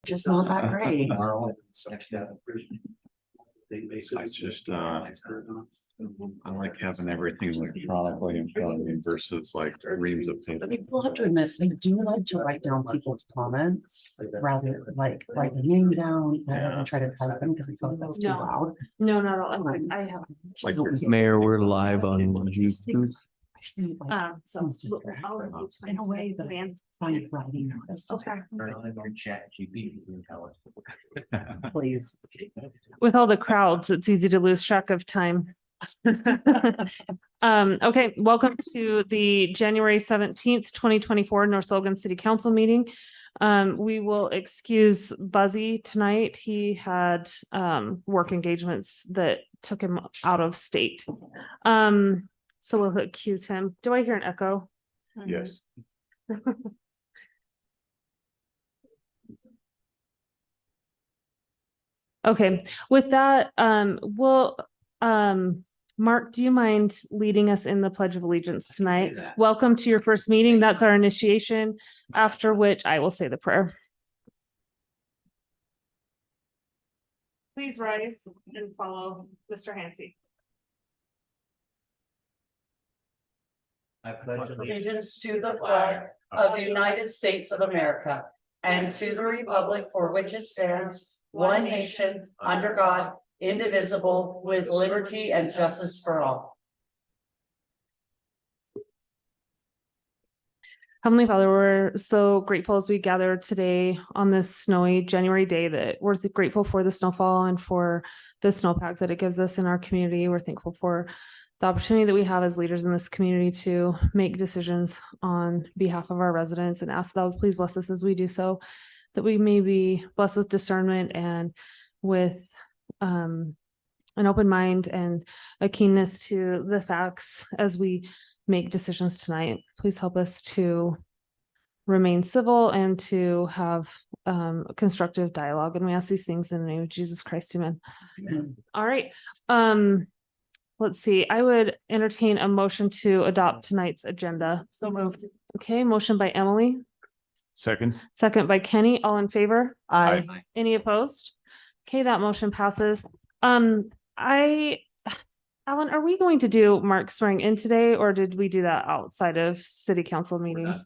just not that great. I just, I like having everything electronically in front of me versus like reams of paper. People have to admit, they do like to write down people's comments rather like write the name down rather than try to type them because they feel like that's too No. loud. No, not all. I have. Like Mayor, we're live on YouTube. I just think like So it's just in a way that I find writing. Okay. Please. With all the crowds, it's easy to lose track of time. Okay, welcome to the January 17th, 2024 North Logan City Council meeting. We will excuse Buzzy tonight. He had work engagements that took him out of state. So we'll excuse him. Do I hear an echo? Yes. Okay, with that, Mark, do you mind leading us in the Pledge of Allegiance tonight? Welcome to your first meeting. That's our initiation, after which I will say the prayer. Please rise and follow Mr. Hansi. I pledge Allegiance to the flag of the United States of America and to the republic for which it stands, one nation, under God, indivisible, with liberty and justice for all. Heavenly Father, we're so grateful as we gather today on this snowy January day that we're grateful for the snowfall and for the snowpack that it gives us in our community. We're thankful for the opportunity that we have as leaders in this community to make decisions on behalf of our residents, and ask that would please bless us as we do so, that we may be blessed with discernment and with an open mind and a keenness to the facts as we make decisions tonight. Please help us to remain civil and to have constructive dialogue. And we ask these things in the name of Jesus Christ. Amen. Amen. All right. Let's see. I would entertain a motion to adopt tonight's agenda. So moved. Okay, motion by Emily, Second. second by Kenny. All in favor? I Any opposed? Okay, that motion passes. Alan, are we going to do Mark swearing in today, or did we do that outside of city council meetings?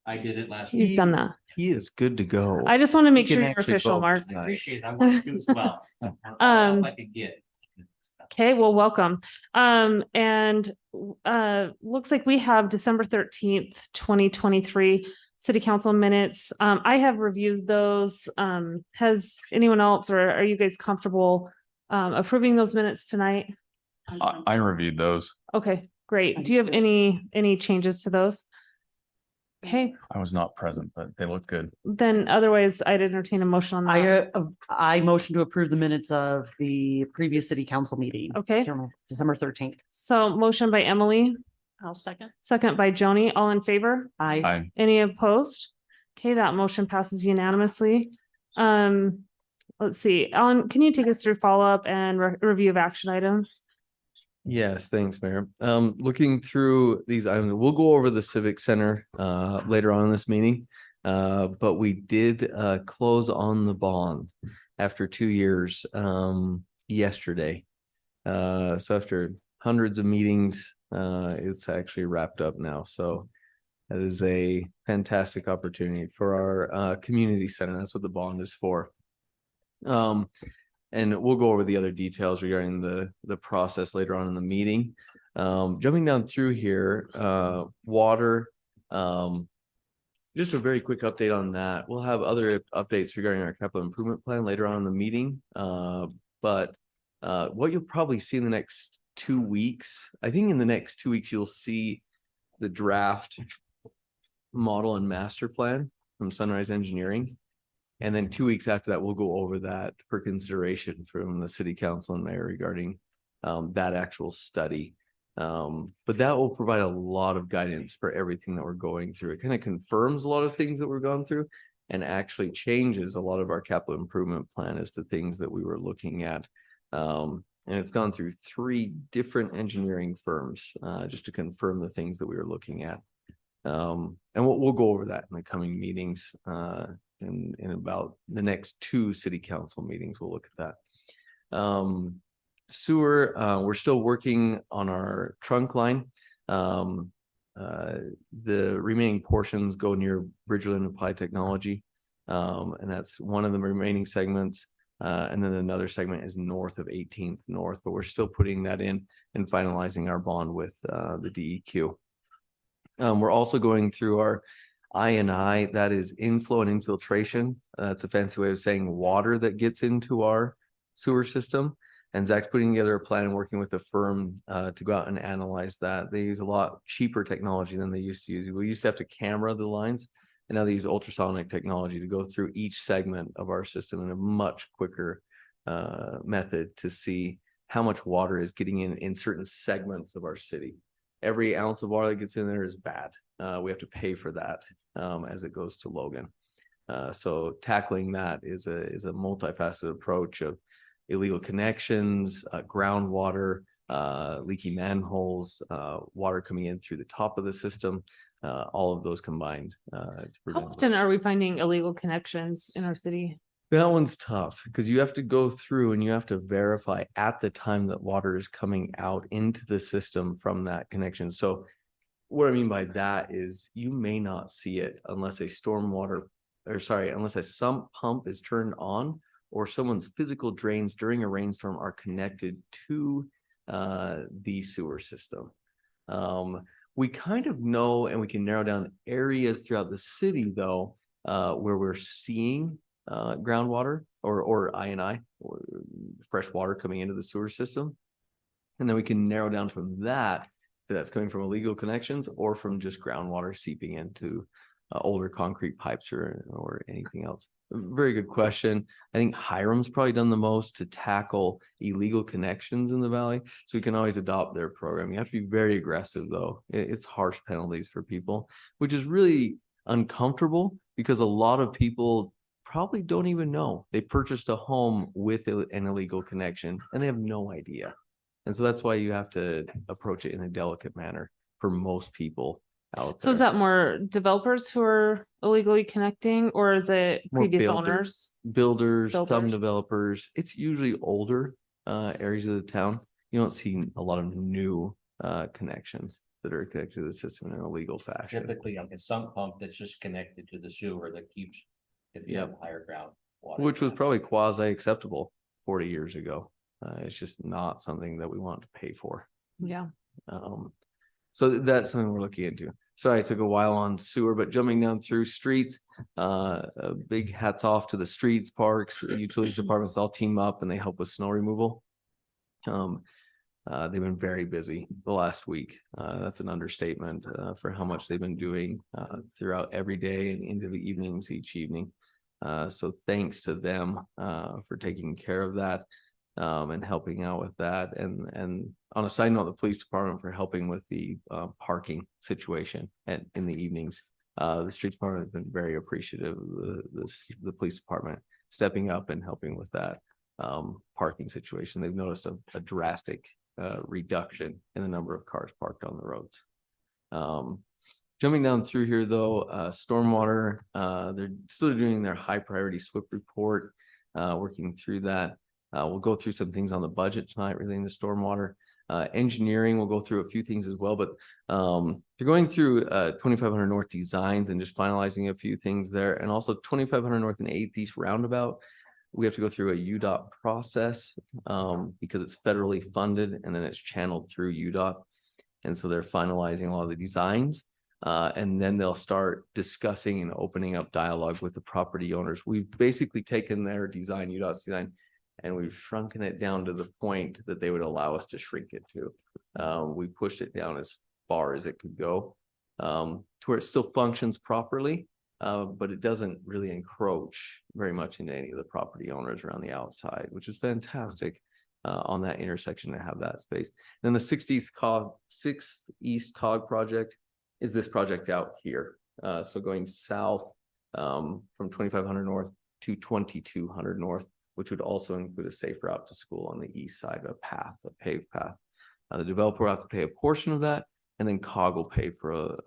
I did it last You've week. done that. He is good to go. I just want to make He sure can you're actually official, vote Mark. tonight. Appreciate it. I want to do as well. All I could get. Okay, well, welcome. And looks like we have December 13th, 2023 city council minutes. I have reviewed those. Has anyone else, or are you guys comfortable approving those minutes tonight? I reviewed those. Okay, great. Do you have any changes to those? Okay, I was not present, but they look good. then otherwise I'd entertain a motion on that. I motion to approve the minutes of the previous city council meeting. Okay, December 13th. so motion by Emily, I'll second. second by Joni, all in favor? I, Any opposed? Okay, that motion passes unanimously. Let's see, Alan, can you take us through follow-up and review of action items? Yes, thanks, Mayor. Looking through these items, we'll go over the Civic Center later on in this meeting. But we did close on the bond after 2 years yesterday. So after hundreds of meetings, it's actually wrapped up now. So that is a fantastic opportunity for our community center. That's what the bond is for. And we'll go over the other details regarding the process later on in the meeting. Jumping down through here, water, just a very quick update on that. We'll have other updates regarding our capital improvement plan later on in the meeting. But what you'll probably see in the next 2 weeks, I think in the next 2 weeks, you'll see the draft model and master plan from Sunrise Engineering. And then 2 weeks after that, we'll go over that for consideration from the city council and mayor regarding that actual study. But that will provide a lot of guidance for everything that we're going through. It kind of confirms a lot of things that we've gone through and actually changes a lot of our capital improvement plan as to things that we were looking at. And it's gone through 3 different engineering firms just to confirm the things that we were looking at. And we'll go over that in the coming meetings in about the next 2 city council meetings, we'll look at that. Sewer, we're still working on our trunk line. The remaining portions go near Bridgeland Applied Technology. And that's one of the remaining segments. And then another segment is north of 18th North, but we're still putting that in and finalizing our bond with the DEQ. We're also going through our I&I, that is inflow and infiltration. That's a fancy way of saying water that gets into our sewer system. And Zach's putting together a plan and working with a firm to go out and analyze that. They use a lot cheaper technology than they used to use. We used to have to camera the lines, and now they use ultrasonic technology to go through each segment of our system in a much quicker method to see how much water is getting in certain segments of our city. Every ounce of water that gets in there is bad. We have to pay for that as it goes to Logan. So tackling that is a multifaceted approach of illegal connections, groundwater, leaky manholes, water coming in through the top of the system, all of those combined. How often are we finding illegal connections in our city? That one's tough because you have to go through and you have to verify at the time that water is coming out into the system from that connection. So what I mean by that is you may not see it unless a unless a sump pump is turned on or someone's physical drains during a rainstorm are connected to the sewer system. We kind of know, and we can narrow down areas throughout the city though, where we're seeing groundwater or I&I, or fresh water coming into the sewer system. And then we can narrow down from that, if that's coming from illegal connections or from just groundwater seeping into older concrete pipes or anything else. Very good question. I think Hiram's probably done the most to tackle illegal connections in the valley. So we can always adopt their program. You have to be very aggressive though. It's harsh penalties for people, which is really uncomfortable because a lot of people probably don't even know they purchased a home with an illegal connection and they have no idea. And so that's why you have to approach it in a delicate manner for most people out So there. is that more developers who are illegally connecting, or is it More previous builders. owners? Builders, some Builders. developers. It's usually older areas of the town. You don't see a lot of new connections that are connected to the system in an illegal fashion. Typically like a sump pump that's just connected to the sewer that keeps, if you have higher ground water. Which was probably quasi acceptable 40 years ago. It's just not something that we want to pay for. Yeah. So that's something we're looking into. Sorry, I took a while on sewer, but jumping down through streets, a big hats off to the streets, parks, utilities departments, all team up and they help with snow removal. They've been very busy the last week. That's an understatement for how much they've been doing throughout every day and into the evenings each evening. So thanks to them for taking care of that. And helping out with that. And on a side note, the police department for helping with the parking situation in the evenings. The streets department has been very appreciative of the police department stepping up and helping with that parking situation. They've noticed a drastic reduction in the number of cars parked on the roads. Jumping down through here though, stormwater, they're still doing their high priority SWIP report, working through that. We'll go through some things on the budget tonight relating to stormwater. Engineering, we'll go through a few things as well, but they're going through 2500 North designs and just finalizing a few things there. And also 2500 North and 8th East roundabout. We have to go through a UDOT process because it's federally funded and then it's channeled through UDOT. And so they're finalizing all of the designs. And then they'll start discussing and opening up dialogue with the property owners. We've basically taken their design, UDOT's design, and we've shrunken it down to the point that they would allow us to shrink it to. We pushed it down as far as it could go to where it still functions properly, but it doesn't really encroach very much into any of the property owners around the outside, which is fantastic on that intersection to have that space. Then the 6th East Cog project is this project out here. So going south from 2500 North to 2200 North, which would also include a safe route to school on the east side of a path, a paved path. The developer will have to pay a portion of that, and then COG will pay for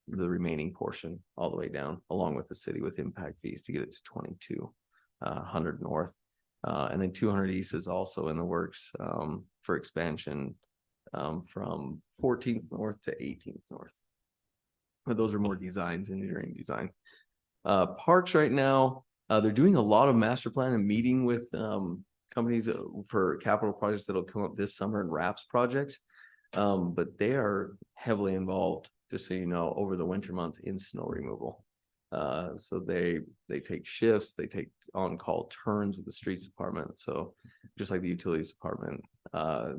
the remaining portion all the way down, along with the city with impact fees to get it to 2200 north. And then 200 east is also in the works for expansion from 14th north to 18th north. But those are more designs, engineering design. Parks right now, they're doing a lot of master plan and meeting with companies for capital projects that'll come up this summer and RAPS projects. But they are heavily involved, just so you know, over the winter months in snow removal. So they take shifts, they take on-call turns with the streets department. So just like the utilities department,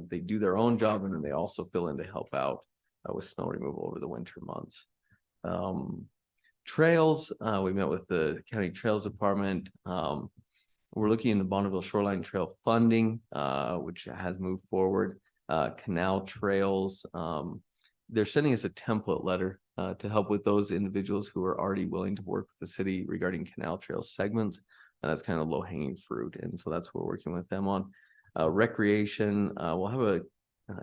they do their own job and then they also fill in to help out with snow removal over the winter months. Trails, we met with the county trails department. We're looking into Bonneville Shoreline Trail funding, which has moved forward. Canal trails, they're sending us a template letter to help with those individuals who are already willing to work with the city regarding canal trail segments. That's kind of low hanging fruit. And so that's what we're working with them on. Recreation, we'll have a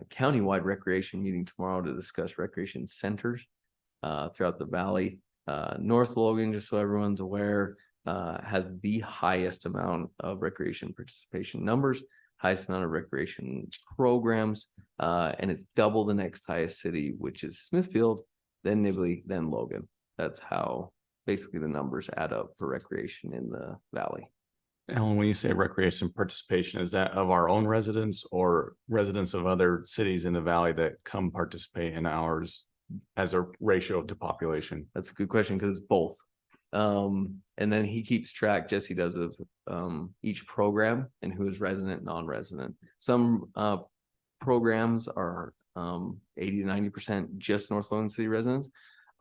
countywide recreation meeting tomorrow to discuss recreation centers throughout the valley. North Logan, just so everyone's aware, has the highest amount of recreation participation numbers, highest amount of recreation programs, and it's double the next highest city, which is Smithfield, then Nibley, then Logan. That's how basically the numbers add up for recreation in the valley. Alan, when you say recreation participation, is that of our own residents or residents of other cities in the valley that come participate in ours as a ratio to population? That's a good question because it's both. And then he keeps track, Jesse does, of each program and who is resident, non-resident. Some programs are 80 to 90% just North Logan City residents.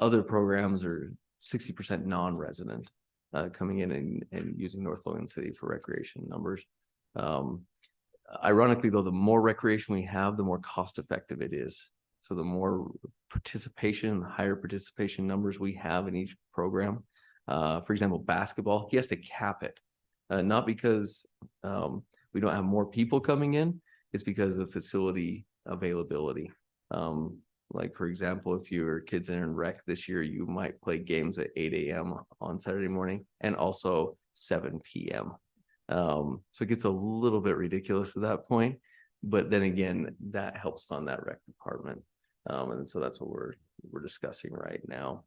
Other programs are 60% non-resident coming in and using North Logan City for recreation numbers. Ironically, though, the more recreation we have, the more cost effective it is. So the more participation, the higher participation numbers we have in each program. For example, basketball, he has to cap it, not because we don't have more people coming in, it's because of facility availability. Like, for example, if your kids are in rec this year, you might play games at 8 a.m. on Saturday morning and also 7 p.m. So it gets a little bit ridiculous at that point. But then again, that helps fund that rec department. And so that's what we're discussing right now.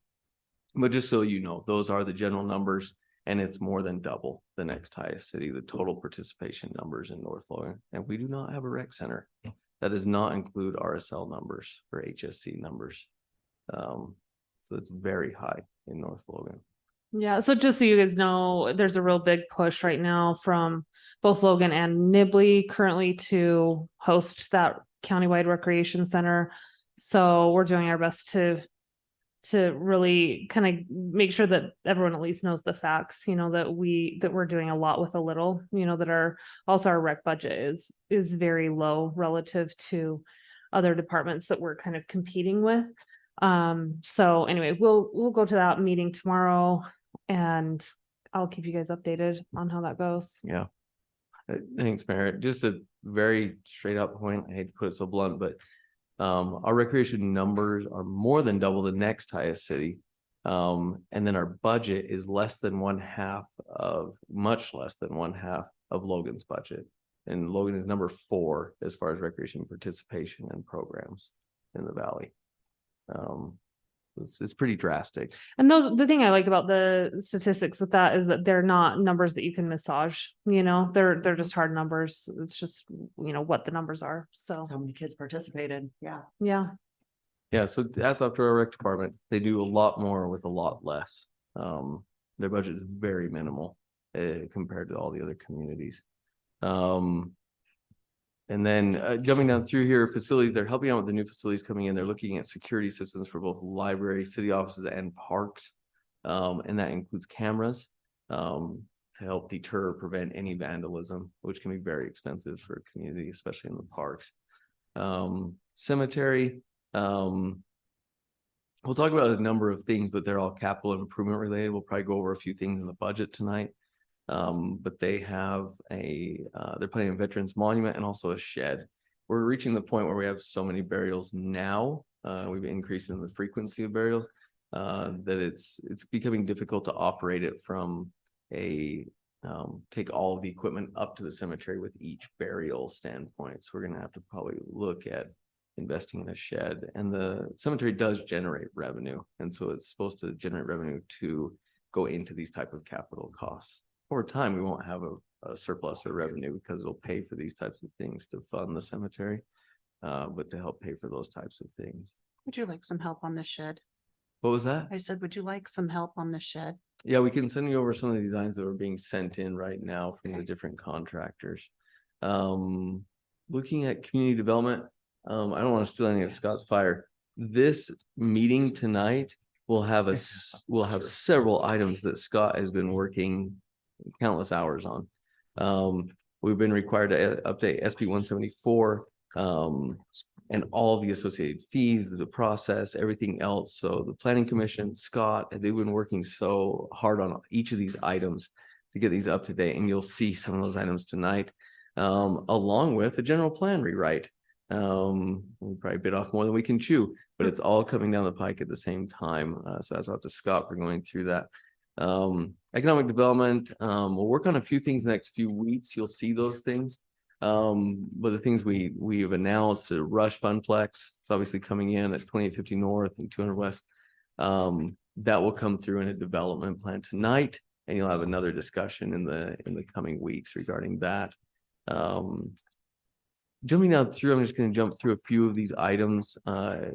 But just so you know, those are the general numbers, and it's more than double the next highest city, the total participation numbers in North Logan. And we do not have a rec center. That does not include RSL numbers or HSC numbers. So it's very high in North Logan. Yeah, so just so you guys know, there's a real big push right now from both Logan and Nibley currently to host that countywide recreation center. So we're doing our best to really kind of make sure that everyone at least knows the facts, you know, that we're doing a lot with a little, you know, that our rec budget is very low relative to other departments that we're kind of competing with. So anyway, we'll go to that meeting tomorrow and I'll keep you guys updated on how that goes. Yeah. Thanks, Merritt. Just a very straight up point. I hate to put it so blunt, but our recreation numbers are more than double the next highest city. And then our budget is much less than one half of Logan's budget. And Logan is number 4 as far as recreation participation and programs in the valley. It's pretty drastic. And the thing I like about the statistics with that is that they're not numbers that you can massage, you know, they're just hard numbers. It's just, you know, what the numbers are. So So many kids participated. Yeah. yeah. Yeah, so that's up to our rec department. They do a lot more with a lot less. Their budget is very minimal compared to all the other communities. And then jumping down through here, facilities, they're helping out with the new facilities coming in. They're looking at security systems for both library, city offices, and parks. And that includes cameras to help deter or prevent any vandalism, which can be very expensive for a community, especially in the parks. Cemetery, we'll talk about a number of things, but they're all capital improvement related. We'll probably go over a few things in the budget tonight. But they have they're planning a veterans monument and also a shed. We're reaching the point where we have so many burials now. We've been increasing the frequency of burials that it's becoming difficult to operate it from take all of the equipment up to the cemetery with each burial standpoint. So we're gonna have to probably look at investing in a shed, and the cemetery does generate revenue. And so it's supposed to generate revenue to go into these type of capital costs. Over time, we won't have a surplus or revenue because it'll pay for these types of things to fund the cemetery, but to help pay for those types of things. Would you like some help on the shed? What was that? I said, would you like some help on the shed? Yeah, we can send you over some of the designs that are being sent in right now from the different contractors. Looking at community development, I don't want to steal any of Scott's fire. This meeting tonight will have several items that Scott has been working countless hours on. We've been required to update SB 174, and all of the associated fees, the process, everything else. So the planning commission, Scott, they've been working so hard on each of these items to get these up to date. And you'll see some of those items tonight, along with the general plan rewrite. We probably bit off more than we can chew, but it's all coming down the pike at the same time. So that's up to Scott for going through that. Economic development, we'll work on a few things the next few weeks. You'll see those things. But the things we've announced, Rush Funplex, it's obviously coming in at 2850 North and 200 West. That will come through in a development plan tonight, and you'll have another discussion in the coming weeks regarding that. Jumping down through, I'm just going to jump through a few of these items.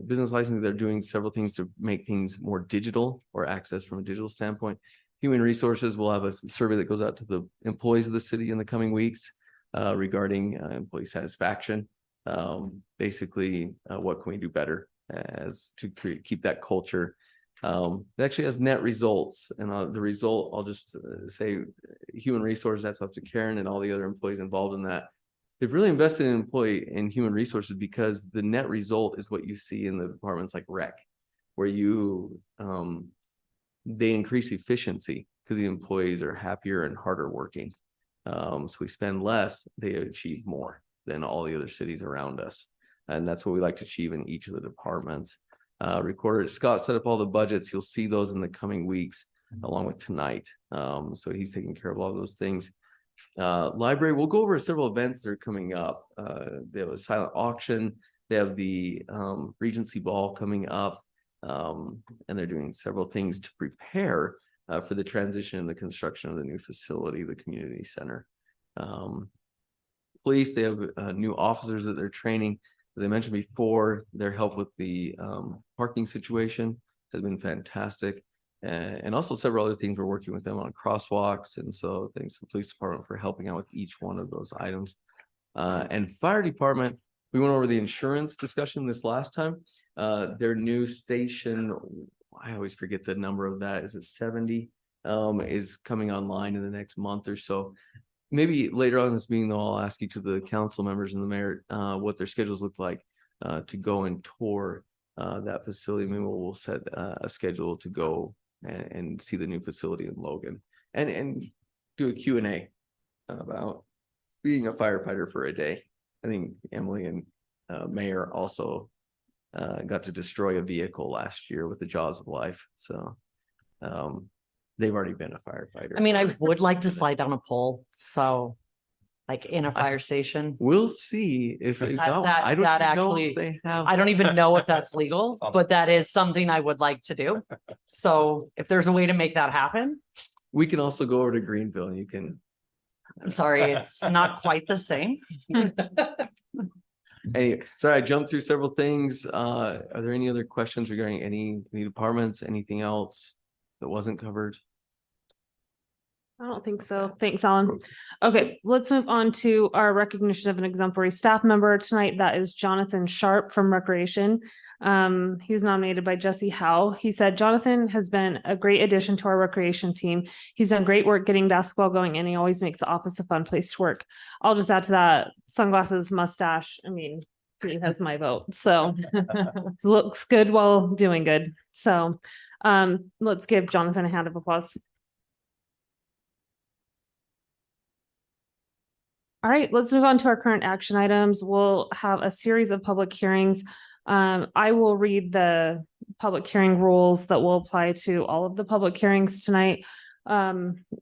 Business licensing, they're doing several things to make things more digital or access from a digital standpoint. Human resources will have a survey that goes out to the employees of the city in the coming weeks regarding employee satisfaction. Basically, what can we do better as to keep that culture? It actually has net results, and the result, I'll just say human resources, that's up to Karen and all the other employees involved in that. They've really invested in human resources because the net result is what you see in the departments like rec, where they increase efficiency because the employees are happier and harder working. So we spend less, they achieve more than all the other cities around us. And that's what we like to achieve in each of the departments. Recorder Scott set up all the budgets. You'll see those in the coming weeks along with tonight. So he's taking care of all those things. Library, we'll go over several events that are coming up. They have a silent auction. They have the Regency Ball coming up. And they're doing several things to prepare for the transition and the construction of the new facility, the community center. Police, they have new officers that they're training. As I mentioned before, their help with the parking situation has been fantastic. And also several other things we're working with them on, crosswalks. And so thanks to the police department for helping out with each one of those items. And fire department, we went over the insurance discussion this last time. Their new station, I always forget the number of that. Is it 70? Is coming online in the next month or so. Maybe later on in this meeting, though, I'll ask each of the council members and the mayor what their schedules look like to go and tour that facility. Maybe we'll set a schedule to go and see the new facility in Logan and do a Q&A about being a firefighter for a day. I think Emily and Mayor also got to destroy a vehicle last year with the Jaws of Life. So they've already been a firefighter. I mean, I would like to slide down a pole, so like in a fire station. We'll see if I don't that know actually- if they have. I don't even know if that's legal, but that is something I would like to do. So if there's a way to make that happen, We can also go over to Greenville and you can. I'm sorry, it's not quite the same. Anyway, sorry, I jumped through several things. Are there any other questions regarding any departments, anything else that wasn't covered? I don't think so. Thanks, Alan. Okay, let's move on to our recognition of an exemplary staff member tonight. That is Jonathan Sharp from Recreation. He was nominated by Jesse Howe. He said, Jonathan has been a great addition to our recreation team. He's done great work getting basketball going, and he always makes the office a fun place to work. I'll just add to that, sunglasses, mustache. I mean, he has my vote. So looks good while doing good. So let's give Jonathan a hand of applause. All right, let's move on to our current action items. We'll have a series of public hearings. I will read the public hearing rules that will apply to all of the public hearings tonight.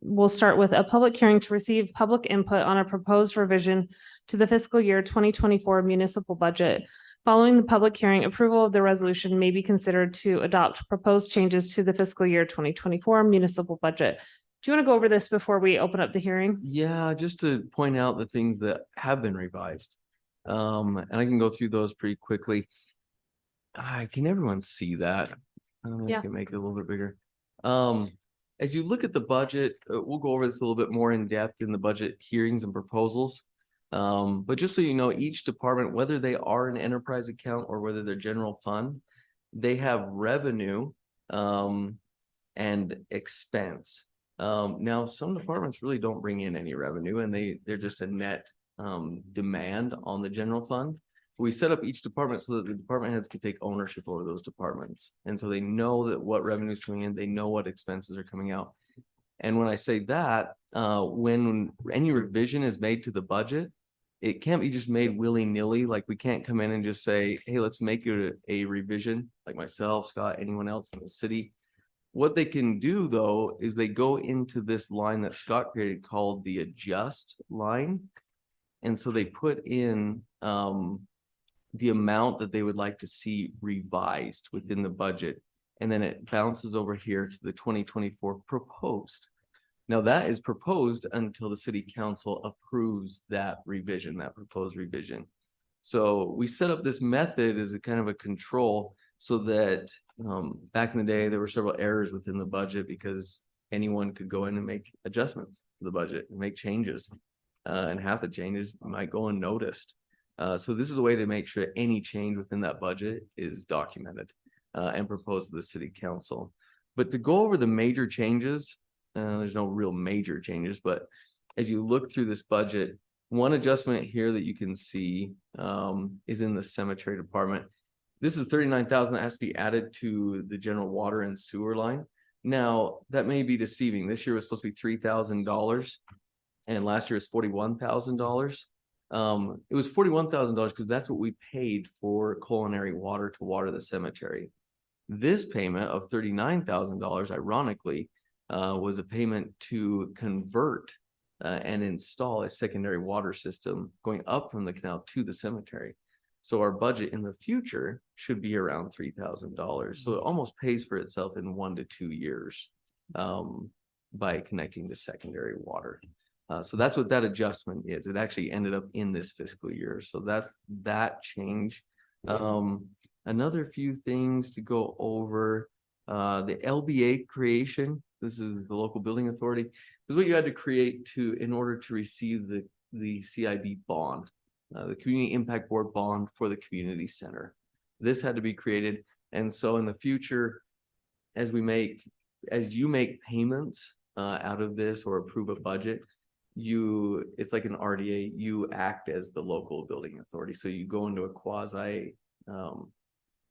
We'll start with a public hearing to receive public input on a proposed revision to the fiscal year 2024 municipal budget. Following the public hearing, approval of the resolution may be considered to adopt proposed changes to the fiscal year 2024 municipal budget. Do you want to go over this before we open up the hearing? Yeah, just to point out the things that have been revised. And I can go through those pretty quickly. Can everyone see that? I Yeah. can make it a little bit bigger. As you look at the budget, we'll go over this a little bit more in depth in the budget hearings and proposals. But just so you know, each department, whether they are an enterprise account or whether they're general fund, they have revenue and expense. Now some departments really don't bring in any revenue and they're just a net demand on the general fund. We set up each department so that the department heads can take ownership over those departments. And so they know that what revenue is coming in, they know what expenses are coming out. And when I say that, when any revision is made to the budget, it can't be just made willy-nilly. Like we can't come in and just say, hey, let's make it a revision, like myself, Scott, anyone else in the city. What they can do though, is they go into this line that Scott created called the adjust line. And so they put in the amount that they would like to see revised within the budget. And then it bounces over here to the 2024 proposed. Now that is proposed until the city council approves that revision, that proposed revision. So we set up this method as a kind of a control so that back in the day, there were several errors within the budget because anyone could go in and make adjustments to the budget and make changes. And half the changes might go unnoticed. So this is a way to make sure any change within that budget is documented and proposed to the city council. But to go over the major changes, there's no real major changes, but as you look through this budget, one adjustment here that you can see is in the cemetery department. This is 39,000 that has to be added to the general water and sewer line. Now that may be deceiving. This year was supposed to be $3,000 and last year was $41,000. It was $41,000 because that's what we paid for culinary water to water the cemetery. This payment of $39,000, ironically, was a payment to convert and install a secondary water system going up from the canal to the cemetery. So our budget in the future should be around $3,000. So it almost pays for itself in 1 to 2 years by connecting to secondary water. So that's what that adjustment is. It actually ended up in this fiscal year. So that's that change. Another few things to go over, the LBA creation. This is the local building authority. This is what you had to create in order to receive the CIB bond, the community impact board bond for the community center. This had to be created. And so in the future, as you make payments out of this or approve a budget, it's like an RDA, you act as the local building authority. So you go into a quasi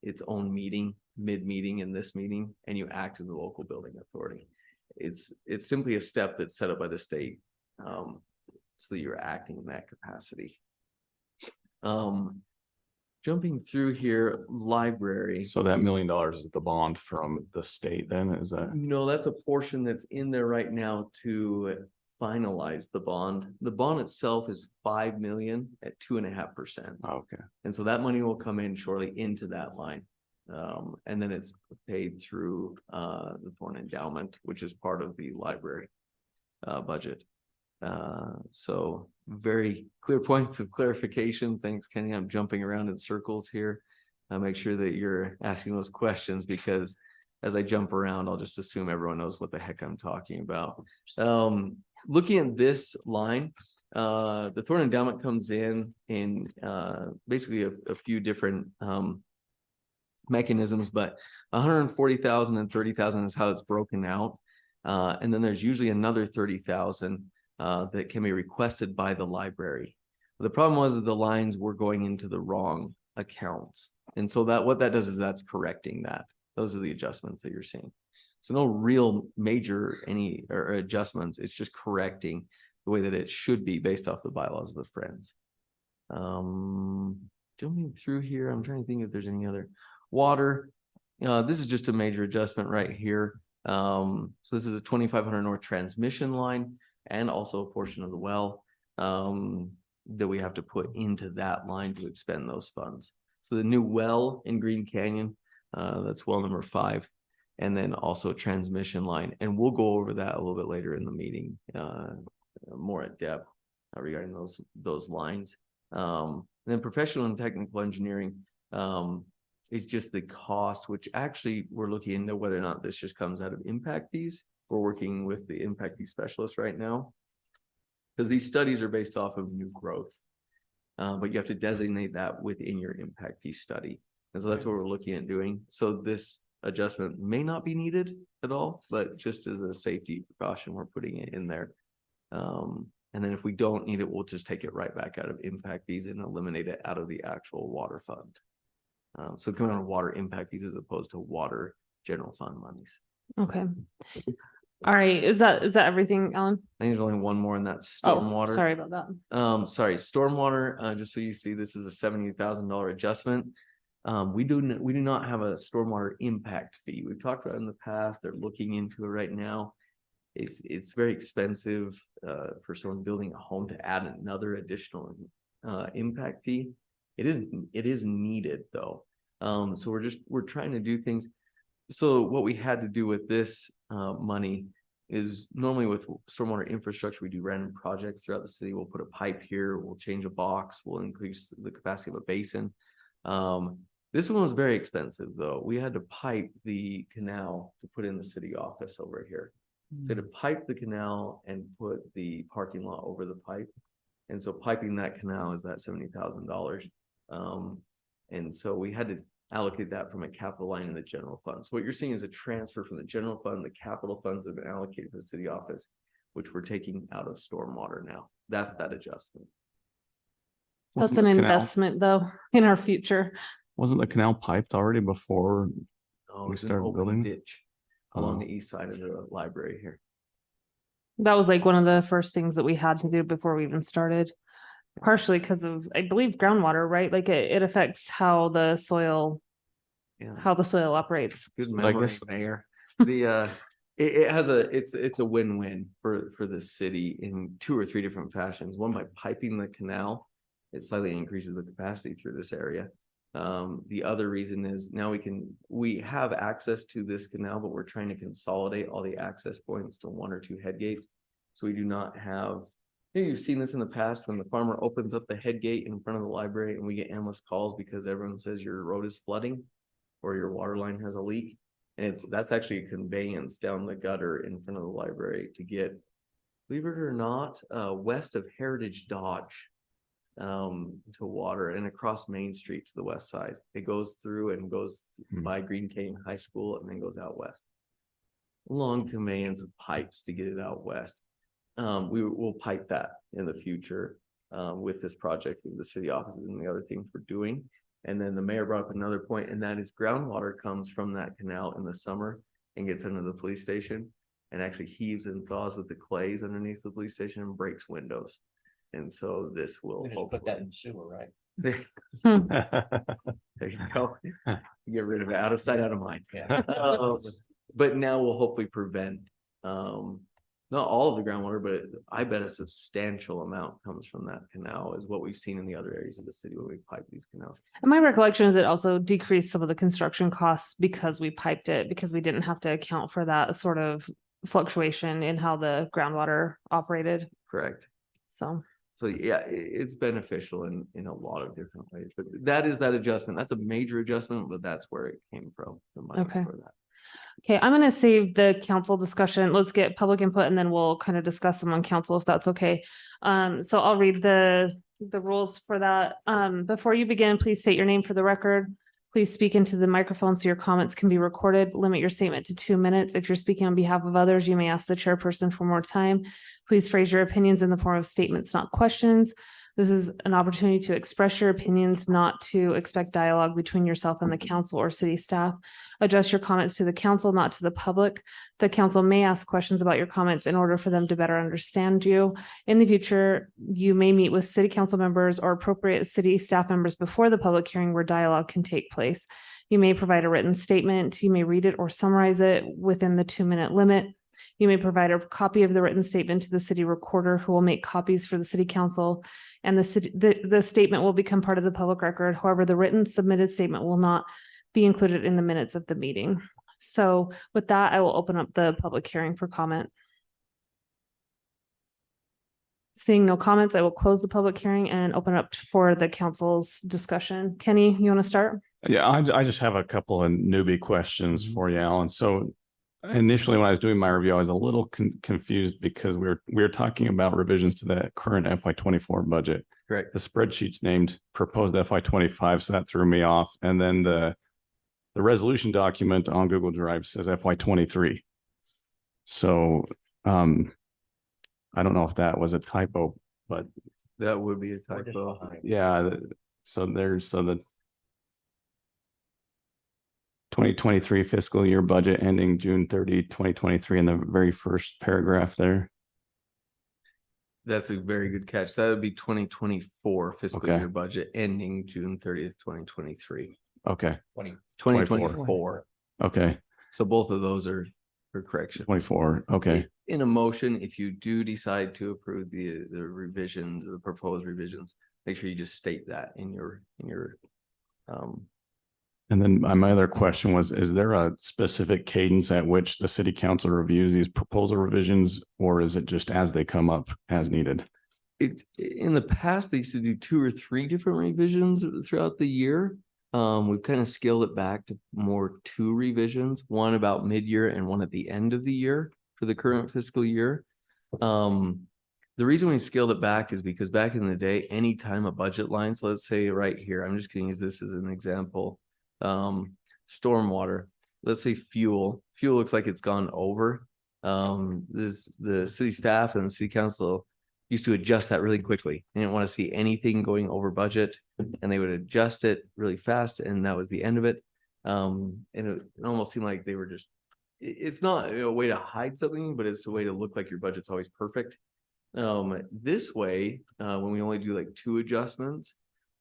its own meeting, mid-meeting in this meeting, and you act as the local building authority. It's simply a step that's set up by the state so that you're acting in that capacity. Jumping through here, library. So that $1 million is the bond from the state then, is that? No, that's a portion that's in there right now to finalize the bond. The bond itself is 5 million at 2.5%. Okay. And so that money will come in shortly into that line. And then it's paid through the Thorn Endowment, which is part of the library budget. So very clear points of clarification. Thanks, Kenny. I'm jumping around in circles here. I'll make sure that you're asking those questions because as I jump around, I'll just assume everyone knows what the heck I'm talking about. Looking at this line, the Thorn Endowment comes in basically a few different mechanisms, but 140,000 and 30,000 is how it's broken out. And then there's usually another 30,000 that can be requested by the library. The problem was the lines were going into the wrong accounts. And so what that does is that's correcting that. Those are the adjustments that you're seeing. So no real major or adjustments. It's just correcting the way that it should be based off the bylaws of the Friends. Jumping through here, I'm trying to think if there's any other. Water. This is just a major adjustment right here. So this is a 2500 north transmission line and also a portion of the well that we have to put into that line to expend those funds. So the new well in Green Canyon, that's well number 5, and then also a transmission line. And we'll go over that a little bit later in the meeting, more at depth regarding those lines. And then professional and technical engineering is just the cost, which actually we're looking into whether or not this just comes out of impact fees. We're working with the impact fee specialist right now, because these studies are based off of new growth. But you have to designate that within your impact fee study. And so that's what we're looking at doing. So this adjustment may not be needed at all, but just as a safety precaution, we're putting it in there. And then if we don't need it, we'll just take it right back out of impact fees and eliminate it out of the actual water fund. So coming out of water impact fees as opposed to water general fund monies. Okay. All right. Is that everything, Alan? I think there's only one more, and that's Oh, stormwater. sorry about that. Sorry, stormwater, just so you see, this is a $70,000 adjustment. We do not have a stormwater impact fee. We've talked about it in the past. They're looking into it right now. It's very expensive for someone building a home to add another additional impact fee. It is needed though. So we're trying to do things. So what we had to do with this money is normally with stormwater infrastructure, we do random projects throughout the city. We'll put a pipe here, we'll change a box, we'll increase the capacity of a basin. This one was very expensive though. We had to pipe the canal to put in the city office over here. So to pipe the canal and put the parking lot over the pipe. And so piping that canal is that $70,000. And so we had to allocate that from a capital line in the general fund. So what you're seeing is a transfer from the general fund, the capital funds that have been allocated for the city office, which we're taking out of stormwater now. That's that adjustment. That's Wasn't an the canal- investment though in our future. Wasn't the canal piped already before? Oh, We it's an started open building? ditch along Oh. the east side of the library here. That was like one of the first things that we had to do before we even started. Partially because of, I believe, groundwater, right? Like it affects how the soil Yeah. operates. Good But I memory, guess- Mayor. The it has it's a win-win for the city in 2 or 3 different fashions. One, by piping the canal, it slightly increases the capacity through this area. The other reason is now we have access to this canal, but we're trying to consolidate all the access points to 1 or 2 head gates. So we do not have, maybe you've seen this in the past when the farmer opens up the head gate in front of the library and we get endless calls because everyone says your road is flooding or your water line has a leak. And that's actually a conveyance down the gutter in front of the library to get, believe it or not, west of Heritage Dodge to water and across Main Street to the west side. It goes through and goes by Green Canyon High School and then goes out west. Long conveyance of pipes to get it out west. We will pipe that in the future with this project with the city offices and the other things we're doing. And then the mayor brought up another point, and that is groundwater comes from that canal in the summer and gets into the police station and actually heaves and thaws with the clays underneath the police station and breaks windows. And so this will We just put that in the sewer, right? There you go. Get rid of it, out of sight, out of mind. Yeah. But now we'll hopefully prevent, not all of the groundwater, but I bet a substantial amount comes from that canal is what we've seen in the other areas of the city where we've piped these canals. And my recollection is it also decreased some of the construction costs because we piped it, because we didn't have to account for that sort of fluctuation in how the groundwater operated. Correct. So, Yeah, it's beneficial in a lot of different ways, but that is that adjustment. That's a major adjustment, but that's where it came from. The money Okay. for that. okay, I'm going to save the council discussion. Let's get public input and then we'll kind of discuss them on council if that's okay. So I'll read the rules for that. Before you begin, please state your name for the record. Please speak into the microphone so your comments can be recorded. Limit your statement to 2 minutes. If you're speaking on behalf of others, you may ask the chairperson for more time. Please phrase your opinions in the form of statements, not questions. This is an opportunity to express your opinions, not to expect dialogue between yourself and the council or city staff. Address your comments to the council, not to the public. The council may ask questions about your comments in order for them to better understand you. In the future, you may meet with city council members or appropriate city staff members before the public hearing where dialogue can take place. You may provide a written statement. You may read it or summarize it within the 2-minute limit. You may provide a copy of the written statement to the city recorder, who will make copies for the city council, and the statement will become part of the public record. However, the written submitted statement will not be included in the minutes of the meeting. So with that, I will open up the public hearing for comment. Seeing no comments, I will close the public hearing and open up for the council's discussion. Kenny, you want to start? Yeah, I just have a couple of newbie questions for you, Alan. So initially, when I was doing my review, I was a little confused because we were talking about revisions to the current FY24 budget. Correct. The spreadsheet's named proposed FY25, so that threw me off. And then the resolution document on Google Drive says FY23. So I don't know if that was a typo, but That would be a We're just typo. behind. yeah, so the 2023 fiscal year budget ending June 30, 2023 in the very first paragraph there. That's a very good catch. That would be 2024 fiscal Okay. year budget ending June 30th, 2023. Okay, 2024. okay, So both of those are for correction. 24, okay. In a motion, if you do decide to approve the revisions, the proposed revisions, make sure you just state that in your And then my other question was, is there a specific cadence at which the city council reviews these proposal revisions, or is it just as they come up as needed? it's in the past, they used to do 2 or 3 different revisions throughout the year. We've kind of scaled it back to more 2 revisions, one about mid-year and one at the end of the year for the current fiscal year. The reason we scaled it back is because back in the day, anytime a budget line, so let's say right here, I'm just gonna use this as an example. Stormwater, let's say fuel looks like it's gone over. The city staff and the city council used to adjust that really quickly. They didn't want to see anything going over budget, and they would adjust it really fast, and that was the end of it. And it almost seemed like they were just, it's not a way to hide something, but it's a way to look like your budget's always perfect. This way, when we only do like 2 adjustments,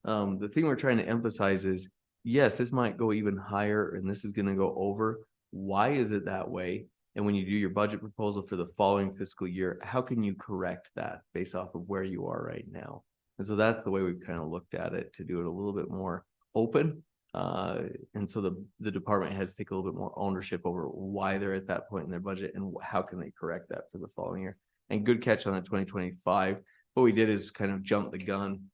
the thing we're trying to emphasize is, yes, this might go even higher and this is going to go over. Why is it that way? And when you do your budget proposal for the following fiscal year, how can you correct that based off of where you are right now? And so that's the way we've kind of looked at it, to do it a little bit more open. And so the department heads take a little bit more ownership over why they're at that point in their budget and how can they correct that for the following year. And good catch on the 2025. What we did is kind of jump the gun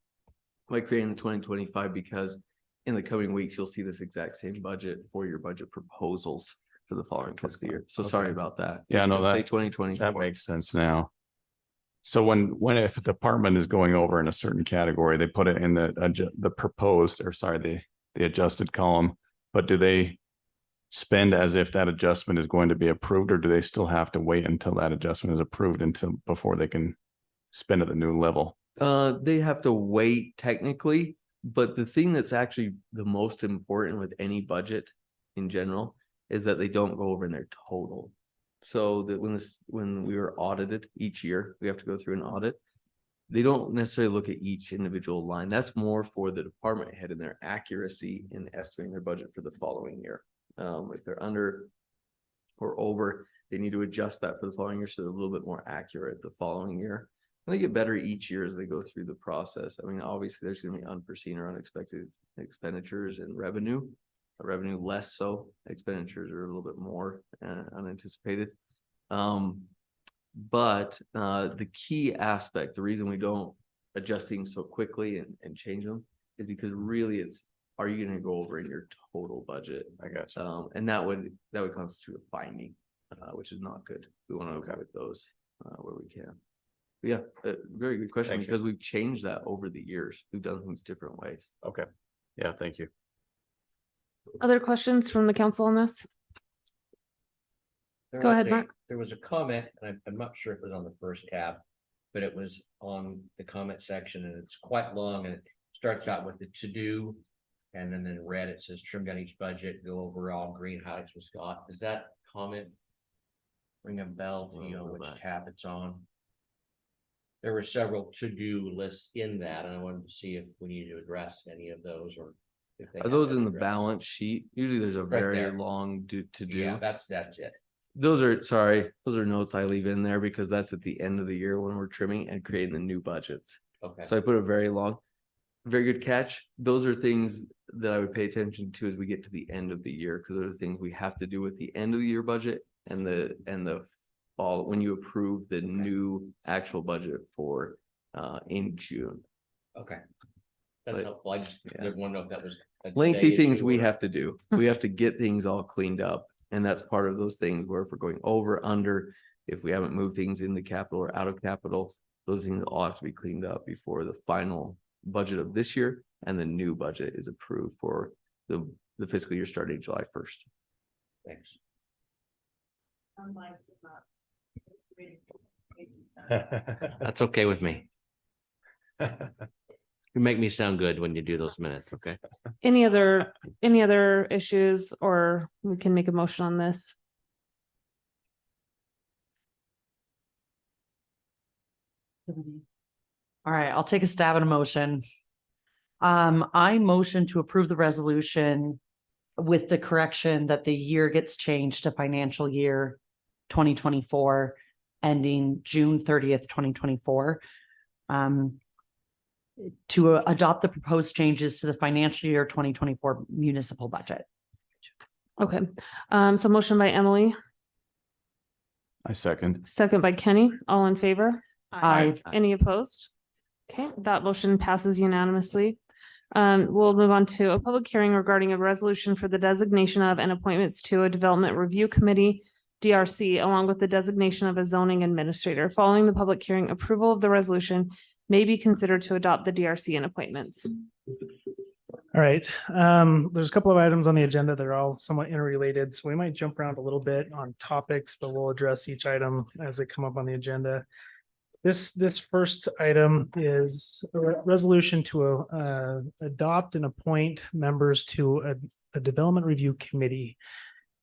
by creating the 2025, because in the coming weeks, you'll see this exact same budget for your budget proposals for the following fiscal year. So sorry about that. Yeah, no, that 2024. that makes sense now. So if a department is going over in a certain category, they put it in the proposed, or sorry, the adjusted column, but do they spend as if that adjustment is going to be approved, or do they still have to wait until that adjustment is approved before they can spend at the new level? They have to wait technically, but the thing that's actually the most important with any budget in general is that they don't go over in their total. So that when we were audited each year, we have to go through an audit. They don't necessarily look at each individual line. That's more for the department head and their accuracy in estimating their budget for the following year. If they're under or over, they need to adjust that for the following year, so they're a little bit more accurate the following year. And they get better each year as they go through the process. I mean, obviously, there's going to be unforeseen or unexpected expenditures and revenue less so. Expenditures are a little bit more unanticipated. But the key aspect, the reason we don't adjust things so quickly and change them is because really it's, are you going to go over in your total budget? I got you. And that would constitute a finding, which is not good. We want to avoid those where we can. But yeah, very good question. Thank you. Because we've changed that over the years. We've done things different ways. Okay. Yeah, thank you. Other questions from the council on this? Go ahead, Mark. There was a comment, and I'm not sure if it was on the first tab, but it was on the comment section, and it's quite long, and it starts out with the to-do, and then in red it says trim down each budget, go over all, green highlights with Scott. Does that comment ring a bell to you know which tab it's on? There were several to-do lists in that, and I wanted to see if we need to address any of those, or if they Are have those that in the address. balance sheet? Usually there's a Right very there. long to do. Yeah, that's it. Those are, sorry, those are notes I leave in there because that's at the end of the year when we're trimming and creating the new budgets. Okay. So I put a very long, very good catch. Those are things that I would pay attention to as we get to the end of the year, because those are things we have to do with the end of the year budget and the fall, when you approve the new actual budget for in June. Okay. That's But, helpful. I just yeah. didn't want to know if that was. a Lengthy day things issue we or- have to do. We have to get things all cleaned up. And that's part of those things where if we're going over, under, if we haven't moved things into capital or out of capital, those things all have to be cleaned up before the final budget of this year and the new budget is approved for the fiscal year starting July 1st. Thanks. That's okay with me. You make me sound good when you do those minutes, okay? Any other issues, or we can make a motion on this? All right, I'll take a stab at a motion. I motion to approve the resolution with the correction that the year gets changed to financial year 2024, ending June 30th, 2024. To adopt the proposed changes to the financial year 2024 municipal budget. Okay, so motion by Emily, I second. second by Kenny, all in favor? I Any opposed? Okay, that motion passes unanimously. We'll move on to a public hearing regarding a resolution for the designation of and appointments to a development review committee, DRC, along with the designation of a zoning administrator. Following the public hearing, approval of the resolution may be considered to adopt the DRC and appointments. All right, there's a couple of items on the agenda that are all somewhat interrelated, so we might jump around a little bit on topics, but we'll address each item as they come up on the agenda. This first item is a resolution to adopt and appoint members to a development review committee.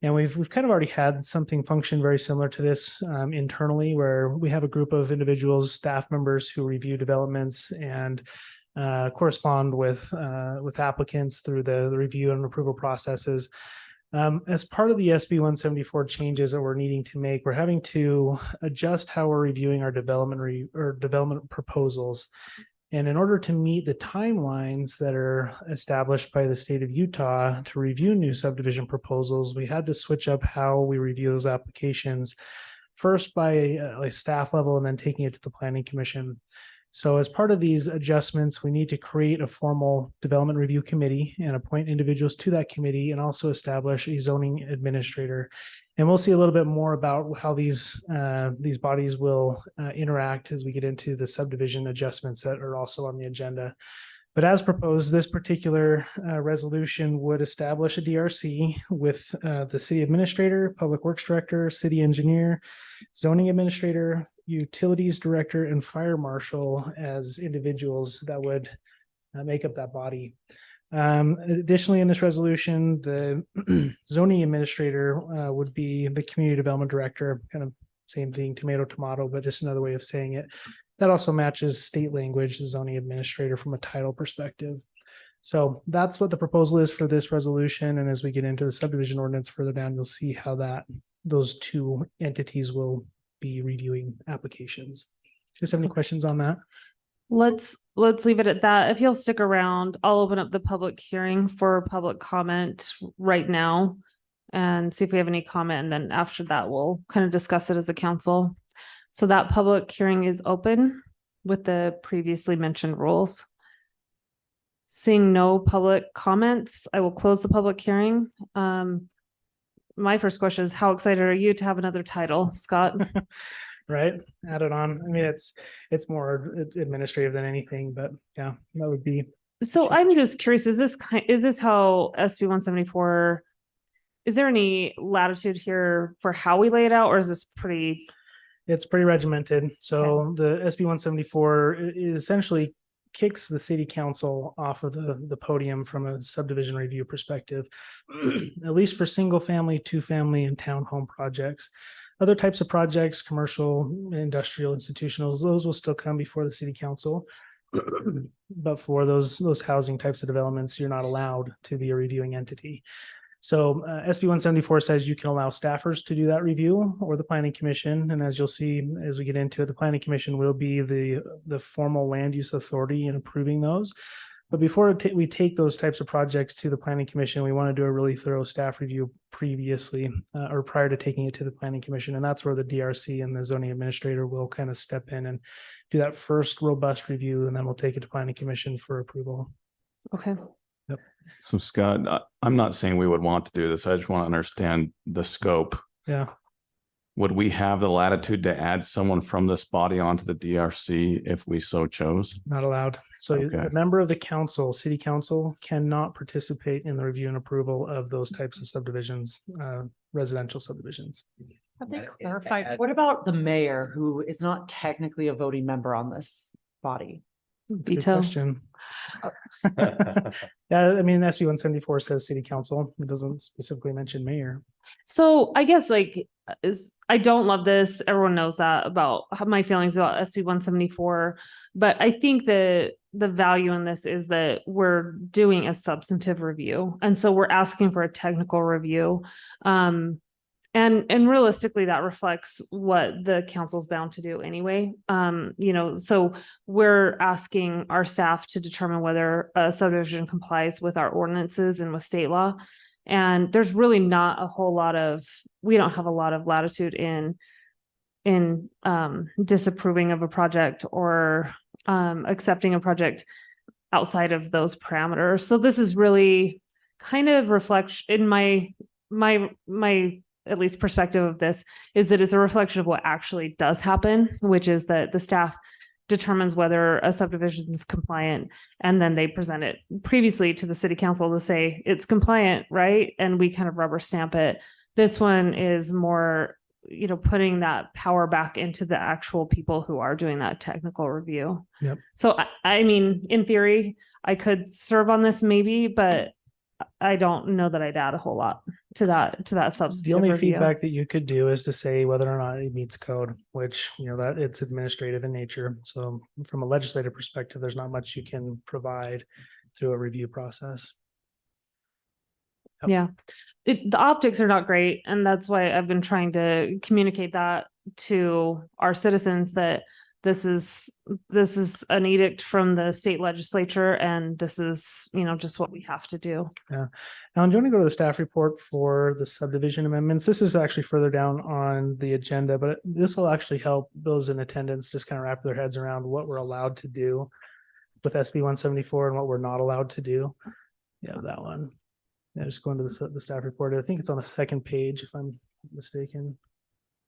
And we've kind of already had something function very similar to this internally, where we have a group of individuals, staff members who review developments and correspond with applicants through the review and approval processes. As part of the SB 174 changes that we're needing to make, we're having to adjust how we're reviewing our development proposals. And in order to meet the timelines that are established by the state of Utah to review new subdivision proposals, we had to switch up how we review those applications, first by a staff level and then taking it to the planning commission. So as part of these adjustments, we need to create a formal development review committee and appoint individuals to that committee, and also establish a zoning administrator. And we'll see a little bit more about how these bodies will interact as we get into the subdivision adjustments that are also on the agenda. But as proposed, this particular resolution would establish a DRC with the city administrator, public works director, city engineer, zoning administrator, utilities director, and fire marshal as individuals that would make up that body. Additionally, in this resolution, the zoning administrator would be the community development director, kind of same thing, tomato, tomato, but just another way of saying it. That also matches state language, the zoning administrator from a title perspective. So that's what the proposal is for this resolution. And as we get into the subdivision ordinance further down, you'll see how those two entities will be reviewing applications. Do you have any questions on that? Let's leave it at that. If you'll stick around, I'll open up the public hearing for public comment right now and see if we have any comment. And then after that, we'll kind of discuss it as a council. So that public hearing is open with the previously mentioned rules. Seeing no public comments, I will close the public hearing. My first question is, how excited are you to have another title, Scott? Right, add it on. I mean, it's more administrative than anything, but yeah, that would be. So I'm just curious, is this how SB 174? Is there any latitude here for how we lay it out, or is this pretty? It's pretty regimented. So the SB 174 essentially kicks the city council off of the podium from a subdivision review perspective, at least for single family, 2-family, and townhome projects. Other types of projects, commercial, industrial, institutionals, those will still come before the city council. But for those housing types of developments, you're not allowed to be a reviewing entity. So SB 174 says you can allow staffers to do that review or the planning commission. And as you'll see, as we get into it, the planning commission will be the formal land use authority in approving those. But before we take those types of projects to the planning commission, we want to do a really thorough staff review previously or prior to taking it to the planning commission. And that's where the DRC and the zoning administrator will kind of step in and do that first robust review, and then we'll take it to planning commission for approval. Okay. So Scott, I'm not saying we would want to do this. I just want to understand the scope. Yeah. Would we have the latitude to add someone from this body onto the DRC if we so chose? Not allowed. So Okay. a member of the council, city council, cannot participate in the review and approval of those types of subdivisions, residential subdivisions. Have they Add- clarified? add- What about the mayor, who is not technically a voting member on this body? That's a good Detail. question. Yeah, I mean, SB 174 says city council. It doesn't specifically mention mayor. So I guess I don't love this. Everyone knows that about my feelings about SB 174. But I think that the value in this is that we're doing a substantive review. And so we're asking for a technical review. And realistically, that reflects what the council's bound to do anyway. So we're asking our staff to determine whether a subdivision complies with our ordinances and with state law. And there's really not a whole lot of, we don't have a lot of latitude in disapproving of a project or accepting a project outside of those parameters. So this is really kind of reflection in my at least perspective of this is that it's a reflection of what actually does happen, which is that the staff determines whether a subdivision is compliant, and then they present it previously to the city council to say it's compliant, right? And we kind of rubber stamp it. This one is more, putting that power back into the actual people who are doing that technical review. Yep. So I mean, in theory, I could serve on this maybe, but I don't know that I'd add a whole lot to that substantive The only review. feedback that you could do is to say whether or not it meets code, which, that it's administrative in nature. So from a legislative perspective, there's not much you can provide through a review process. Yep. Yeah, the optics are not great. And that's why I've been trying to communicate that to our citizens that this is an edict from the state legislature, and this is, just what we have to do. Yeah. Now, do you want to go to the staff report for the subdivision amendments? This is actually further down on the agenda, but this will actually help those in attendance just kind of wrap their heads around what we're allowed to do with SB 174 and what we're not allowed to do. Yeah, that one. Yeah, just go into the staff report. I think it's on the second page, if I'm mistaken.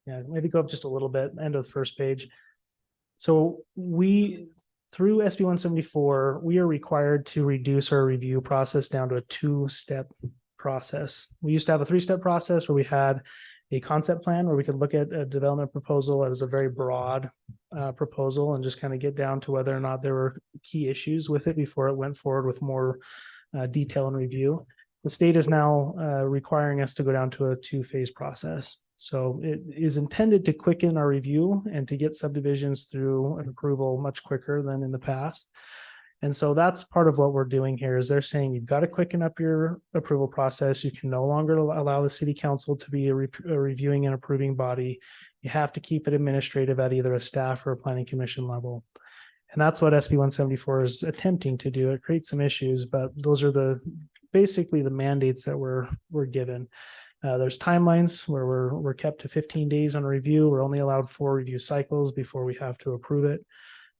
Yeah, maybe go up just a little bit, end of the first page. So through SB 174, we are required to reduce our review process down to a 2-step process. We used to have a 3-step process where we had a concept plan where we could look at a development proposal as a very broad proposal and just kind of get down to whether or not there were key issues with it before it went forward with more detail and review. The state is now requiring us to go down to a 2-phase process. So it is intended to quicken our review and to get subdivisions through an approval much quicker than in the past. And so that's part of what we're doing here is they're saying you've got to quicken up your approval process. You can no longer allow the city council to be a reviewing and approving body. You have to keep it administrative at either a staff or a planning commission level. And that's what SB 174 is attempting to do. It creates some issues, but those are basically the mandates that we're given. There's timelines where we're kept to 15 days on review. We're only allowed 4 review cycles before we have to approve it.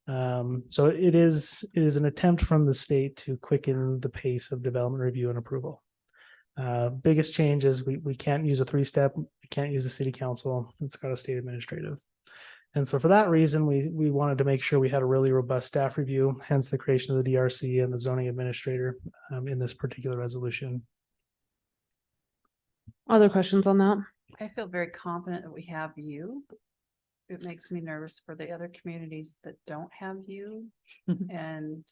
So it is an attempt from the state to quicken the pace of development review and approval. Biggest change is we can't use a 3-step. We can't use the city council. It's got a state administrative. And so for that reason, we wanted to make sure we had a really robust staff review, hence the creation of the DRC and the zoning administrator in this particular resolution. Other questions on that? I feel very confident that we have you. It makes me nervous for the other communities that don't have you. And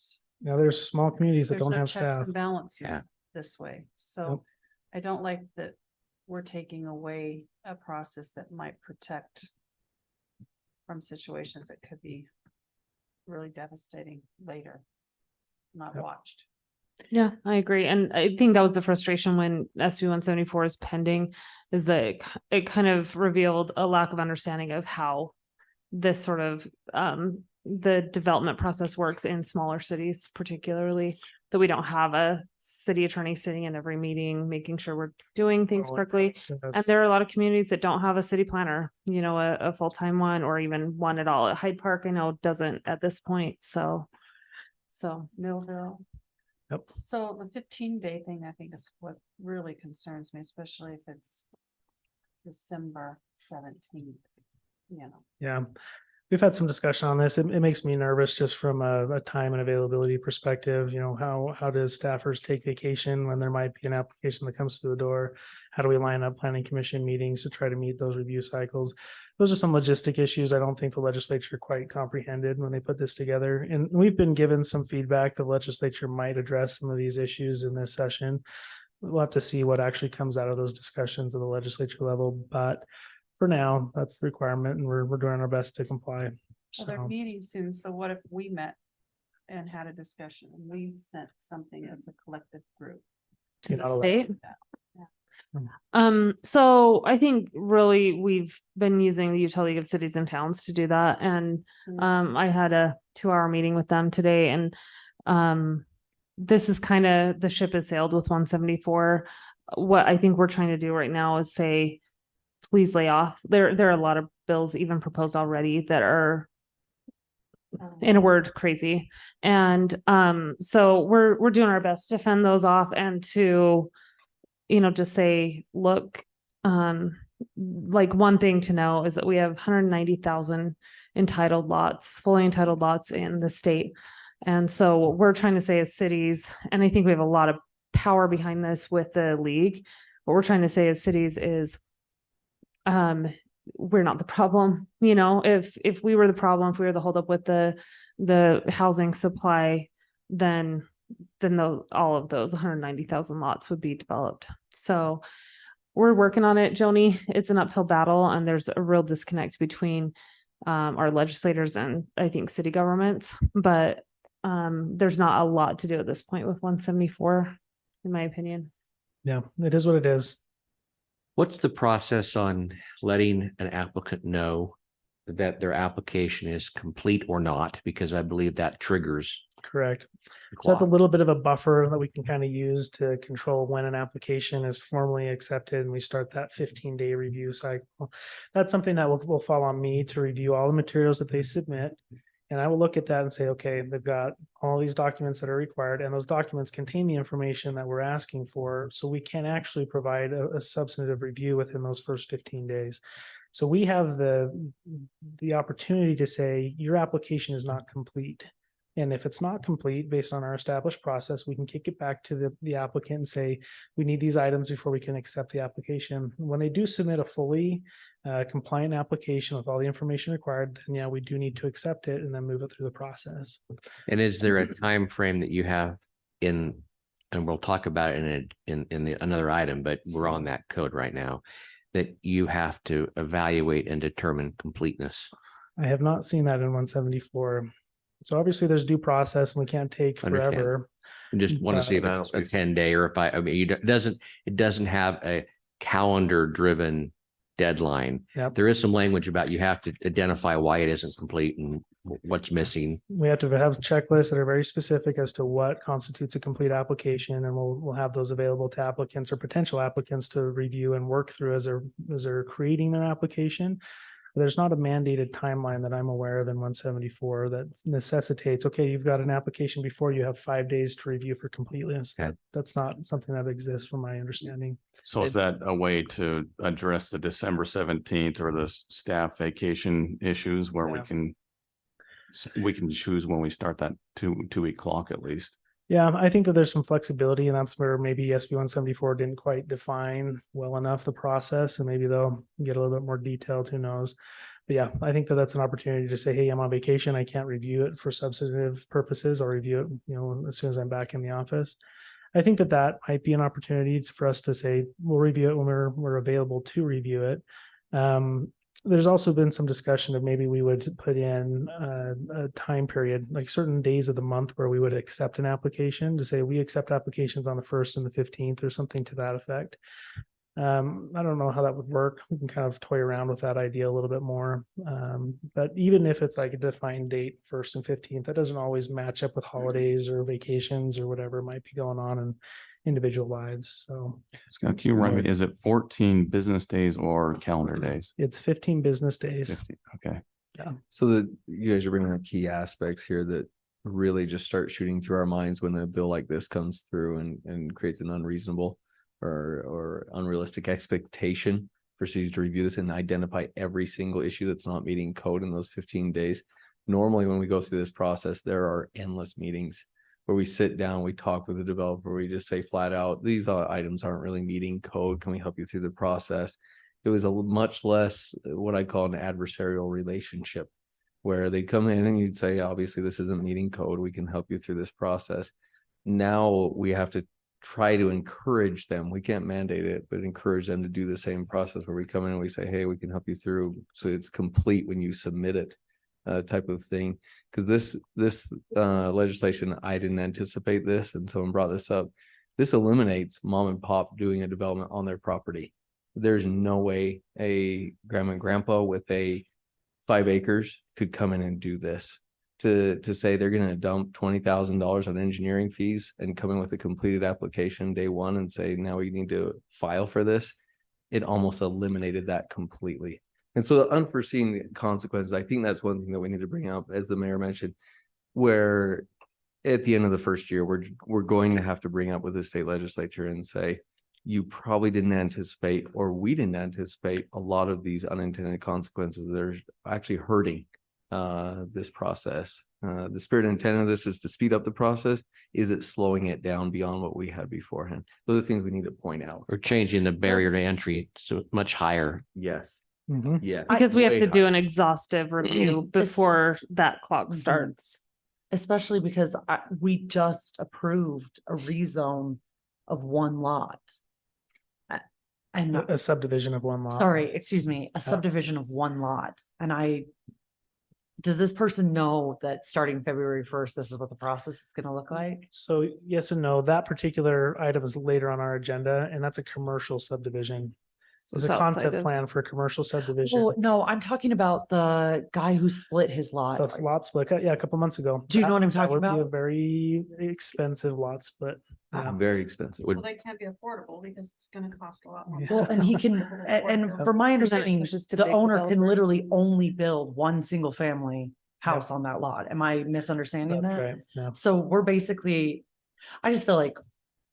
Now there's small communities that there's don't no have checks staff. and balances Yeah. this way. So I don't like that we're taking away a process that might protect from situations that could be really devastating later. Not Yep. watched. Yeah, I agree. And I think that was the frustration when SB 174 is pending, is that it kind of revealed a lack of understanding of how this sort of the development process works in smaller cities, particularly that we don't have a city attorney sitting in every meeting, making sure we're doing things Oh, correctly. So And that's- there are a lot of communities that don't have a city planner, you know, a full-time one or even one at all. At Hyde Park, I know doesn't at this point. So Millville. Yep. So the 15-day thing, I think is what really concerns me, especially if it's December 17th, you know. Yeah, we've had some discussion on this. It makes me nervous just from a time and availability perspective. You know, how does staffers take vacation when there might be an application that comes to the door? How do we line up planning commission meetings to try to meet those review cycles? Those are some logistic issues I don't think the legislature quite comprehended when they put this together. And we've been given some feedback. The legislature might address some of these issues in this session. We'll have to see what actually comes out of those discussions at the legislature level, but for now, that's the requirement and we're doing our best to comply. Well, they're So, meeting soon, so what if we met and had a discussion and we sent something as a collective group? to You're the not allowed state. Yeah. So I think really we've been using the Utah League of Cities and Towns to do that. And I had a 2-hour meeting with them today and this is kind of, the ship has sailed with 174. What I think we're trying to do right now is say, please lay off. There are a lot of bills even proposed already that are, in a word, crazy. And so we're doing our best to fend those off and to, you know, just say, look, like one thing to know is that we have 190,000 entitled lots, fully entitled lots in the state. And so what we're trying to say as cities, and I think we have a lot of power behind this with the league, what we're trying to say as cities is we're not the problem. You know, if we were the problem, if we were the holdup with the housing supply, then all of those 190,000 lots would be developed. So we're working on it, Joni. It's an uphill battle and there's a real disconnect between our legislators and I think city governments, but there's not a lot to do at this point with 174, in my opinion. yeah, it is what it is. What's the process on letting an applicant know that their application is complete or not? Because I believe that triggers. Correct. the So that's a clock. little bit of a buffer that we can kind of use to control when an application is formally accepted and we start that 15-day review cycle. That's something that will fall on me to review all the materials that they submit. And I will look at that and say, okay, they've got all these documents that are required and those documents contain the information that we're asking for. So we can actually provide a substantive review within those first 15 days. So we have the opportunity to say your application is not complete. And if it's not complete based on our established process, we can kick it back to the applicant and say, we need these items before we can accept the application. When they do submit a fully compliant application with all the information required, then yeah, we do need to accept it and then move it through the process. And is there a time frame that you have in, and we'll talk about it in the another item, but we're on that code right now, that you have to evaluate and determine completeness? I have not seen that in 174. So obviously there's due process and we can't take Understand. forever. I just want to see if it's a 10-day or if I mean, it doesn't have a calendar driven deadline. Yep. There is some language about you have to identify why it isn't complete and what's missing. We have to have checklists that are very specific as to what constitutes a complete application, and we'll have those available to applicants or potential applicants to review and work through as they're creating their application. There's not a mandated timeline that I'm aware of in 174 that necessitates, okay, you've got an application before you have 5 days to review for completeness. Okay. That's not something that exists from my understanding. So is that a way to address the December 17th or the staff vacation issues where Yeah. we can choose when we start that two-week clock at least? Yeah, I think that there's some flexibility and that's where maybe SB 174 didn't quite define well enough the process and maybe they'll get a little bit more detailed, who knows? But yeah, I think that that's an opportunity to say, hey, I'm on vacation. I can't review it for substantive purposes. I'll review it, you know, as soon as I'm back in the office. I think that might be an opportunity for us to say, we'll review it when we're available to review it. there's also been some discussion of maybe we would put in a time period, like certain days of the month where we would accept an application, to say we accept applications on the 1st and the 15th or something to that effect. I don't know how that would work. We can kind of toy around with that idea a little bit more. But even if it's like a defined date, 1st and 15th, that doesn't always match up with holidays or vacations or whatever might be going on in individual lives. So Scott, can you remind me, is it 14 business days or calendar days? it's 15 business days. 15, okay. So that you guys are bringing up key aspects here that really just start shooting through our minds when a bill like this comes through and creates an unreasonable or unrealistic expectation for cities to review this and identify every single issue that's not meeting code in those 15 days. Normally, when we go through this process, there are endless meetings where we sit down, we talk with the developer, we just say flat out, these items aren't really meeting code. Can we help you through the process? It was a much less what I call an adversarial relationship, where they come in and you'd say, obviously, this isn't meeting code. We can help you through this process. Now we have to try to encourage them. We can't mandate it, but encourage them to do the same process where we come in and we say, hey, we can help you through. So it's complete when you submit it. Type of thing, because this legislation, I didn't anticipate this, and someone brought this up. This eliminates mom and pop doing a development on their property. There's no way a grandma and grandpa with a 5 acres could come in and do this. To say they're going to dump $20,000 on engineering fees and come in with a completed application day one and say, now we need to file for this. It almost eliminated that completely. And so the unforeseen consequences, I think that's one thing that we need to bring up, as the mayor mentioned, where at the end of the first year, we're going to have to bring up with the state legislature and say, you probably didn't anticipate, or we didn't anticipate, a lot of these unintended consequences that are actually hurting this process. The spirit and intent of this is to speed up the process. Is it slowing it down beyond what we had beforehand? Those are things we need to point out. Or changing the barrier to entry so much higher. Yes. Mhm. Yeah. Because we have Way to do higher. an exhaustive review before that clock starts. Especially because we just approved a rezone of one lot. And A subdivision of one lot. sorry, excuse me, a subdivision of one lot. And does this person know that starting February 1st, this is what the process is gonna look like? So yes and no, that particular item is later on our agenda, and that's a commercial subdivision. There's It's a outside concept of- plan for a commercial subdivision. Well, no, I'm talking about the guy who split his lot. That's lot split, yeah, a couple months ago. Do you know what I'm That talking would be a about? very expensive lot split. Yeah. Very expensive. Well, they can't be affordable because it's gonna cost a lot more. Yeah. Well, and he can, and from my So then it understanding, pushes to the big owner can developers. literally only build one single family house on that lot. Am I misunderstanding That's that? right, yeah. So we're basically, I just feel like,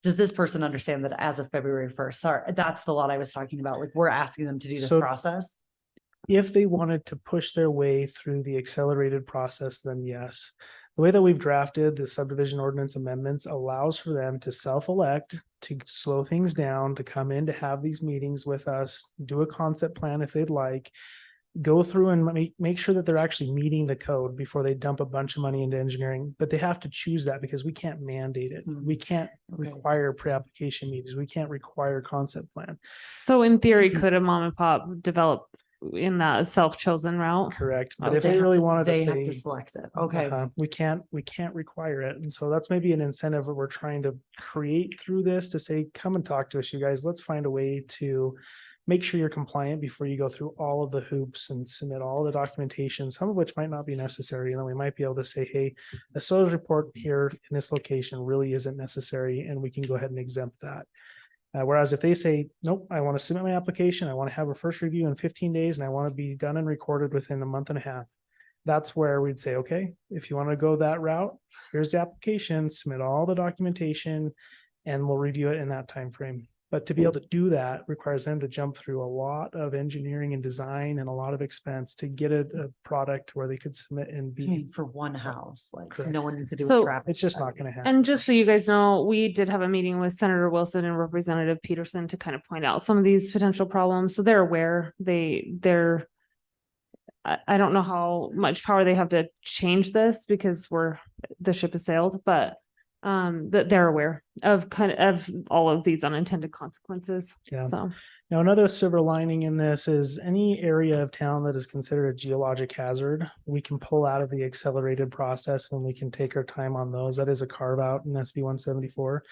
does this person understand that as of February 1st, sorry, that's the lot I was talking about, like, we're asking them to do this So- process? If they wanted to push their way through the accelerated process, then yes. The way that we've drafted the subdivision ordinance amendments allows for them to self-elect, to slow things down, to come in to have these meetings with us, do a concept plan if they'd like, go through and make sure that they're actually meeting the code before they dump a bunch of money into engineering. But they have to choose that because we can't mandate it. Hmm. We can't Okay. require pre-application meetings. We can't require concept plan. So in theory, could a mom and pop develop in that self-chosen route? Correct. But Oh, if they really wanted to They have say. to select it, okay. We can't require it. And so that's maybe an incentive that we're trying to create through this to say, come and talk to us, you guys. Let's find a way to make sure you're compliant before you go through all of the hoops and submit all the documentation, some of which might not be necessary. And then we might be able to say, hey, a soils report here in this location really isn't necessary, and we can go ahead and exempt that. Whereas if they say, nope, I want to submit my application, I want to have a first review in 15 days, and I want to be done and recorded within a month and a half. That's where we'd say, okay, if you want to go that route, here's the application, submit all the documentation, and we'll review it in that time frame. But to be able to do that requires them to jump through a lot of engineering and design and a lot of expense to get a product where they could submit and I be. mean, for one house, like, Correct. no one needs to do So- a traffic. It's just study. not going to happen. And just so you guys know, we did have a meeting with Senator Wilson and Representative Peterson to kind of point out some of these potential problems. So they're aware, they're I don't know how much power they have to change this because the ship has sailed, but that they're aware of all of these unintended consequences. Yeah. So Now, another silver lining in this is any area of town that is considered a geologic hazard, we can pull out of the accelerated process and we can take our time on those. That is a carve out in SB 174.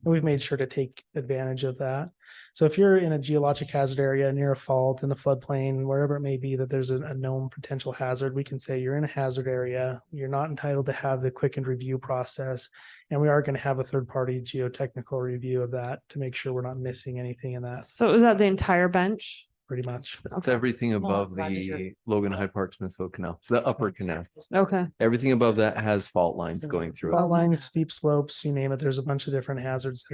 And we've made sure to take advantage of that. So if you're in a geologic hazard area near a fault in the floodplain, wherever it may be that there's a known potential hazard, we can say you're in a hazard area. You're not entitled to have the quickened review process. And we are going to have a third-party geotechnical review of that to make sure we're not missing anything in that, So is that the entire bench? pretty much. It's Okay. everything above glad to hear. the Logan Hyde Park Smithfield Canal, the upper canal. Okay, Everything above that has fault lines going through Fault it. lines, steep slopes, you name it. There's a bunch of different hazards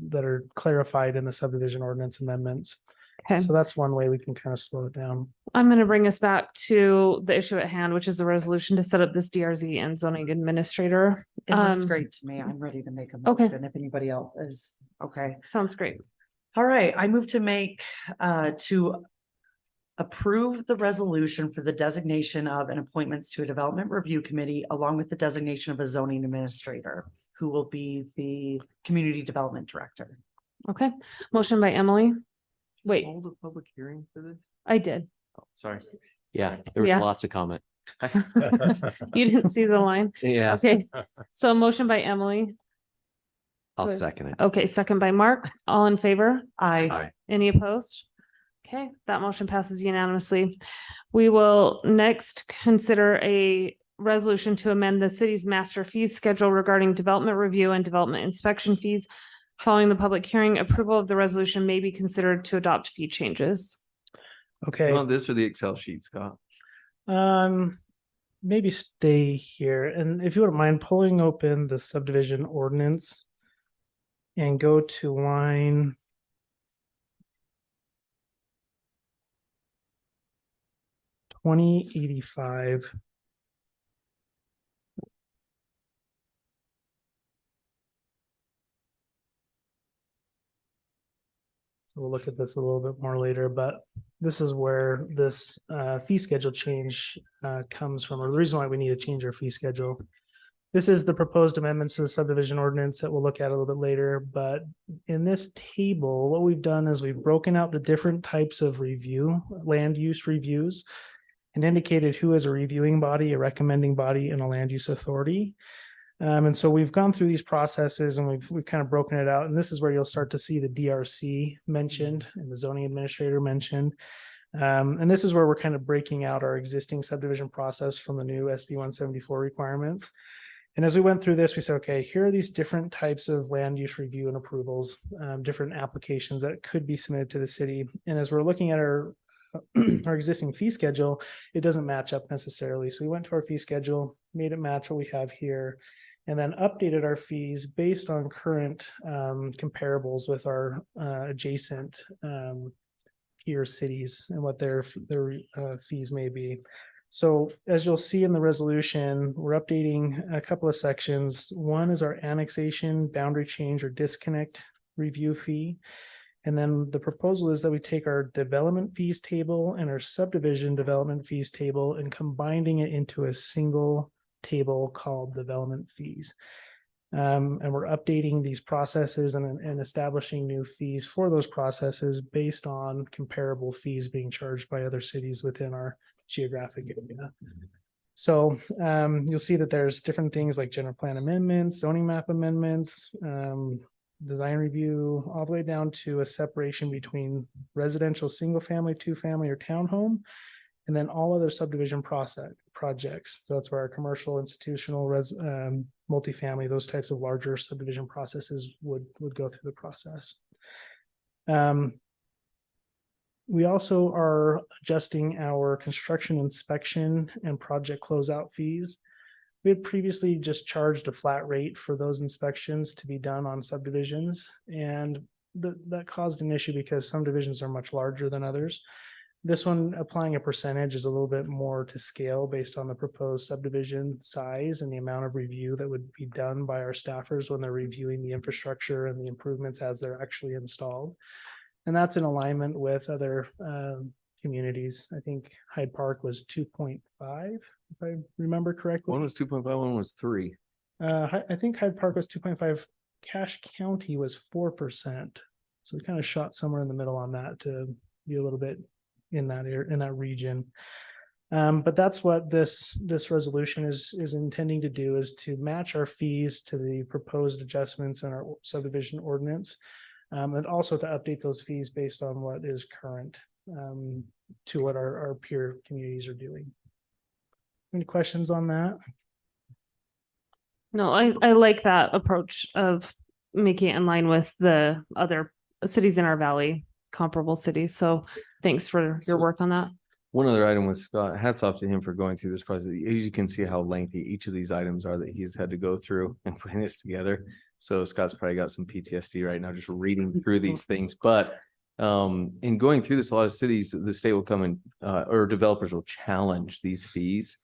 that are clarified in the subdivision ordinance amendments. okay. So that's one way we can kind of slow it down. I'm gonna bring us back to the issue at hand, which is the resolution to set up this DRZ and zoning administrator. It looks Um, great to me. I'm ready to make a Okay. motion if anybody else is, okay. Sounds great. All right, I move to make, to approve the resolution for the designation of and appointments to a development review committee, along with the designation of a zoning administrator, who will be the community development director. Okay, motion by Emily. Wait, Hold a public hearing for this? I did. Oh, sorry. Yeah, there was Yeah. lots of comment. You didn't see the line? Yeah, Okay, so motion by Emily. I'll Good. second it. Okay, second by Mark. All in favor? I, Any opposed? Okay, that motion passes unanimously. We will next consider a resolution to amend the city's master fees schedule regarding development review and development inspection fees. Following the public hearing, approval of the resolution may be considered to adopt fee changes. Okay. You want this or the Excel sheet, Scott? Maybe stay here. And if you wouldn't mind pulling open the subdivision ordinance and go to line 2085. So we'll look at this a little bit more later, but this is where this fee schedule change comes from, or the reason why we need to change our fee schedule. This is the proposed amendments to the subdivision ordinance that we'll look at a little bit later, but in this table, what we've done is we've broken out the different types of review, land use reviews, and indicated who is a reviewing body, a recommending body, and a land use authority. And so we've gone through these processes and we've kind of broken it out. And this is where you'll start to see the DRC mentioned and the zoning administrator mentioned. And this is where we're kind of breaking out our existing subdivision process from the new SB 174 requirements. And as we went through this, we said, okay, here are these different types of land use review and approvals, different applications that could be submitted to the city. And as we're looking at our existing fee schedule, it doesn't match up necessarily. So we went to our fee schedule, made it match what we have here, and then updated our fees based on current comparables with our adjacent peer cities and what their fees may be. So as you'll see in the resolution, we're updating a couple of sections. One is our annexation, boundary change, or disconnect review fee. And then the proposal is that we take our development fees table and our subdivision development fees table and combining it into a single table called development fees. And we're updating these processes and establishing new fees for those processes based on comparable fees being charged by other cities within our geographic area. So you'll see that there's different things like general plan amendments, zoning map amendments, design review, all the way down to a separation between residential, single family, two family, or townhome, and then all other subdivision projects. So that's where our commercial, institutional, multifamily, those types of larger subdivision processes would go through the process. We also are adjusting our construction inspection and project closeout fees. We had previously just charged a flat rate for those inspections to be done on subdivisions, and that caused an issue because some divisions are much larger than others. This one, applying a percentage, is a little bit more to scale based on the proposed subdivision size and the amount of review that would be done by our staffers when they're reviewing the infrastructure and the improvements as they're actually installed. And that's in alignment with other communities. I think Hyde Park was 2.5, if I remember correctly. One was 2.5, one was 3. I think Hyde Park was 2.5. Cache County was 4%. So we kind of shot somewhere in the middle on that to be a little bit in that area, in that region. But that's what this resolution is intending to do, is to match our fees to the proposed adjustments in our subdivision ordinance. And also to update those fees based on what is current, to what our peer communities are doing. Any questions on that? No, I like that approach of making it in line with the other cities in our valley, comparable cities. So thanks for your work on that. One other item with Scott, hats off to him for going through this process. As you can see how lengthy each of these items are that he's had to go through and putting this together. So Scott's probably got some PTSD right now, just reading through these things. But in going through this, a lot of cities, the state will come and or developers will challenge these fees.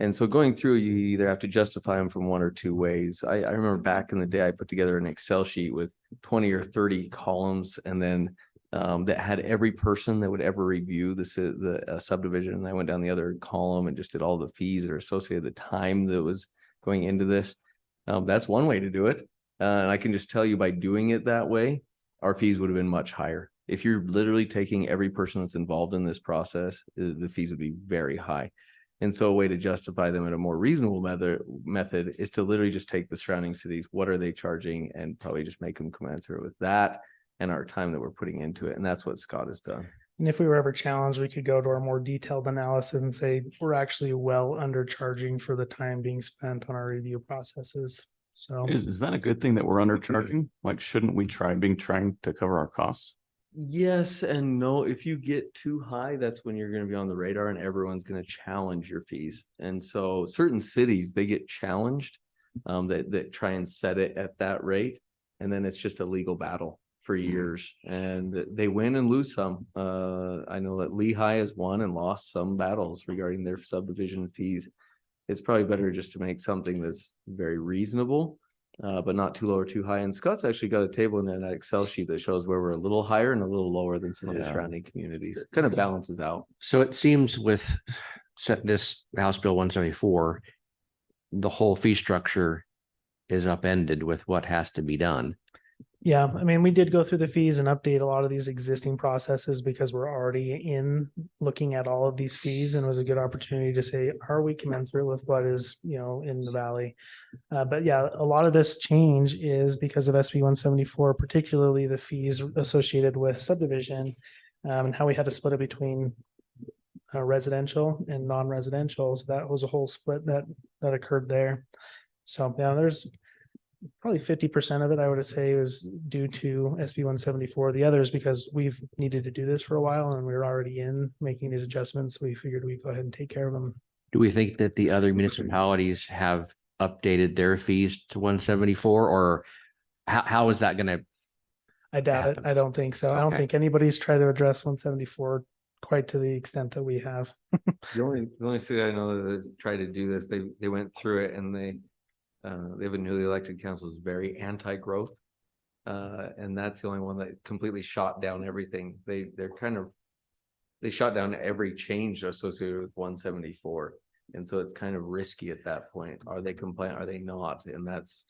And so going through, you either have to justify them from one or two ways. I remember back in the day, I put together an Excel sheet with 20 or 30 columns, and then that had every person that would ever review the subdivision. And I went down the other column and just did all the fees that are associated, the time that was going into this. That's one way to do it. And I can just tell you, by doing it that way, our fees would have been much higher. If you're literally taking every person that's involved in this process, the fees would be very high. And so a way to justify them in a more reasonable method is to literally just take the surrounding cities, what are they charging, and probably just make them commensurate with that and our time that we're putting into it. And that's what Scott has done. And if we were ever challenged, we could go to our more detailed analysis and say, we're actually well undercharging for the time being spent on our review processes. So Is that a good thing that we're undercharging? Like, shouldn't we trying to cover our costs? Yes and no. If you get too high, that's when you're going to be on the radar and everyone's going to challenge your fees. And so certain cities, they get challenged that try and set it at that rate. And then it's just a legal battle for years, and they win and lose some. I know that Lehigh has won and lost some battles regarding their subdivision fees. It's probably better just to make something that's very reasonable, but not too low or too high. And Scott's actually got a table in there, that Excel sheet, that shows where we're a little higher and a little lower than some of the surrounding communities. Kind of balances out. So it seems with this House Bill 174, the whole fee structure is upended with what has to be done. yeah, I mean, we did go through the fees and update a lot of these existing processes because we're already in looking at all of these fees, and it was a good opportunity to say, are we commensurate with what is, in the valley? But yeah, a lot of this change is because of SB 174, particularly the fees associated with subdivision, and how we had to split it between residential and non-residential. So that was a whole split that occurred there. So yeah, there's probably 50% of it, I would say, is due to SB 174. The others because we've needed to do this for a while and we were already in making these adjustments. We figured we'd go ahead and take care of them. Do we think that the other municipalities have updated their fees to 174, or how is that going to? I doubt it. happen? I don't think so. I don't Okay. think anybody's tried to address 174 quite to the extent that we have. The only city I know that tried to do this, they went through it, and they have a newly elected council is very anti-growth. And that's the only one that completely shot down everything. They shot down every change associated with 174. And so it's kind of risky at that point. Are they compliant? Are they not? And that's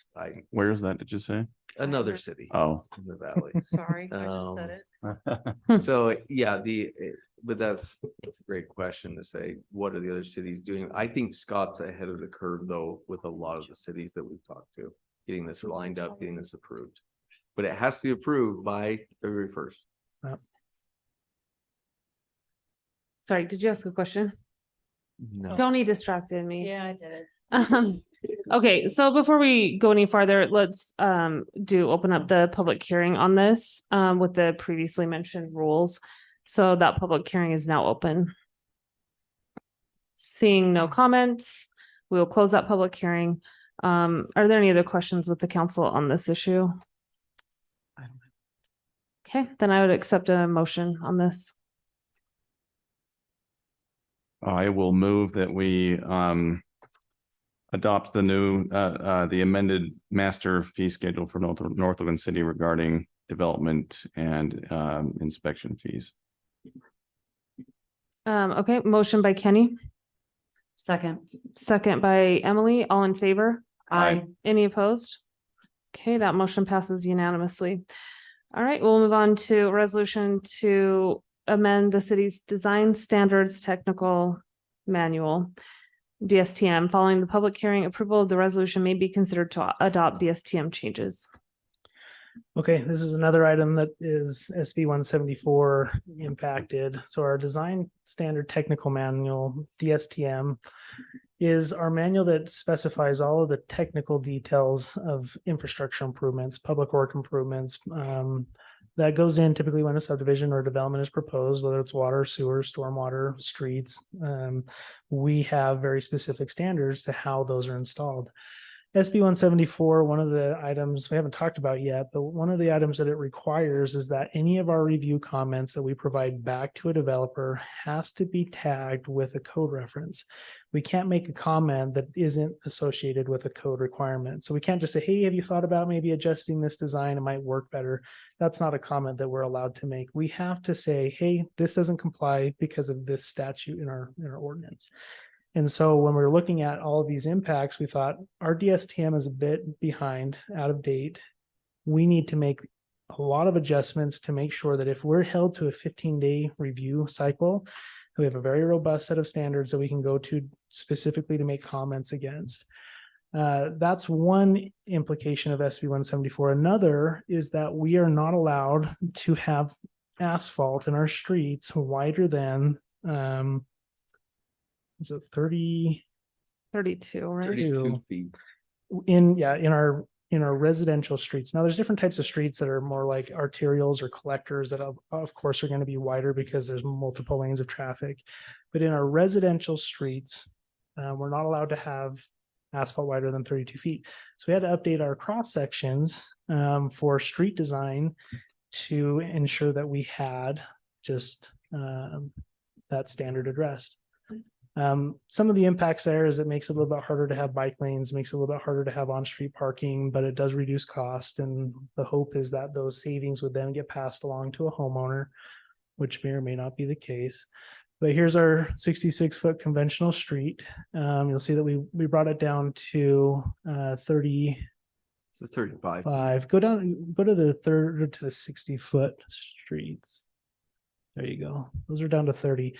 Where is that? Did you say? another city Oh. in the valley. Sorry, I just said Um, it. So yeah, but that's a great question to say, what are the other cities doing? I think Scott's ahead of the curve though, with a lot of the cities that we've talked to, getting this lined up, getting this approved. But it has to be approved by February 1st. Sorry, did you ask a question? No. Tony distracted me. Yeah, I did it. Okay, so before we go any farther, let's open up the public hearing on this with the previously mentioned rules. So that public hearing is now open. Seeing no comments, we will close that public hearing. Are there any other questions with the council on this issue? Okay, then I would accept a motion on this. I will move that we adopt the new the amended master fee schedule for North Oakland City regarding development and inspection fees. Okay, motion by Kenny, Second. second by Emily, all in favor? Aye. Any opposed? Okay, that motion passes unanimously. All right, we'll move on to a resolution to amend the city's design standards technical manual. DSTM, following the public hearing, approval of the resolution may be considered to adopt DSTM changes. Okay, this is another item that is SB 174 impacted. So our design standard technical manual, DSTM, is our manual that specifies all of the technical details of infrastructure improvements, public work improvements, that goes in typically when a subdivision or development is proposed, whether it's water, sewer, stormwater, streets. We have very specific standards to how those are installed. SB 174, one of the items we haven't talked about yet, but one of the items that it requires is that any of our review comments that we provide back to a developer has to be tagged with a code reference. We can't make a comment that isn't associated with a code requirement. So we can't just say, hey, have you thought about maybe adjusting this design? It might work better. That's not a comment that we're allowed to make. We have to say, hey, this doesn't comply because of this statute in our ordinance. And so when we're looking at all of these impacts, we thought our DSTM is a bit behind, out of date. We need to make a lot of adjustments to make sure that if we're held to a 15-day review cycle, we have a very robust set of standards that we can go to specifically to make comments against. That's one implication of SB 174. Another is that we are not allowed to have asphalt in our streets wider than is it 32, 32, right? 32 feet. in our residential streets. Now there's different types of streets that are more like arterials or collectors that of course are going to be wider because there's multiple lanes of traffic. But in our residential streets, we're not allowed to have asphalt wider than 32 feet. So we had to update our cross sections for street design to ensure that we had just that standard addressed. Some of the impacts there is it makes it a little bit harder to have bike lanes, makes it a little bit harder to have on-street parking, but it does reduce cost. And the hope is that those savings would then get passed along to a homeowner, which may or may not be the case. But here's our 66-foot conventional street. You'll see that we brought it down to 30. This is 35. Go to the 60-foot streets. There you go. Those are down to 30.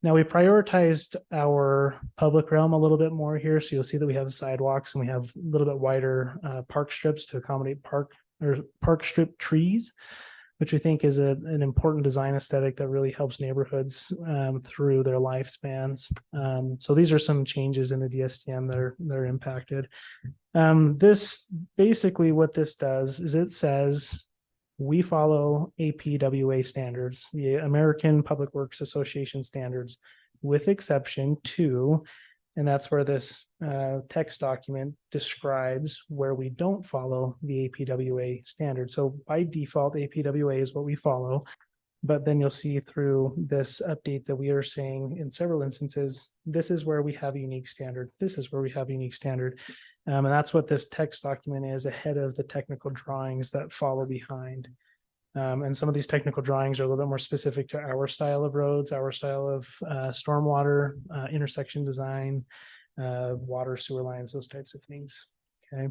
Now we prioritized our public realm a little bit more here. So you'll see that we have sidewalks and we have a little bit wider park strips to accommodate park strip trees, which we think is an important design aesthetic that really helps neighborhoods through their lifespans. So these are some changes in the DSTM that are impacted. This basically what this does is it says we follow APWA standards, the American Public Works Association standards, with exception to, and that's where this text document describes where we don't follow the APWA standard. So by default, APWA is what we follow. But then you'll see through this update that we are saying in several instances, this is where we have a unique standard. This is where we have a unique standard. And that's what this text document is ahead of the technical drawings that follow behind. And some of these technical drawings are a little bit more specific to our style of roads, our style of stormwater, intersection design, water, sewer lines, those types of things. Okay.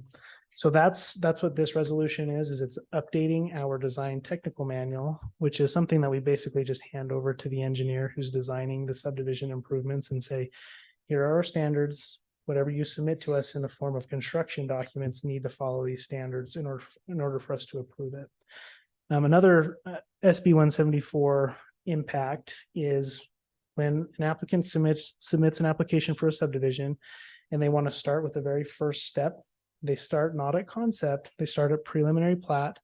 So that's what this resolution is it's updating our design technical manual, which is something that we basically just hand over to the engineer who's designing the subdivision improvements and say, here are our standards. Whatever you submit to us in the form of construction documents need to follow these standards in order for us to approve it. Another SB 174 impact is when an applicant submits an application for a subdivision and they want to start with the very first step. They start not at concept, they start at preliminary plat.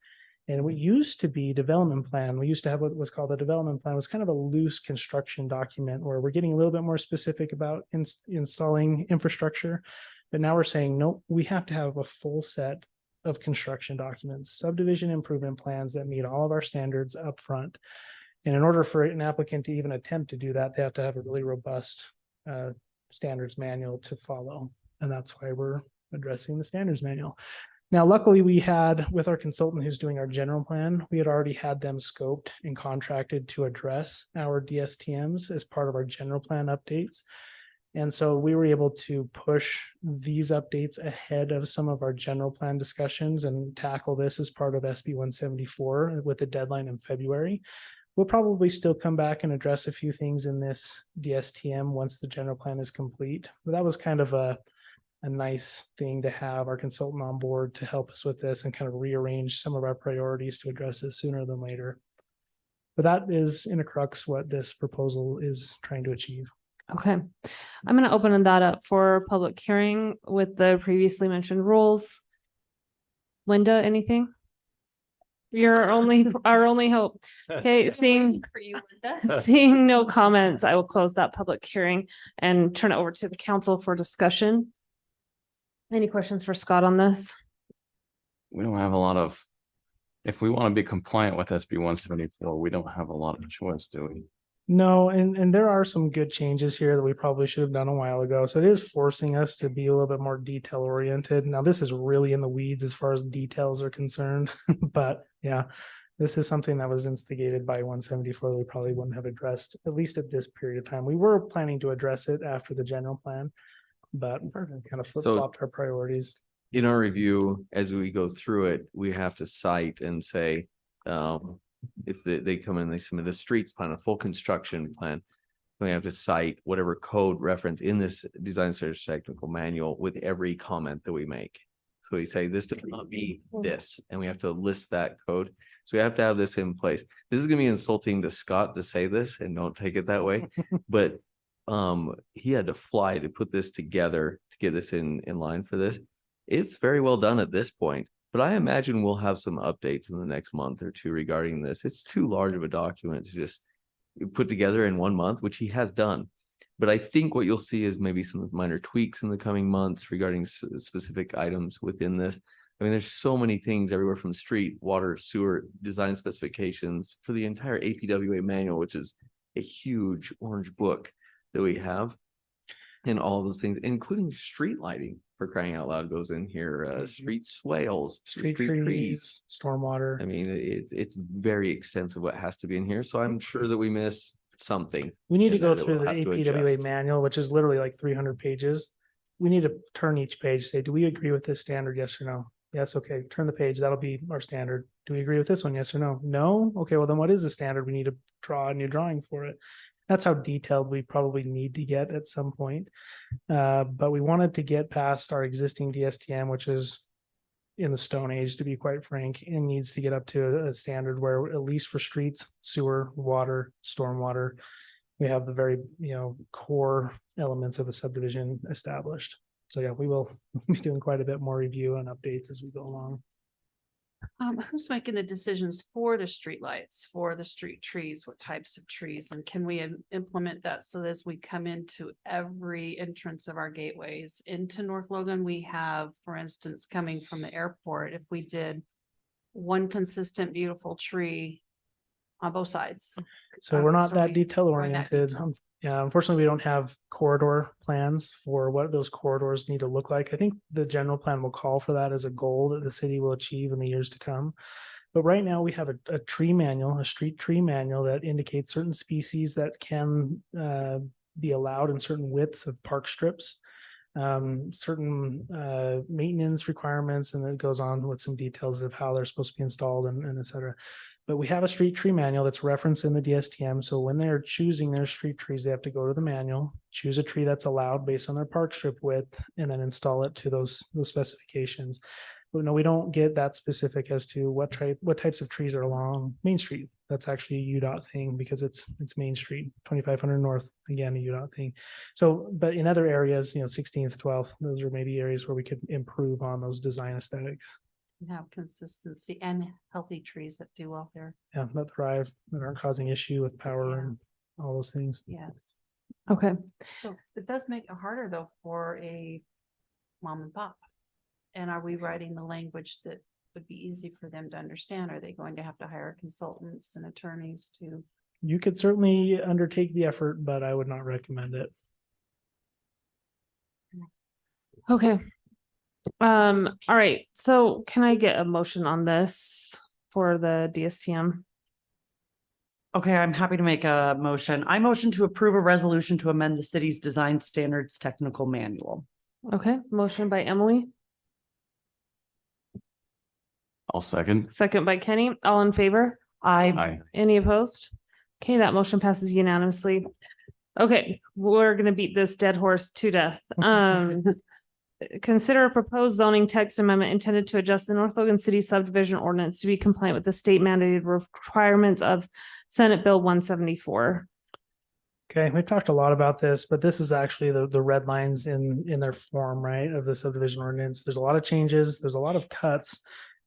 And what used to be development plan, we used to have what was called a development plan, was kind of a loose construction document where we're getting a little bit more specific about installing infrastructure. But now we're saying, no, we have to have a full set of construction documents, subdivision improvement plans that meet all of our standards up front. And in order for an applicant to even attempt to do that, they have to have a really robust standards manual to follow. And that's why we're addressing the standards manual. Now, luckily we had with our consultant who's doing our general plan, we had already had them scoped and contracted to address our DSTMs as part of our general plan updates. And so we were able to push these updates ahead of some of our general plan discussions and tackle this as part of SB 174 with a deadline in February. We'll probably still come back and address a few things in this DSTM once the general plan is complete. But that was kind of a nice thing to have our consultant on board to help us with this and kind of rearrange some of our priorities to address this sooner than later. But that is in a crux what this proposal is trying to achieve. Okay, I'm going to open that up for public hearing with the previously mentioned rules. Linda, anything? You're our only hope. Okay, seeing no comments, I will close that public hearing and turn it over to the council for discussion. Any questions for Scott on this? We don't have a lot of, if we want to be compliant with SB 174, we don't have a lot of choice, do we? No, and there are some good changes here that we probably should have done a while ago. So it is forcing us to be a little bit more detail oriented. Now, this is really in the weeds as far as details are concerned. But yeah, this is something that was instigated by 174 that we probably wouldn't have addressed, at least at this period of time. We were planning to address it after the general plan, but kind of flip-flopped our priorities. In our review, as we go through it, we have to cite and say, if they come in, they submit a streets plan, a full construction plan. We have to cite whatever code reference in this design search technical manual with every comment that we make. So we say this does not be this, and we have to list that code. So we have to have this in place. This is gonna be insulting to Scott to say this, and don't take it that way. But he had to fly to put this together to get this in line for this. It's very well done at this point. But I imagine we'll have some updates in the next month or two regarding this. It's too large of a document to just put together in 1 month, which he has done. But I think what you'll see is maybe some minor tweaks in the coming months regarding specific items within this. I mean, there's so many things everywhere from street, water, sewer, design specifications for the entire APWA manual, which is a huge orange book that we have. And all those things, including street lighting, for crying out loud, goes in here, street swales, Street trees, stormwater. I mean, it's very extensive what has to be in here, so I'm sure that we miss something. We need to in go there that through we'll the have to APWA adjust. manual, which is literally like 300 pages. We need to turn each page, say, do we agree with this standard? Yes or no? Yes. Okay. Turn the page. That'll be our standard. Do we agree with this one? Yes or no? No. Okay. Well, then what is the standard? We need to draw a new drawing for it. That's how detailed we probably need to get at some point. But we wanted to get past our existing DSTM, which is in the Stone Age, to be quite frank, and needs to get up to a standard where, at least for streets, sewer, water, stormwater, we have the very, core elements of a subdivision established. So yeah, we will be doing quite a bit more review and updates as we go along. Who's making the decisions for the streetlights, for the street trees, what types of trees, and can we implement that so that as we come into every entrance of our gateways into North Logan, we have, for instance, coming from the airport, if we did one consistent, beautiful tree on both sides. So we're not So that we- detail we're in that oriented. detail. Yeah, unfortunately, we don't have corridor plans for what those corridors need to look like. I think the general plan will call for that as a goal that the city will achieve in the years to come. But right now we have a tree manual, a street tree manual that indicates certain species that can be allowed in certain widths of park strips, certain maintenance requirements, and it goes on with some details of how they're supposed to be installed and et cetera. But we have a street tree manual that's referenced in the DSTM. So when they're choosing their street trees, they have to go to the manual, choose a tree that's allowed based on their park strip width, and then install it to those specifications. But no, we don't get that specific as to what types of trees are along Main Street. That's actually a UDOT thing because it's Main Street, 2500 North, again, a UDOT thing. So, but in other areas, 16th, 12th, those are maybe areas where we could improve on those design aesthetics. Have consistency and healthy trees that do well there. Yeah, that thrive, that aren't causing issue with power Yeah. and all those things. Yes. Okay, So it does make it harder though for a mom and pop. And are we writing the language that would be easy for them to understand? Are they going to have to hire consultants and attorneys to? You could certainly undertake the effort, but I would not recommend it. okay. All right, so can I get a motion on this for the DSTM? Okay, I'm happy to make a motion. I motion to approve a resolution to amend the city's design standards technical manual. Okay, motion by Emily, I'll second. second by Kenny, all in favor? Aye. Any opposed? Okay, that motion passes unanimously. Okay, we're gonna beat this dead horse to death. Consider a proposed zoning text amendment intended to adjust the North Logan City subdivision ordinance to be compliant with the state mandated requirements of Senate Bill 174. Okay, we've talked a lot about this, but this is actually the red lines in their form, right, of the subdivision ordinance. There's a lot of changes, there's a lot of cuts,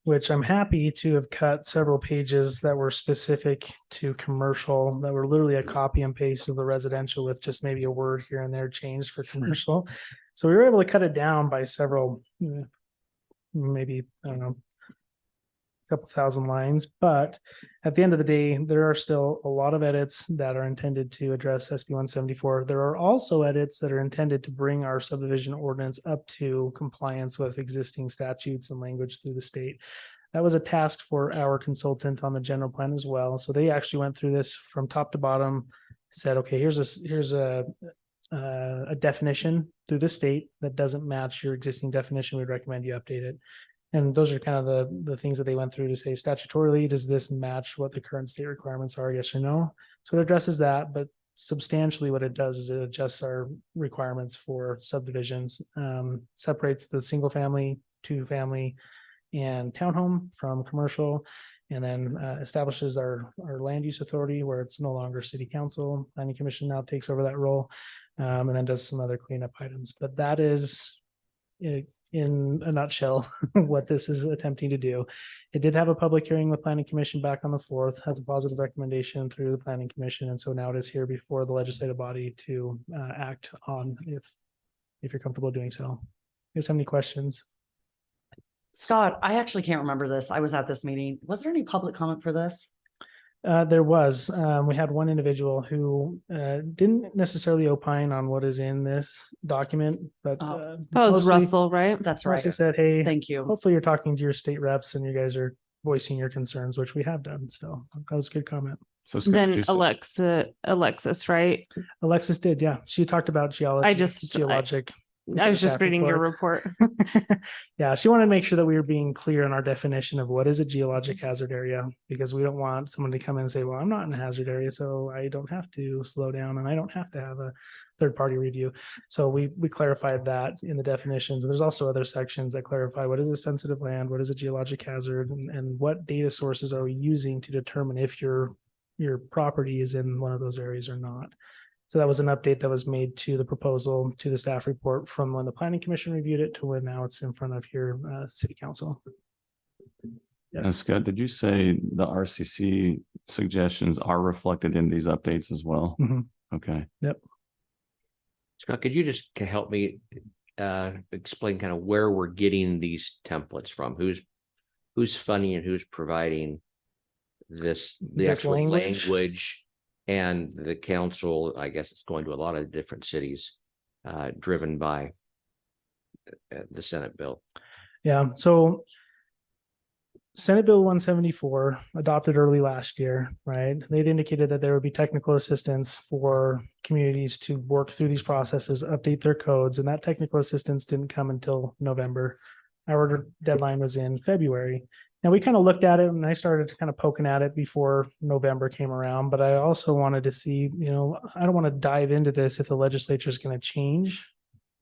which I'm happy to have cut several pages that were specific to commercial, that were literally a copy and paste of the residential with just maybe a word here and there changed for commercial. So we were able to cut it down by several, maybe, I don't know, a couple thousand lines, but at the end of the day, there are still a lot of edits that are intended to address SB 174. There are also edits that are intended to bring our subdivision ordinance up to compliance with existing statutes and language through the state. That was a task for our consultant on the general plan as well. So they actually went through this from top to bottom, said, okay, here's a definition through the state that doesn't match your existing definition. We'd recommend you update it. And those are kind of the things that they went through to say statutorily, does this match what the current state requirements are? Yes or no? So it addresses that, but substantially what it does is it adjusts our requirements for subdivisions, separates the single family, two family, and townhome from commercial, and then establishes our land use authority where it's no longer city council. Planning commission now takes over that role, and then does some other cleanup items. But that is in a nutshell what this is attempting to do. It did have a public hearing with planning commission back on the 4th, has a positive recommendation through the planning commission. And so now it is here before the legislative body to act on if you're comfortable doing so. You guys have any questions? Scott, I actually can't remember this. I was at this meeting. Was there any public comment for this? There was, we had one individual who didn't necessarily opine on what is in this document, but Oh. That was mostly- Russell, right? That's mostly right. said, hey, Thank you. hopefully you're talking to your state reps and you guys are voicing your concerns, which we have done. So that was a good comment. So Scott, Then did you say- Alexis, right? Alexis did, yeah. She talked about geology. Geologic. I was just staff reading your report. Yeah, she wanted to make sure that we were being clear in our definition of what is a geologic hazard area, because we don't want someone to come in and say, well, I'm not in a hazard area, so I don't have to slow down and I don't have to have a third party review. So we clarified that in the definitions. And there's also other sections that clarify what is a sensitive land, what is a geologic hazard, and what data sources are we using to determine if your property is in one of those areas or not. So that was an update that was made to the proposal, to the staff report from when the planning commission reviewed it to when now it's in front of your city council. Scott, did you say the RCC suggestions are reflected in these updates as well? Mhm. Okay. Scott, could you just help me explain kind of where we're getting these templates from? Who's funding and who's providing the This actual language? language? And the council, I guess it's going to a lot of different cities, driven by the Senate bill. Yeah, so Senate Bill 174 adopted early last year, right? They'd indicated that there would be technical assistance for communities to work through these processes, update their codes, and that technical assistance didn't come until November. Our deadline was in February. Now we kind of looked at it and I started to kind of poking at it before November came around, but I also wanted to see, I don't want to dive into this if the legislature is going to change,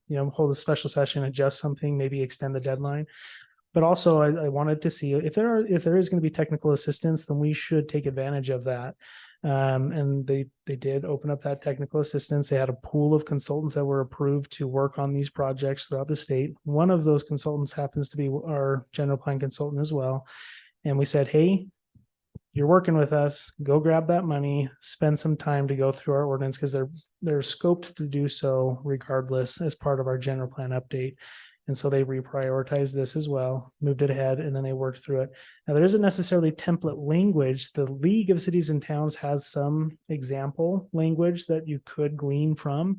hold a special session, adjust something, maybe extend the deadline. But also I wanted to see if there is going to be technical assistance, then we should take advantage of that. And they did open up that technical assistance. They had a pool of consultants that were approved to work on these projects throughout the state. One of those consultants happens to be our general plan consultant as well. And we said, hey, you're working with us, go grab that money, spend some time to go through our ordinance, because they're scoped to do so regardless as part of our general plan update. And so they reprioritized this as well, moved it ahead, and then they worked through it. Now, there isn't necessarily template language. The League of Cities and Towns has some example language that you could glean from.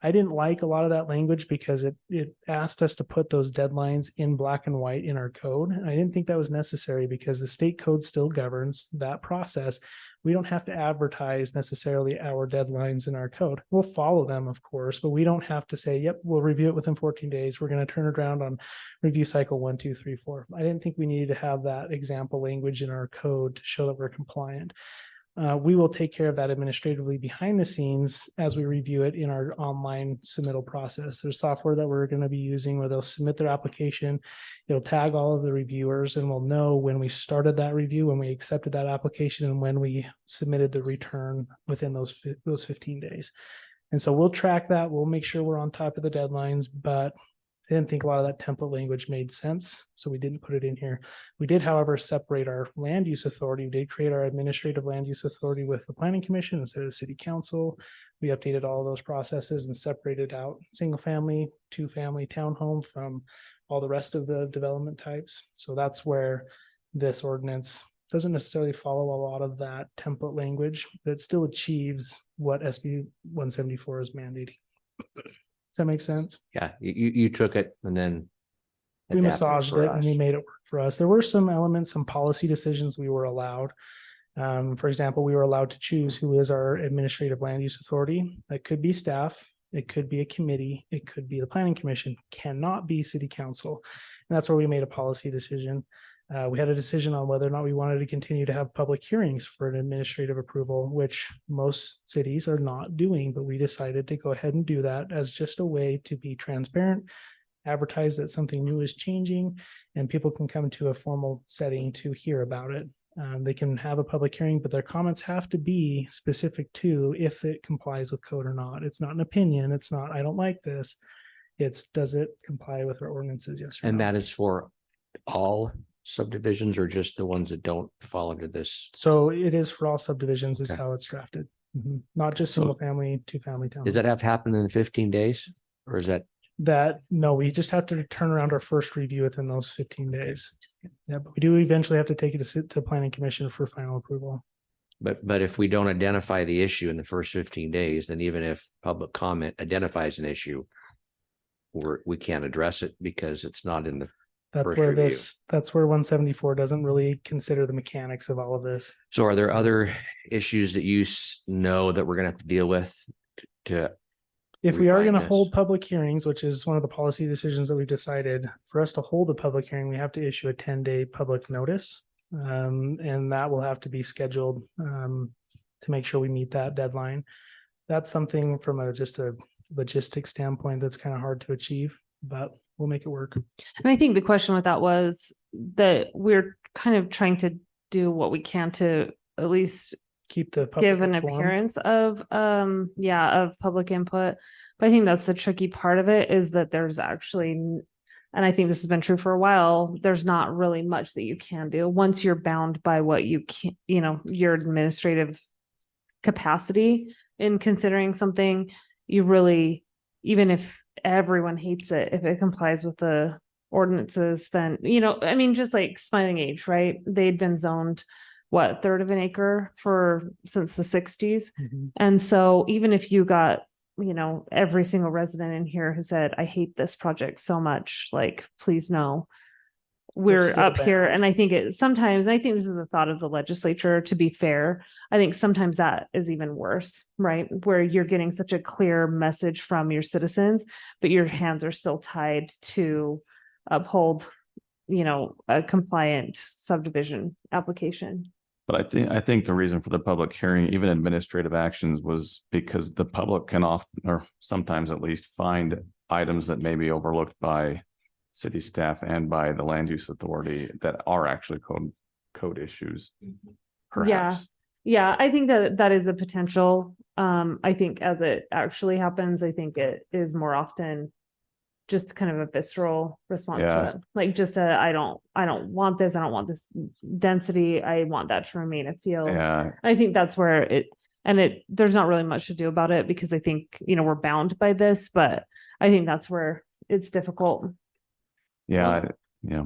I didn't like a lot of that language because it asked us to put those deadlines in black and white in our code. And I didn't think that was necessary because the state code still governs that process. We don't have to advertise necessarily our deadlines in our code. We'll follow them, of course, but we don't have to say, yep, we'll review it within 14 days. We're going to turn it around on review cycle 1, 2, 3, 4. I didn't think we needed to have that example language in our code to show that we're compliant. We will take care of that administratively behind the scenes as we review it in our online submittal process. There's software that we're going to be using where they'll submit their application. It'll tag all of the reviewers and we'll know when we started that review, when we accepted that application, and when we submitted the return within those 15 days. And so we'll track that. We'll make sure we're on top of the deadlines, but I didn't think a lot of that template language made sense, so we didn't put it in here. We did, however, separate our land use authority. We did create our administrative land use authority with the planning commission instead of the city council. We updated all of those processes and separated out single family, 2-family townhome from all the rest of the development types. So that's where this ordinance doesn't necessarily follow a lot of that template language, but it still achieves what SB 174 is mandating. Does that make sense? Yeah, you took it and then. We adapted massaged for it and we us. made it work for us. There were some elements, some policy decisions we were allowed. For example, we were allowed to choose who is our administrative land use authority. That could be staff, it could be a committee, it could be the planning commission, cannot be city council. And that's where we made a policy decision. We had a decision on whether or not we wanted to continue to have public hearings for an administrative approval, which most cities are not doing, but we decided to go ahead and do that as just a way to be transparent, advertise that something new is changing, and people can come to a formal setting to hear about it. They can have a public hearing, but their comments have to be specific to if it complies with code or not. It's not an opinion. It's not, I don't like this. It's, does it comply with our ordinances? Yes or And no? that is for all subdivisions or just the ones that don't fall under this? So it is for all subdivisions is Okay. how it's drafted. Not just So- single family, 2-family town. Does that have to happen in 15 days? Or is that, That, no, we just have to turn around our first review within those 15 days. Yeah, but we do eventually have to take it to planning commission for final approval. but if we don't identify the issue in the first 15 days, then even if public comment identifies an issue, we can't address it because it's not in the, That's First where review. that's where 174 doesn't really consider the mechanics of all of this. so are there other issues that you know that we're gonna have to deal with to, If we are refine going to this. hold public hearings, which is one of the policy decisions that we've decided, for us to hold a public hearing, we have to issue a 10-day public notice. And that will have to be scheduled to make sure we meet that deadline. That's something from just a logistics standpoint that's kind of hard to achieve, but we'll make it work. And I think the question with that was that we're kind of trying to do what we can to at least Keep the public give an informed. appearance of of public input. But I think that's the tricky part of it, is that there's actually, and I think this has been true for a while, there's not really much that you can do once you're bound by what you can, your administrative capacity in considering something. You really, even if everyone hates it, if it complies with the ordinances, then, I mean, just like Smiling Age, right? They'd been zoned what, 1/3 of an acre since the 60s. Mhm. And so even if you got, every single resident in here who said, I hate this project so much, like, please no, we're still up here. bound. And I think sometimes, and I think this is the thought of the legislature, to be fair, I think sometimes that is even worse, right? Where you're getting such a clear message from your citizens, but your hands are still tied to uphold, a compliant subdivision application. But I think the reason for the public hearing, even administrative actions, was because the public can often, or sometimes at least, find items that may be overlooked by city staff and by the land use authority that are actually code issues. Perhaps. Yeah, I think that is a potential. I think as it actually happens, I think it is more often just kind of a visceral response. Yeah. To it. Like just I don't want this. I don't want this density. I want that to remain a field. Yeah, I think that's where there's not really much to do about it, because I think, we're bound by this, but I think that's where it's difficult. yeah, One- yeah.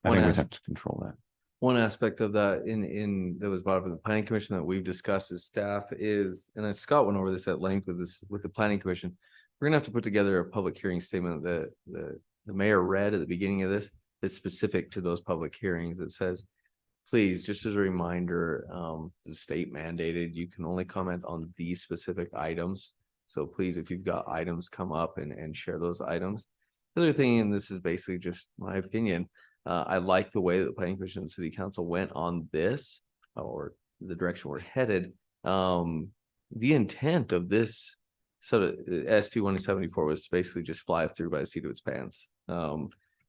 I one think we as- have to control that. One aspect of that that was brought up in the planning commission that we've discussed as staff is, and Scott went over this at length with the planning commission. We're gonna have to put together a public hearing statement that the mayor read at the beginning of this, that's specific to those public hearings. That says, please, just as a reminder, the state mandated, you can only comment on these specific items. So please, if you've got items, come up and share those items. The other thing, and this is basically just my opinion, I like the way that the Planning Commission and City Council went on this, or the direction we're headed. The intent of this sort of SP 174 was to basically just fly through by the seat of its pants.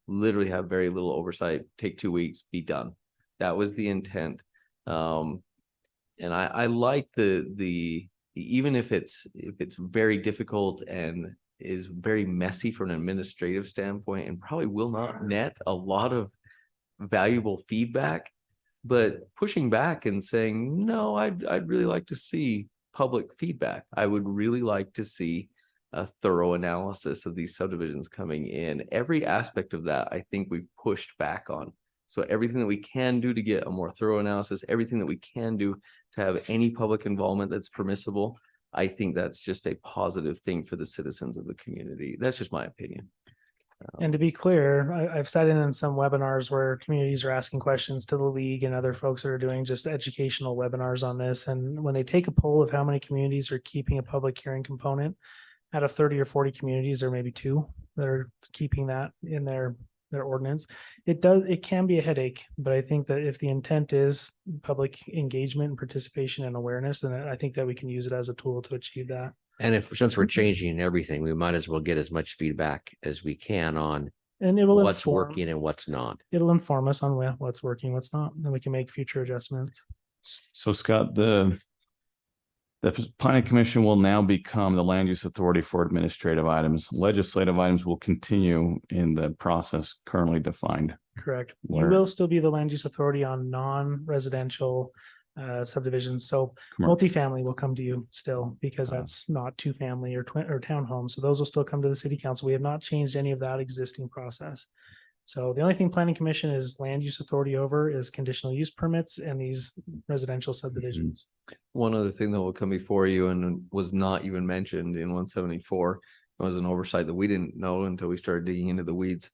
Literally have very little oversight, take 2 weeks, be done. That was the intent. And I like the even if it's very difficult and is very messy from an administrative standpoint and probably will not net a lot of valuable feedback, but pushing back and saying, no, I'd really like to see public feedback. I would really like to see a thorough analysis of these subdivisions coming in. Every aspect of that, I think we've pushed back on. So everything that we can do to get a more thorough analysis, everything that we can do to have any public involvement that's permissible, I think that's just a positive thing for the citizens of the community. That's just my opinion. And to be clear, I've sat in some webinars where communities are asking questions to the league and other folks that are doing just educational webinars on this. And when they take a poll of how many communities are keeping a public hearing component, out of 30 or 40 communities, there may be 2 that are keeping that in their ordinance. It can be a headache, but I think that if the intent is public engagement and participation and awareness, then I think that we can use it as a tool to achieve that. And since we're changing everything, we might as well get as much feedback as we can on And it will what's inform, working and what's not. it'll inform us on what's working, what's not, and then we can make future adjustments. So Scott, the planning commission will now become the land use authority for administrative items. Legislative items will continue in the process currently defined. Correct. You Where- will still be the land use authority on non-residential subdivisions. So Commer- multifamily will come to you still because Uh. that's not 2-family or townhome. So those will still come to the city council. We have not changed any of that existing process. So the only thing planning commission is land use authority over is conditional use permits and these residential subdivisions. One other thing that will come before you and was not even mentioned in 174 was an oversight that we didn't know until we started digging into the weeds.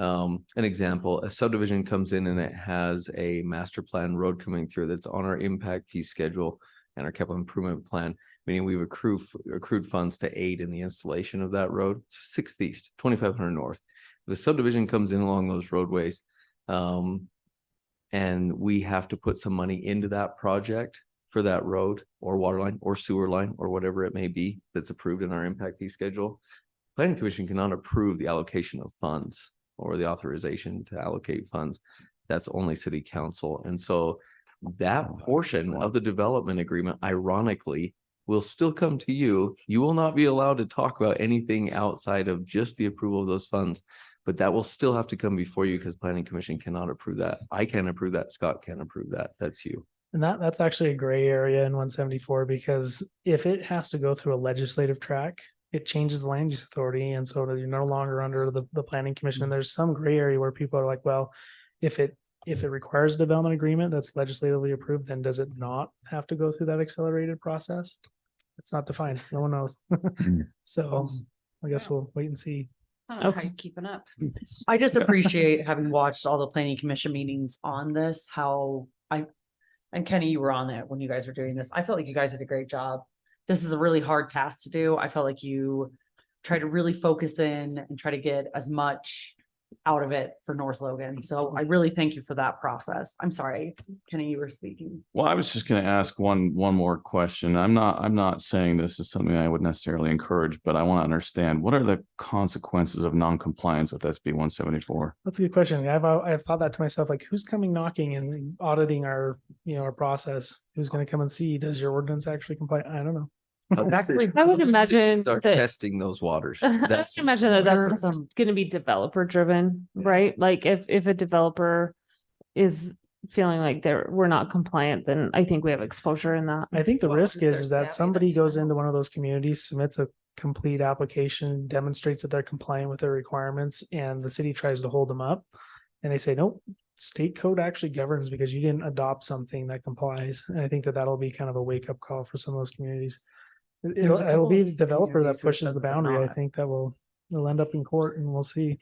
An example, a subdivision comes in and it has a master plan road coming through that's on our impact fee schedule and our capital improvement plan, meaning we've accrued funds to aid in the installation of that road. 6th East, 2500 North. The subdivision comes in along those roadways. And we have to put some money into that project for that road or water line or sewer line or whatever it may be that's approved in our impact fee schedule. Planning Commission cannot approve the allocation of funds or the authorization to allocate funds. That's only city council. And so that portion of the development agreement, ironically, will still come to you. You will not be allowed to talk about anything outside of just the approval of those funds, but that will still have to come before you because Planning Commission cannot approve that. I can't approve that. Scott can't approve that. That's you. And that's actually a gray area in 174 because if it has to go through a legislative track, it changes the land use authority. And so you're no longer under the planning commission. And there's some gray area where people are like, well, if it requires a development agreement that's legislatively approved, then does it not have to go through that accelerated process? It's not defined. No one knows. So I guess we'll wait and see. I don't know how Okay. you're keeping up. I just appreciate having watched all the planning commission meetings on this, and Kenny, you were on it when you guys were doing this. I felt like you guys did a great job. This is a really hard task to do. I felt like you tried to really focus in and try to get as much out of it for North Logan. So I really thank you for that process. I'm sorry, Kenny, you were speaking. Well, I was just going to ask one more question. I'm not saying this is something I would necessarily encourage, but I want to understand what are the consequences of non-compliance with SB 174? That's a good question. I've thought that to myself, like who's coming knocking and auditing our process? Who's going to come and see, does your ordinance actually comply? I don't know. Actually, I would imagine Start that testing those waters. I would That's imagine that that's Awesome. gonna be developer driven, right? Like if a developer is feeling like we're not compliant, then I think we have exposure in that. I think the Well, risk if is they're that savvy, somebody that's goes fine. into one of those communities, submits a complete application, demonstrates that they're compliant with their requirements, and the city tries to hold them up. And they say, nope, state code actually governs because you didn't adopt something that complies. And I think that that'll be kind of a wake up call for some of those communities. There's a It'll couple be of the developer that communities who pushes said the they're boundary. I not. think that will end up in court and we'll see.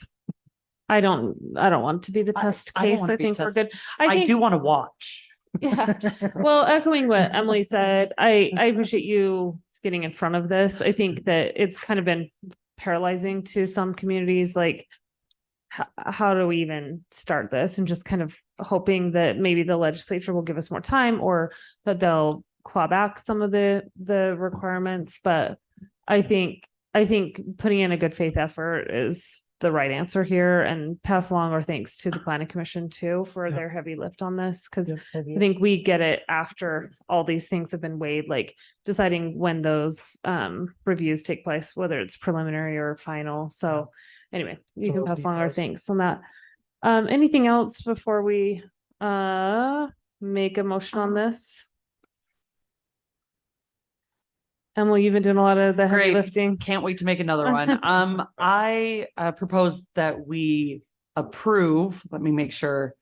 I don't want to be the test I don't case. wanna I be think we're test- good. I think, do want to watch. Yeah. Well, echoing what Emily said, I appreciate you getting in front of this. I think that it's kind of been paralyzing to some communities, like how do we even start this? And just kind of hoping that maybe the legislature will give us more time or that they'll claw back some of the requirements. But I think putting in a good faith effort is the right answer here, and pass along our thanks to the planning commission too for their heavy lift on this. Cause I think we get it after all these things have been weighed, like deciding when those reviews take place, whether it's preliminary or final. So anyway, you So can those pass along our details. thanks on that. Anything else before we make a motion on this? Emily, you've been doing a lot of the heavy Great. lifting. Can't wait to make another one. I propose that we approve, let me make sure.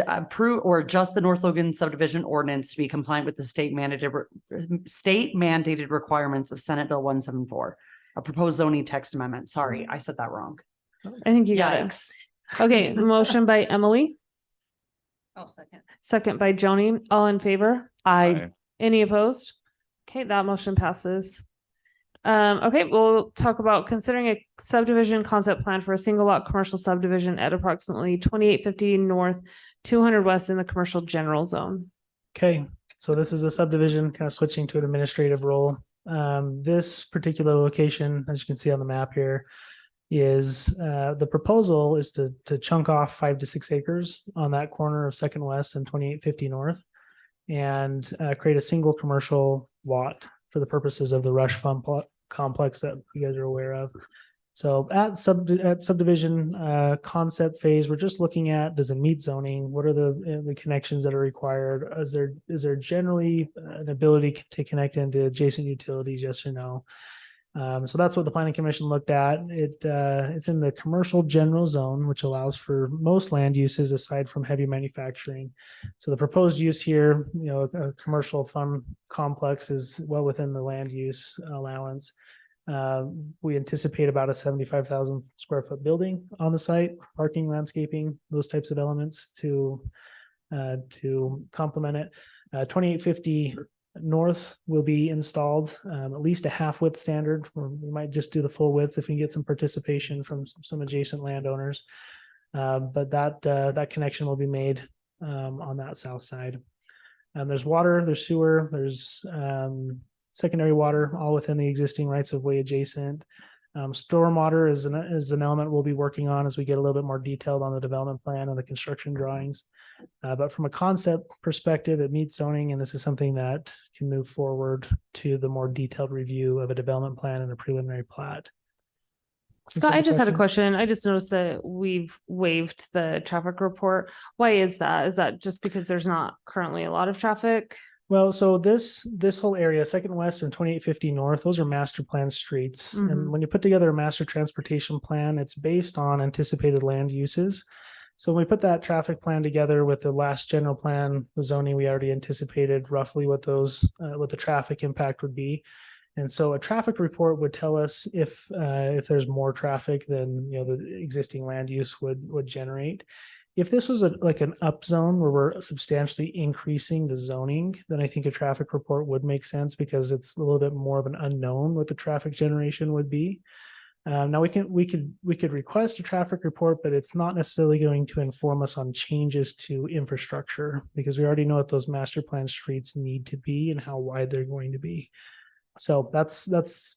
Approve or adjust the North Logan subdivision ordinance to be compliant with the state mandated requirements of Senate Bill 174. A proposed zoning text amendment. Sorry, I said that wrong. I think you got it. Yikes. Okay, motion by Emily, I'll second. second by Joni. All in favor? I Any opposed? Okay, that motion passes. Okay, we'll talk about considering a subdivision concept plan for a single lot commercial subdivision at approximately 2850 north, 200 west in the commercial general zone. Okay, so this is a subdivision, kind of switching to an administrative role. This particular location, as you can see on the map here, is the proposal is to chunk off 5 to 6 acres on that corner of Second West and 2850 North, and create a single commercial lot for the purposes of the Rush Fund complex that you guys are aware of. So at subdivision concept phase, we're just looking at, does it meet zoning? What are the connections that are required? Is there generally an ability to connect into adjacent utilities? Yes or no? So that's what the planning commission looked at. It's in the commercial general zone, which allows for most land uses aside from heavy manufacturing. So the proposed use here, a commercial fund complex is well within the land use allowance. We anticipate about a 75,000 square foot building on the site, parking, landscaping, those types of elements to complement it. 2850 North will be installed at least a half width standard, or we might just do the full width if we can get some participation from some adjacent landowners. But that connection will be made on that south side. There's water, there's sewer, there's secondary water, all within the existing rights of way adjacent. Stormwater is an element we'll be working on as we get a little bit more detailed on the development plan and the construction drawings. But from a concept perspective, it meets zoning, and this is something that can move forward to the more detailed review of a development plan and a preliminary plat. Scott, I just had a questions? question. I just noticed that we've waived the traffic report. Why is that? Is that just because there's not currently a lot of traffic? Well, so this whole area, Second West and 2850 North, those are master plan streets. Mhm. And when you put together a master transportation plan, it's based on anticipated land uses. So when we put that traffic plan together with the last general plan, the zoning, we already anticipated roughly what the traffic impact would be. And so a traffic report would tell us if there's more traffic than the existing land use would generate. If this was like an up zone where we're substantially increasing the zoning, then I think a traffic report would make sense because it's a little bit more of an unknown what the traffic generation would be. Now we could request a traffic report, but it's not necessarily going to inform us on changes to infrastructure because we already know what those master plan streets need to be and how wide they're going to be. So that's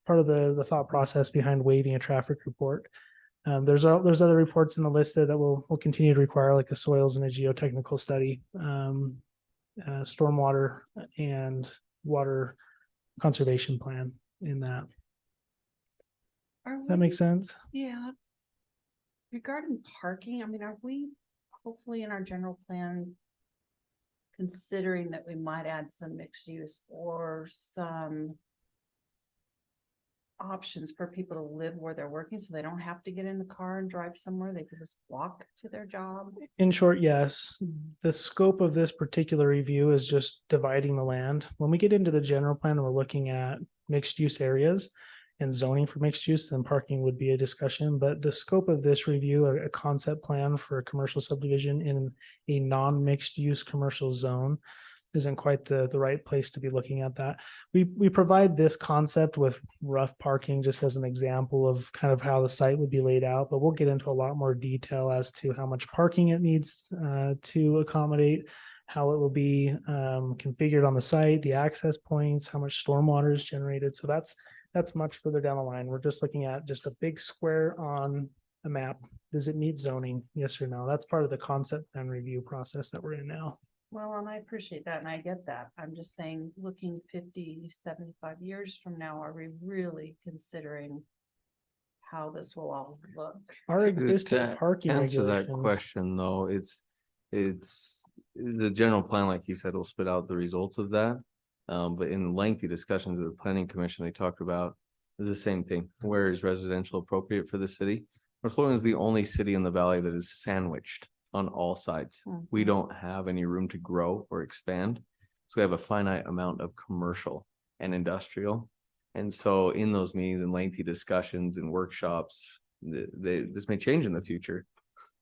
part of the thought process behind waiving a traffic report. There's other reports in the list that will continue to require, like a soils and a geotechnical study, stormwater and water conservation plan in that. Does that make sense? Yeah. Regarding parking, I mean, are we hopefully in our general plan considering that we might add some mixed use or some options for people to live where they're working so they don't have to get in the car and drive somewhere, they can just walk to their job? In short, yes. The scope of this particular review is just dividing the land. When we get into the general plan, we're looking at mixed use areas. and zoning for mixed use, then parking would be a discussion. But the scope of this review, a concept plan for a commercial subdivision in a non-mixed use commercial zone, isn't quite the right place to be looking at that. We provide this concept with rough parking just as an example of kind of how the site would be laid out, but we'll get into a lot more detail as to how much parking it needs to accommodate, how it will be configured on the site, the access points, how much stormwater is generated. So that's much further down the line. We're just looking at just a big square on a map. Does it meet zoning? Yes or no? That's part of the concept and review process that we're in now. Well, and I appreciate that and I get that. I'm just saying, looking 50, 75 years from now, are we really considering how this will all look? Our existing To parking answer that regulations. question, though, it's the general plan, like you said, will spit out the results of that. But in lengthy discussions of the planning commission, they talked about the same thing. Where is residential appropriate for the city? North Florida is the only city in the valley that is sandwiched on all sides. We don't have any room to grow or expand. So we have a finite amount of commercial and industrial. And so in those meetings and lengthy discussions and workshops, this may change in the future.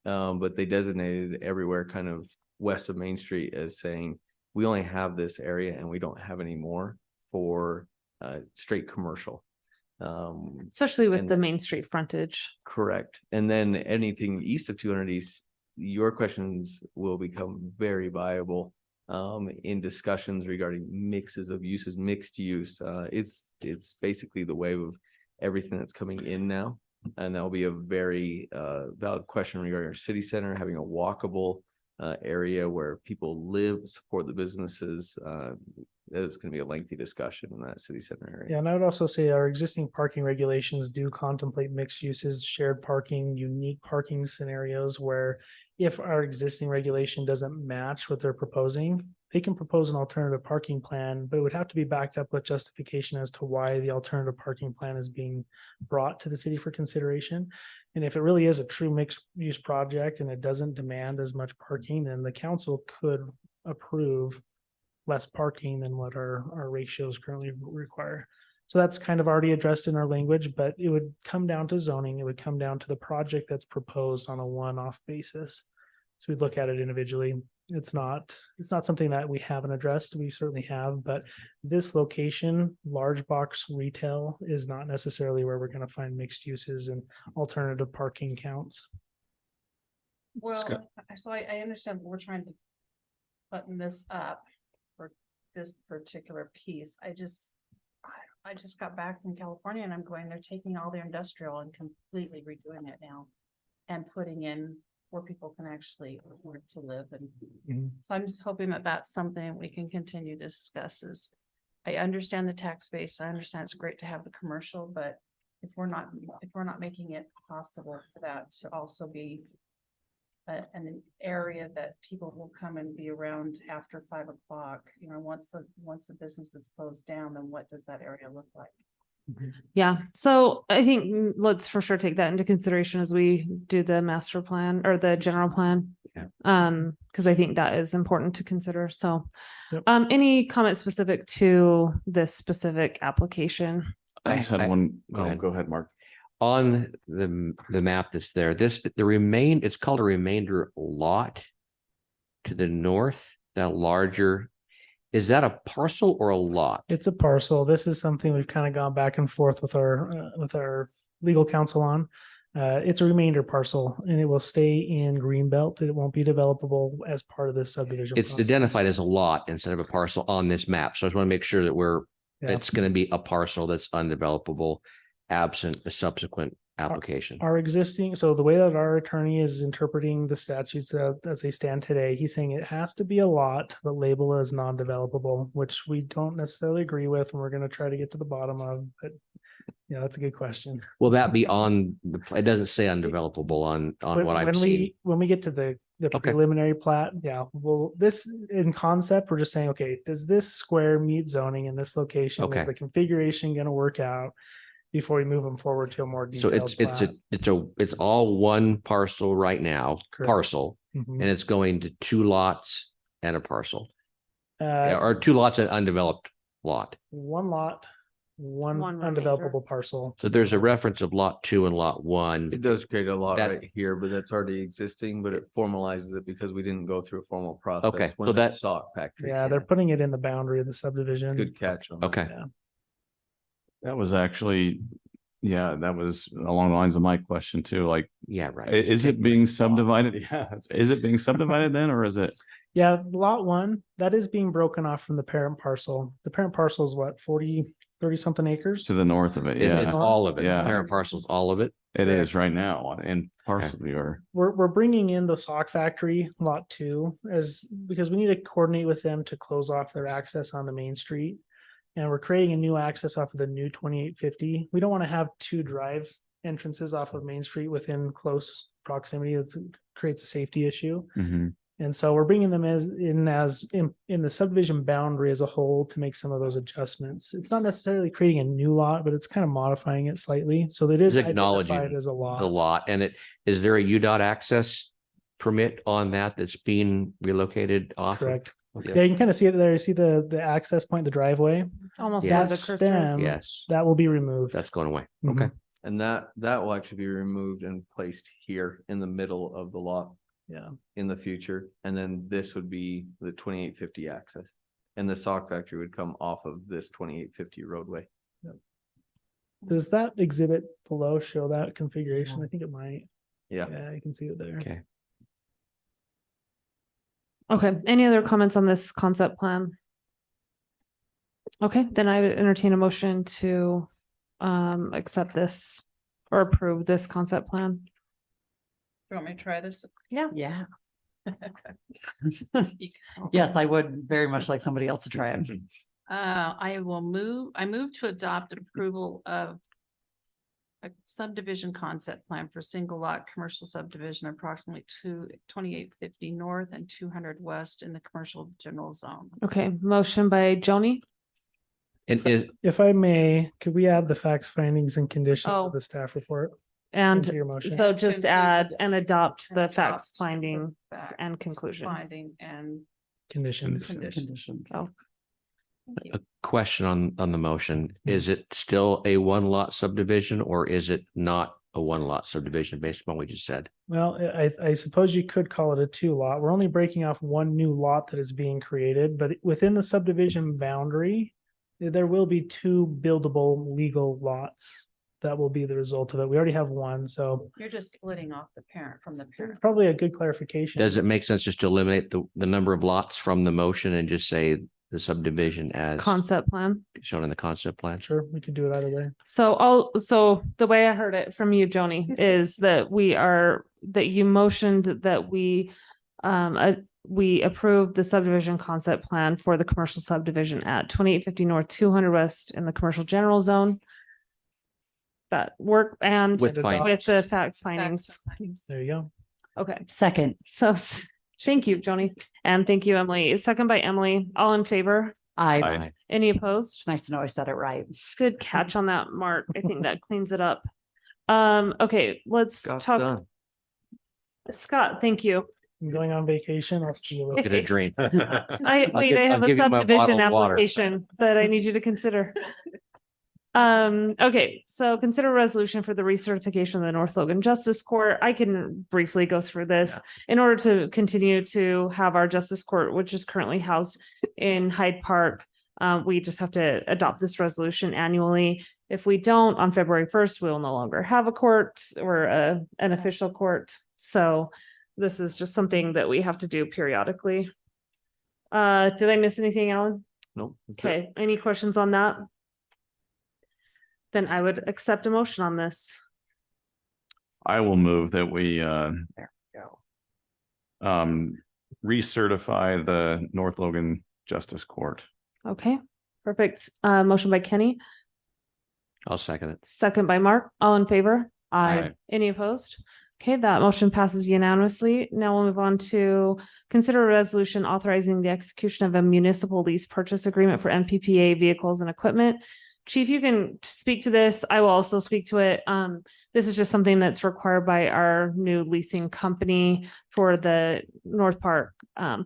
But they designated everywhere kind of west of Main Street as saying, we only have this area and we don't have any more for straight commercial. Especially with and- the Main Street frontage. Correct. And then anything east of 200 East, your questions will become very viable in discussions regarding mixes of uses, mixed use. It's basically the wave of everything that's coming in now. And that'll be a very valid question regarding our city center, having a walkable area where people live, support the businesses. It's going to be a lengthy discussion in that city center area. Yeah, and I would also say our existing parking regulations do contemplate mixed uses, shared parking, unique parking scenarios where if our existing regulation doesn't match what they're proposing, they can propose an alternative parking plan, but it would have to be backed up with justification as to why the alternative parking plan is being brought to the city for consideration. And if it really is a true mixed use project and it doesn't demand as much parking, then the council could approve less parking than what our ratios currently require. So that's kind of already addressed in our language, but it would come down to zoning. It would come down to the project that's proposed on a one-off basis. So we'd look at it individually. It's not something that we haven't addressed. We certainly have, but this location, large box retail, is not necessarily where we're going to find mixed uses and alternative parking counts. Well, so I understand we're trying to button this up for this particular piece. I just got back from California and I'm going, they're taking all their industrial and completely redoing it now and putting in where people can actually afford to live. And so I'm just hoping that that's something we can continue to discuss. Is I understand the tax base. I understand it's great to have the commercial, but if we're not making it possible for that to also be an area that people will come and be around after 5 o'clock, once the business is closed down, then what does that area look like? Yeah, so I think let's for sure take that into consideration as we do the master plan or the general plan. Yeah. Because I think that is important to consider. So, Yep. Any comment specific to this specific application? I just had I- one. go ahead. Go ahead, Mark. On the map that's there, it's called a remainder lot to the north, that larger, is that a parcel or a lot? It's a parcel. This is something we've kind of gone back and forth with our legal counsel on. It's a remainder parcel and it will stay in Greenbelt. It won't be developable as part of this subdivision. It's process. identified as a lot instead of a parcel on this map. So I just want to make sure that Yeah. it's going to be a parcel that's undevelopable absent a subsequent application. Our existing, so the way that our attorney is interpreting the statutes as they stand today, he's saying it has to be a lot, but label as non-developable, which we don't necessarily agree with, and we're going to try to get to the bottom of. But yeah, that's a good question. Will that be on it doesn't say undevelopable on what I've seen. When we get to the Okay. preliminary plat, yeah, well, this in concept, we're just saying, okay, does this square meet zoning in this location? Okay. Is the configuration going to work out before we move them forward to a more So detailed it's all one parcel right now, Correct. parcel, Mhm. and it's going to 2 lots and a parcel. Uh, Or 2 lots and undeveloped lot. one lot one One remainder. undevelopable parcel. So there's a reference of lot 2 and lot 1. It does create a lot That- right here, but that's already existing, but it formalizes it because we didn't go through a formal process. Okay, when so that that- Sock factory. Yeah, they're putting it in the boundary of the subdivision. Good catch on that. Okay. Yeah. That was actually, yeah, that was along the lines of my question too, like, Yeah, right. is it being subdivided? Yeah, is it being subdivided then, or is it? Yeah, lot one, that is being broken off from the parent parcel. The parent parcel is what, 30 something acres? To the north of it, It's yeah, all of it. Yeah. Parent parcels, all of it. it is right now in parcel viewer. We're bringing in the sock factory, lot two, because we need to coordinate with them to close off their access onto Main Street. And we're creating a new access off of the new 2850. We don't want to have two drive entrances off of Main Street within close proximity. That creates a safety issue. Mhm. And so we're bringing them in the subdivision boundary as a whole to make some of those adjustments. It's not necessarily creating a new lot, but it's kind of modifying it slightly. So it is It's acknowledging identified as a The lot. lot, and is there a UDOT access permit on that's being relocated off? of? Correct. Yes. Yeah, you can kind of see it there. You see the access point, the driveway. Almost Yeah. where the That cursor is. stem, Yes, that will be removed. that's going away. Mhm. Okay. And that will actually be removed and placed here in the middle of the lot Yeah. in the future. And then this would be the 2850 access. And the sock factory would come off of this 2850 roadway. Does that exhibit below show that configuration? I think it might. Yeah. Yeah, you can see it there. Okay. Okay, any other comments on this concept plan? Okay, then I would entertain a motion to accept this or approve this concept plan. You want me to try this? Yeah. You can- Yes, I would very much like somebody else to try it. I move to adopt approval of a subdivision concept plan for single lot commercial subdivision approximately 2850 north and 200 west in the commercial general zone. Okay, motion by Joni. And is, If I may, could we add the facts, findings and conditions Oh. of the staff report And into your motion? so just include add the- and adopt the and facts, adopt the findings facts, and conclusions. Finding and Conditions. conditions. Oh, a question on the motion, is it still a one lot subdivision or is it not a one lot subdivision based upon what you just said? Well, I suppose you could call it a two lot. We're only breaking off one new lot that is being created, but within the subdivision boundary, there will be two buildable legal lots. That will be the result of it. We already have one, so You're just splitting off the parent from the parent. probably a good clarification. Does it make sense just to eliminate the number of lots from the motion and just say the subdivision as concept plan. shown in the concept plan? Sure, we could do it either way. So the way I heard it from you, Joni, is that that you motioned that we approved the subdivision concept plan for the commercial subdivision at 2850 north, 200 west in the commercial general zone. That work and With With findings. with the facts findings. There you go. Okay, Second, so thank you, Joni, and thank you, Emily. Second by Emily. All in favor? I, Any opposed? it's nice to know I said it right. Good catch on that, Mark. I think that cleans it up. Okay, let's Scott's talk. done. Scott, thank you. I'm going on vacation. I'll see you. Get a drink. I I'll wait, give- I have I'll a give you my bottle subdivision of water. application that I need you to consider. Okay, so consider a resolution for the recertification of the North Logan Justice Court. I can briefly go through this. In order to continue to have our justice court, which is currently housed in Hyde Park, we just have to adopt this resolution annually. If we don't, on February 1st, we will no longer have a court or an official court. So this is just something that we have to do periodically. Did I miss anything, Alan? Nope. that's it. Okay, any questions on that? Then I would accept a motion on this. I will move that we There we go. recertify the North Logan Justice Court. Okay, perfect. Motion by Kenny, I'll second it. second by Mark. All in favor? I, Any opposed? Okay, that motion passes unanimously. Now we'll move on to consider a resolution authorizing the execution of a municipal lease purchase agreement for MPPA vehicles and equipment Chief, you can speak to this. I will also speak to it. This is just something that's required by our new leasing company for the North Park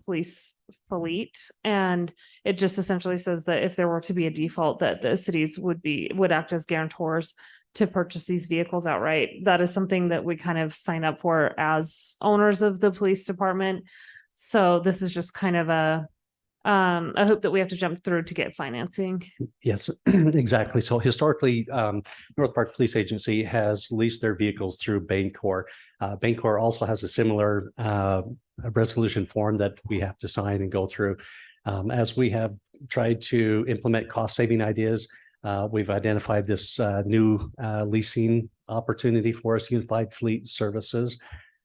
police fleet. And it just essentially says that if there were to be a default, that the cities would act as guarantors to purchase these vehicles outright. That is something that we kind of sign up for as owners of the police department. So this is just kind of a hoop that we have to jump through to get financing. Yes, exactly. So historically, North Park Police Agency has leased their vehicles through Bancor. Bancor also has a similar resolution form that we have to sign and go through. As we have tried to implement cost-saving ideas, we've identified this new leasing opportunity for us, Unified Fleet Services.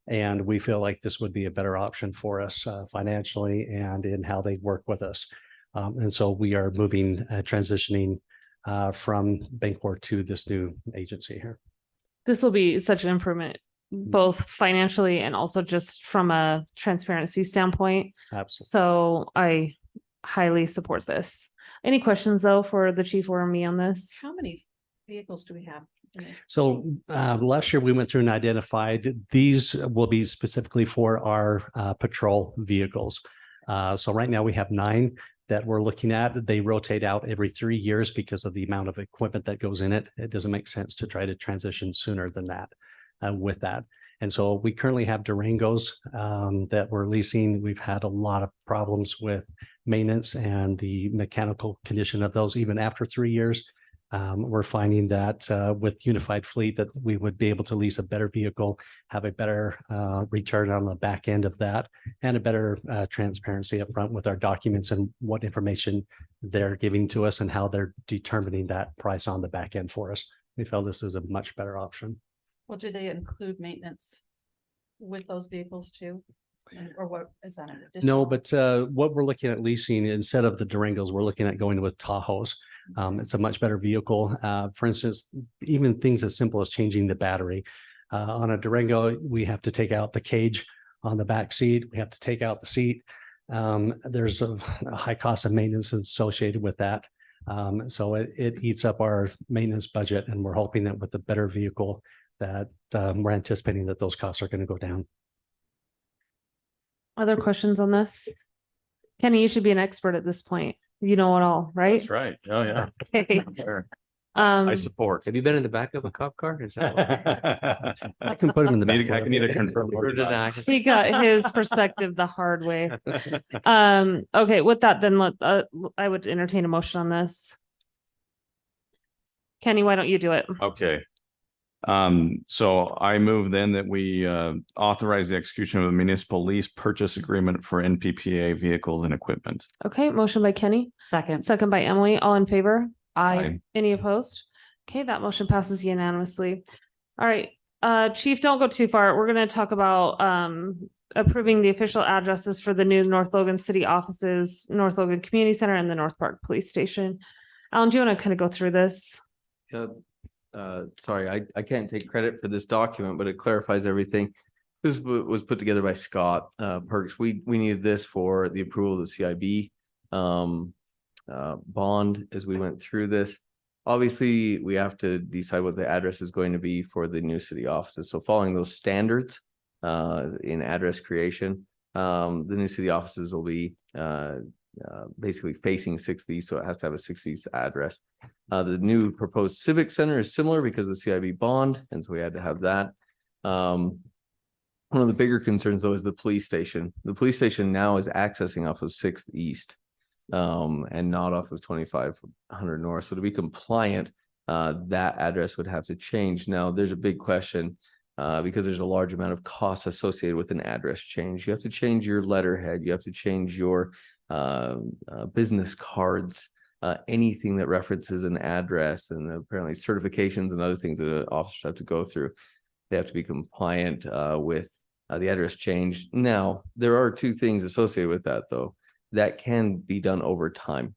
And we feel like this would be a better option for us financially and in how they work with us. And so we are transitioning from Bancor to this new agency here. This will be such an improvement, both financially and also just from a transparency standpoint. Absolutely. So I highly support this. Any questions though for the chief or me on this? How many vehicles do we have? So last year we went through and identified these will be specifically for our patrol vehicles. So right now we have 9 that we're looking at. They rotate out every 3 years because of the amount of equipment that goes in it. It doesn't make sense to try to transition sooner than that with that. And so we currently have Durangos that we're leasing. We've had a lot of problems with maintenance and the mechanical condition of those even after 3 years. We're finding that with Unified Fleet that we would be able to lease a better vehicle, have a better return on the back end of that, and a better transparency up front with our documents and what information they're giving to us and how they're determining that price on the back end for us. We felt this is a much better option. Well, do they include maintenance with those vehicles too? Or what is that? An additional? No, but what we're looking at leasing instead of the Durangos, we're looking at going with Tahoes. It's a much better vehicle. For instance, even things as simple as changing the battery. On a Durango, we have to take out the cage on the back seat. We have to take out the seat. There's a high cost of maintenance associated with that. So it eats up our maintenance budget, and we're hoping that with the better vehicle that we're anticipating that those costs are going to go down. Other questions on this? Kenny, you should be an expert at this point. You know it all, right? That's right. Oh, yeah. Okay. Sure. Um, I support. Have you been in the back of a cop car? Is that I can put them in the back. I can either confirm or or deny. deny? he got his perspective the hard way. Okay, with that, then I would entertain a motion on this. Kenny, why don't you do it? Okay. So I move then that we authorize the execution of a municipal lease purchase agreement for NPPA vehicles and equipment. Okay, motion by Kenny, Second. second by Emily, all in favor? I, Any opposed? Okay, that motion passes unanimously. All right, Chief, don't go too far. We're gonna talk about approving the official addresses for the new North Logan City offices, North Logan Community Center, and the North Park Police Station. Alan, do you want to kind of go through this? Sorry, I can't take credit for this document, but it clarifies everything. This was put together by Scott Perks. We needed this for the approval of the CIB bond as we went through this. Obviously, we have to decide what the address is going to be for the new city offices. So following those standards in address creation, the new city offices will be basically facing 6th East, so it has to have a 6th East address. The new proposed civic center is similar because of the CIB bond, and so we had to have that. One of the bigger concerns though is the police station. The police station now is accessing off of 6th East and not off of 2500 North. So to be compliant, that address would have to change. Now there's a big question because there's a large amount of costs associated with an address change. You have to change your letterhead. You have to change your business cards, anything that references an address, and apparently certifications and other things that officers have to go through. They have to be compliant with the address change. Now, there are 2 things associated with that, though, that can be done over time,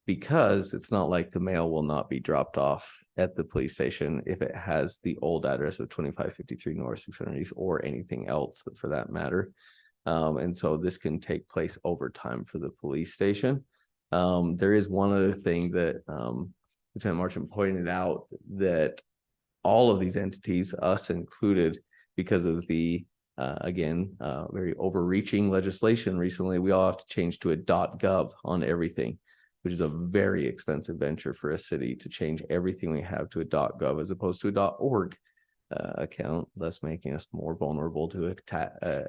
because it's not like the mail will not be dropped off at the police station if it has the old address of 2553 North 600 East or anything else for that matter. And so this can take place over time for the police station. There is one other thing that Lieutenant Marchant pointed out that all of these entities, us included, because of the very overreaching legislation recently, we all have to change to a .gov on everything, which is a very expensive venture for a city to change everything we have to a .gov as opposed to a .org account, thus making us more vulnerable to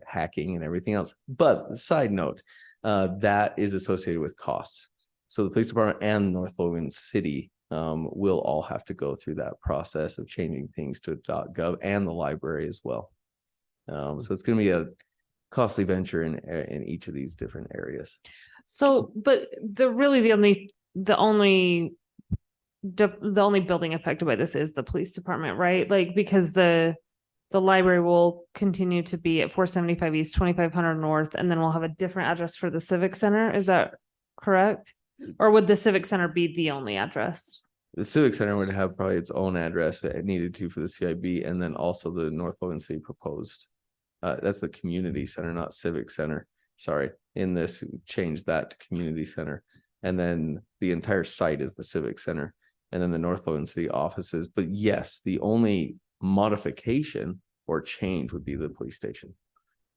hacking and everything else. But side note, that is associated with costs. So the police department and North Logan City will all have to go through that process of changing things to .gov, and the library as well. So it's going to be a costly venture in each of these different areas. So, but the only building affected by this is the police department, right? Like, because the library will continue to be at 475 East, 2500 North, and then we'll have a different address for the Civic Center. Is that correct? Or would the Civic Center be the only address? The Civic Center would have probably its own address if it needed to for the CIB, and then also the North Logan City proposed. That's the community center, not Civic Center. Sorry, in this, change that to community center. And then the entire site is the Civic Center, and then the North Logan City offices. But yes, the only modification or change would be the police station.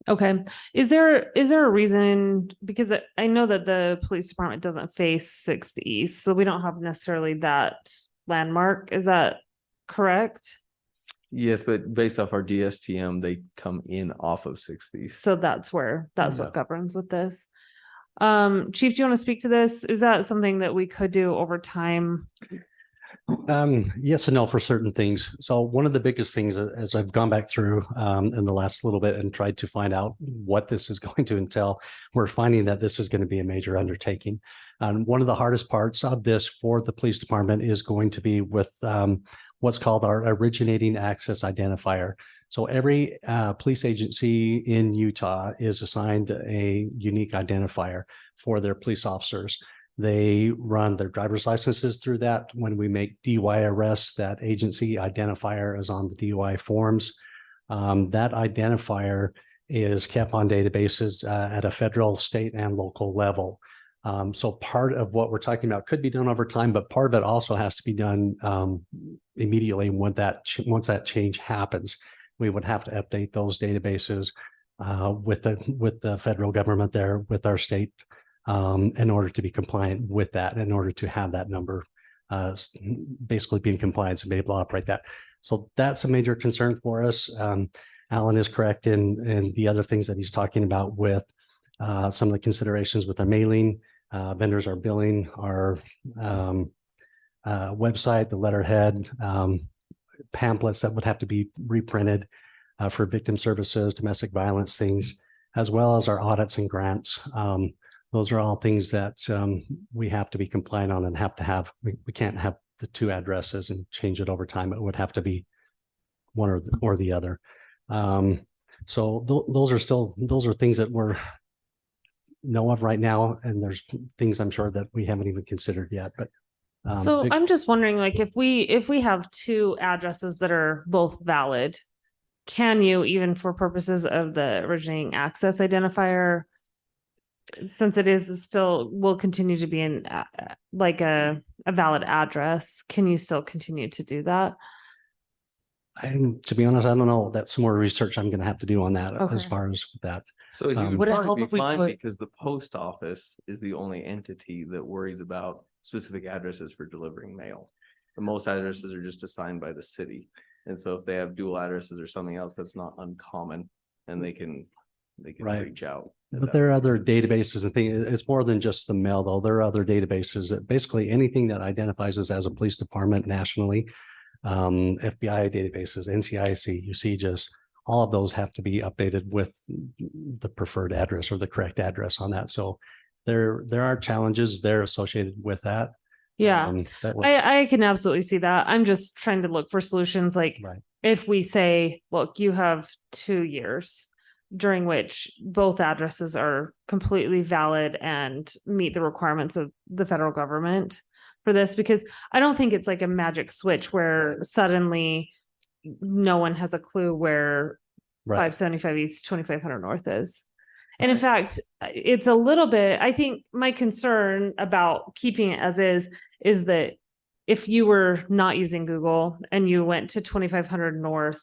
Okay. Is there a reason, because I know that the police department doesn't face 6th East, so we don't have necessarily that landmark. Is that correct? Yes, but based off our DSTM, they come in off of 6th East. So that's what governs with this. Chief, do you want to speak to this? Is that something that we could do over time? Yes and no for certain things. So one of the biggest things, as I've gone back through in the last little bit and tried to find out what this is going to entail, we're finding that this is going to be a major undertaking. And one of the hardest parts of this for the police department is going to be with what's called our originating access identifier. So every police agency in Utah is assigned a unique identifier for their police officers. They run their driver's licenses through that. When we make DUI arrests, that agency identifier is on the DUI forms. That identifier is kept on databases at a federal, state, and local level. So part of what we're talking about could be done over time, but part of it also has to be done immediately once that change happens. We would have to update those databases with the federal government there, with our state, in order to be compliant with that, in order to have that number basically be in compliance and be able to operate that. So that's a major concern for us. Alan is correct in the other things that he's talking about with some of the considerations with the mailing, vendors are billing, our website, the letterhead, pamphlets that would have to be reprinted for victim services, domestic violence things, as well as our audits and grants. Those are all things that we have to be compliant on and have to have. We can't have the two addresses and change it over time. It would have to be one or the other. So those are things that we're know of right now, and there's things I'm sure that we haven't even considered yet. But so I'm just wondering, like, if we have two addresses that are both valid, can you, even for purposes of the originating access identifier, since it is still will continue to be in like a valid address, can you still continue to do that? And to be honest, I don't know. That's some more research I'm going to have to do on that Okay. as far as that. So you would Would it help probably if be we fine put- because the post office is the only entity that worries about specific addresses for delivering mail. The most addresses are just assigned by the city. And so if they have dual addresses or something else, that's not uncommon, and they can Right. reach out. But there are other databases and things. It's more than just the mail, though. There are other databases that basically anything that identifies us as a police department nationally, FBI databases, NCIC, UCJIS, all of those have to be updated with the preferred address or the correct address on that. So there are challenges there associated with that. Yeah, That would- I can absolutely see that. I'm just trying to look for solutions. Like, Right. if we say, look, you have 2 years during which both addresses are completely valid and meet the requirements of the federal government for this, because I don't think it's like a magic switch where suddenly no one has a clue where Right. 575 East, 2500 North is. And in fact, it's a little bit, I think my concern about keeping it as is that if you were not using Google and you went to 2500 North,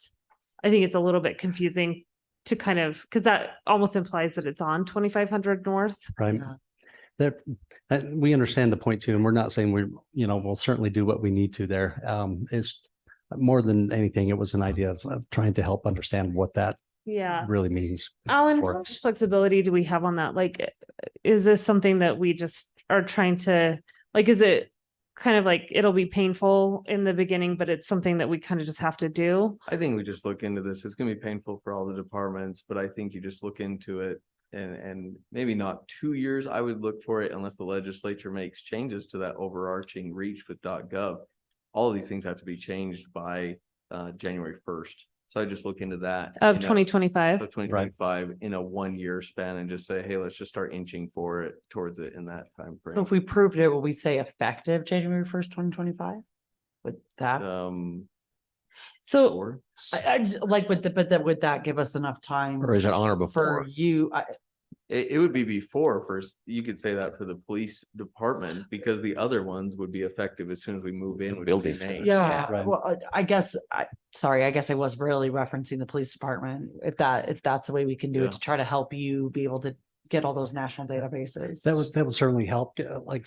I think it's a little bit confusing to kind of, because that almost implies that it's on 2500 North. Right. Yeah. There, we understand the point too, and we're not saying we'll certainly do what we need to there. It's more than anything, it was an idea of trying to help understand what that Yeah. really means. Alan, for how us. much flexibility do we have on that? Like, is this something that we just are trying to, like, is it kind of like it'll be painful in the beginning, but it's something that we kind of just have to do? I think we just look into this. It's gonna be painful for all the departments, but I think you just look into it and maybe not 2 years. I would look for it unless the legislature makes changes to that overarching reach with .gov. All of these things have to be changed by January 1st. So I just look into that. Of in a- 2025? Of 2025 in a 1 year span and just say, hey, let's just start inching towards it in that time So frame. if we proved it, will we say effective January 1st, 2025? With that, So Sure. I just like with would that give us enough time Or is it on or for before? you? It would be before first. You could say that for the police department because the other ones would be effective as soon as we move in. which would be Buildings, May. Yeah, Right. well, I guess, sorry, I guess I was really referencing the police department. If that's the way we can do Yeah. it to try to help you be able to get all those national databases. That would certainly help. Like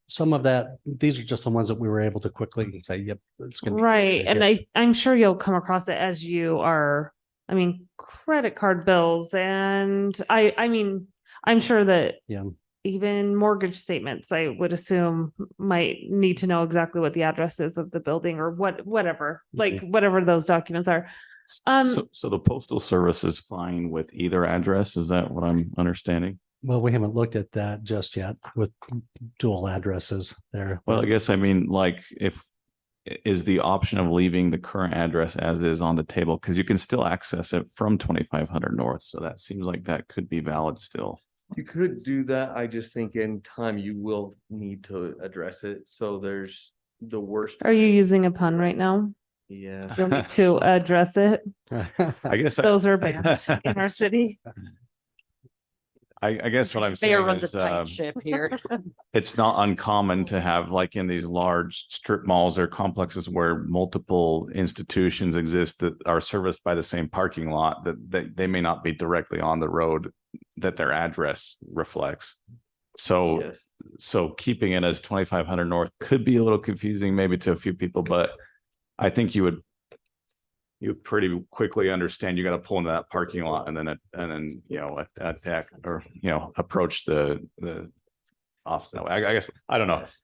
some of that, these are just the ones that we were able to quickly say, yep, it's gonna be. right, and I'm sure you'll come across it as you are, I mean, credit card bills, and I mean, I'm sure that Yeah. even mortgage statements, I would assume, might need to know exactly what the address is of the building or whatever, like whatever those documents are. So the postal service is fine with either address? Is that what I'm understanding? Well, we haven't looked at that just yet with dual addresses there. Well, I guess I mean, like, is the option of leaving the current address as is on the table? Because you can still access it from 2500 North. So that seems like that could be valid still. You could do that. I just think in time you will need to address it. So there's the worst. Are you using a pun right now? Yes. You'll need to address it. I guess, Those are banned in our city. I guess what I'm Mayor saying runs a is, tight ship here. it's not uncommon to have like in these large strip malls or complexes where multiple institutions exist that are serviced by the same parking lot, that they may not be directly on the road that their address reflects. So, Yes. so keeping it as 2500 North could be a little confusing maybe to a few people, but I think you pretty quickly understand you got to pull into that parking lot and then attack or approach the office that way. I guess I don't know. Yes.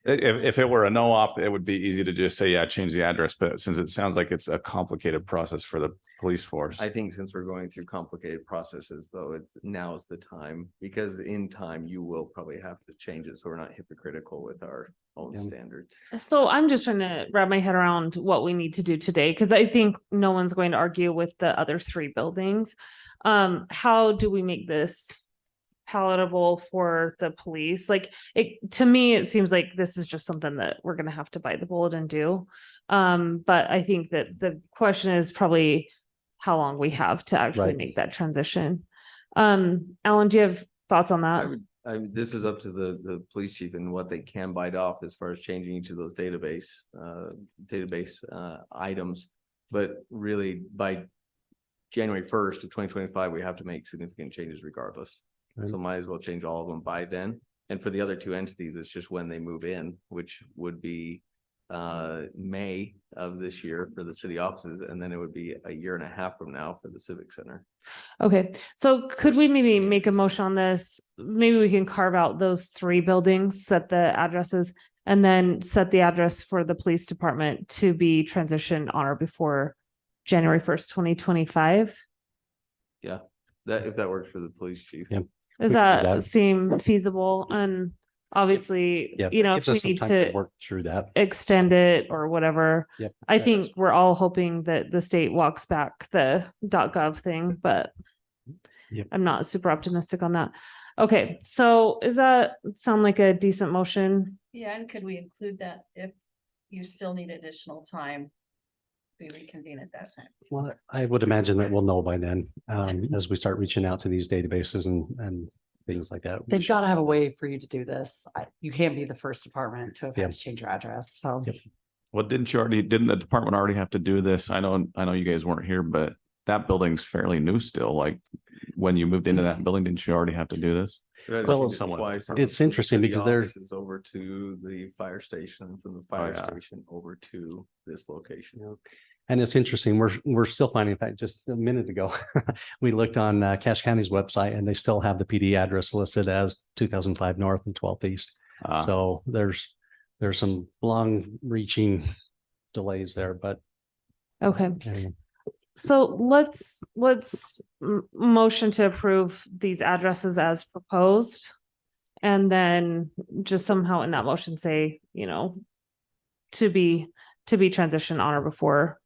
If it were a no-op, it would be easy to just say, yeah, change the address. But since it sounds like it's a complicated process for the police force. I think since we're going through complicated processes, though, now is the time, because in time you will probably have to change it, so we're not hypocritical with our own Yeah. standards. So I'm just trying to wrap my head around what we need to do today, because I think no one's going to argue with the other three buildings. How do we make this palatable for the police? Like, to me, it seems like this is just something that we're gonna have to bite the bullet and do. But I think that the question is probably how long we have to actually Right. make that transition. Alan, do you have thoughts on that? This is up to the police chief and what they can bite off as far as changing each of those database items. But really, by January 1st of 2025, we have to make significant changes regardless. Right. So might as well change all of them by then. And for the other two entities, it's just when they move in, which would be May of this year for the city offices, and then it would be a year and a half from now for the civic center. Okay, so could we maybe make a motion on this? Maybe we can carve out those three buildings, set the addresses, and then set the address for the police department to be transitioned on or before January 1st, 2025. That, if that works for the police chief. Yeah. Does We can do that that. seem feasible? And obviously, Yeah, you know, gives if us we some need time to work through that. extend it or whatever. Yep. I that think is- we're all hoping that the state walks back the .gov thing, but Yep. I'm not super optimistic on that. Okay, so does that sound like a decent motion? Yeah, and could we include that if you still need additional time? We reconvene at that time. Well, I would imagine that we'll know by then, as we start reaching out to these databases and things like that. They've got to have a way for you to do this. You can't be the first department to have Yeah. had to change your address, so. Yep. Well, didn't the department already have to do this? I know you guys weren't here, but that building's fairly new still. Like when you moved into that building, didn't you already have to do this? Well, someone- it's interesting because there's- It's over to the fire station, from the Oh, fire yeah. station over to this location. And it's interesting, we're still finding, in fact, just a minute ago, we looked on Cache County's website and they still have the PD address listed as 2005 North and 12th East. So there's some long reaching delays there, but Okay. anyway. So let's motion to approve these addresses as proposed. And then just somehow in that motion say, to be transitioned on or before.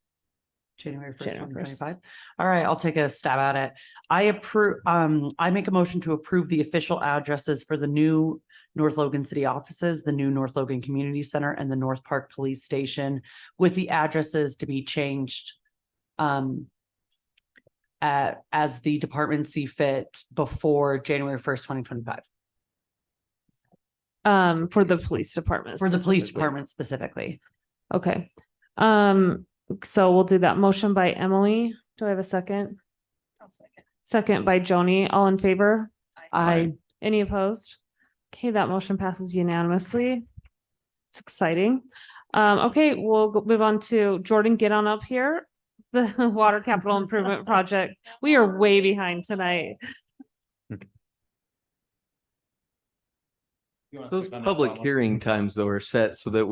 January first, January 2025. All right, I'll take a stab at it. I make a motion to approve the official addresses for the new North Logan City offices, the new North Logan Community Center, and the North Park Police Station, with the addresses to be changed as the department see fit before January 1st, 2025, For the police department. for the police specifically. department specifically. Okay. So we'll do that motion by Emily. Do I have a second? Second by Joni. All in favor? Any opposed? Okay, that motion passes unanimously. It's exciting. Okay, we'll move on to Jordan, get on up here. The Water Capital Improvement Project. We are way behind tonight. Those public hearing times though are set so that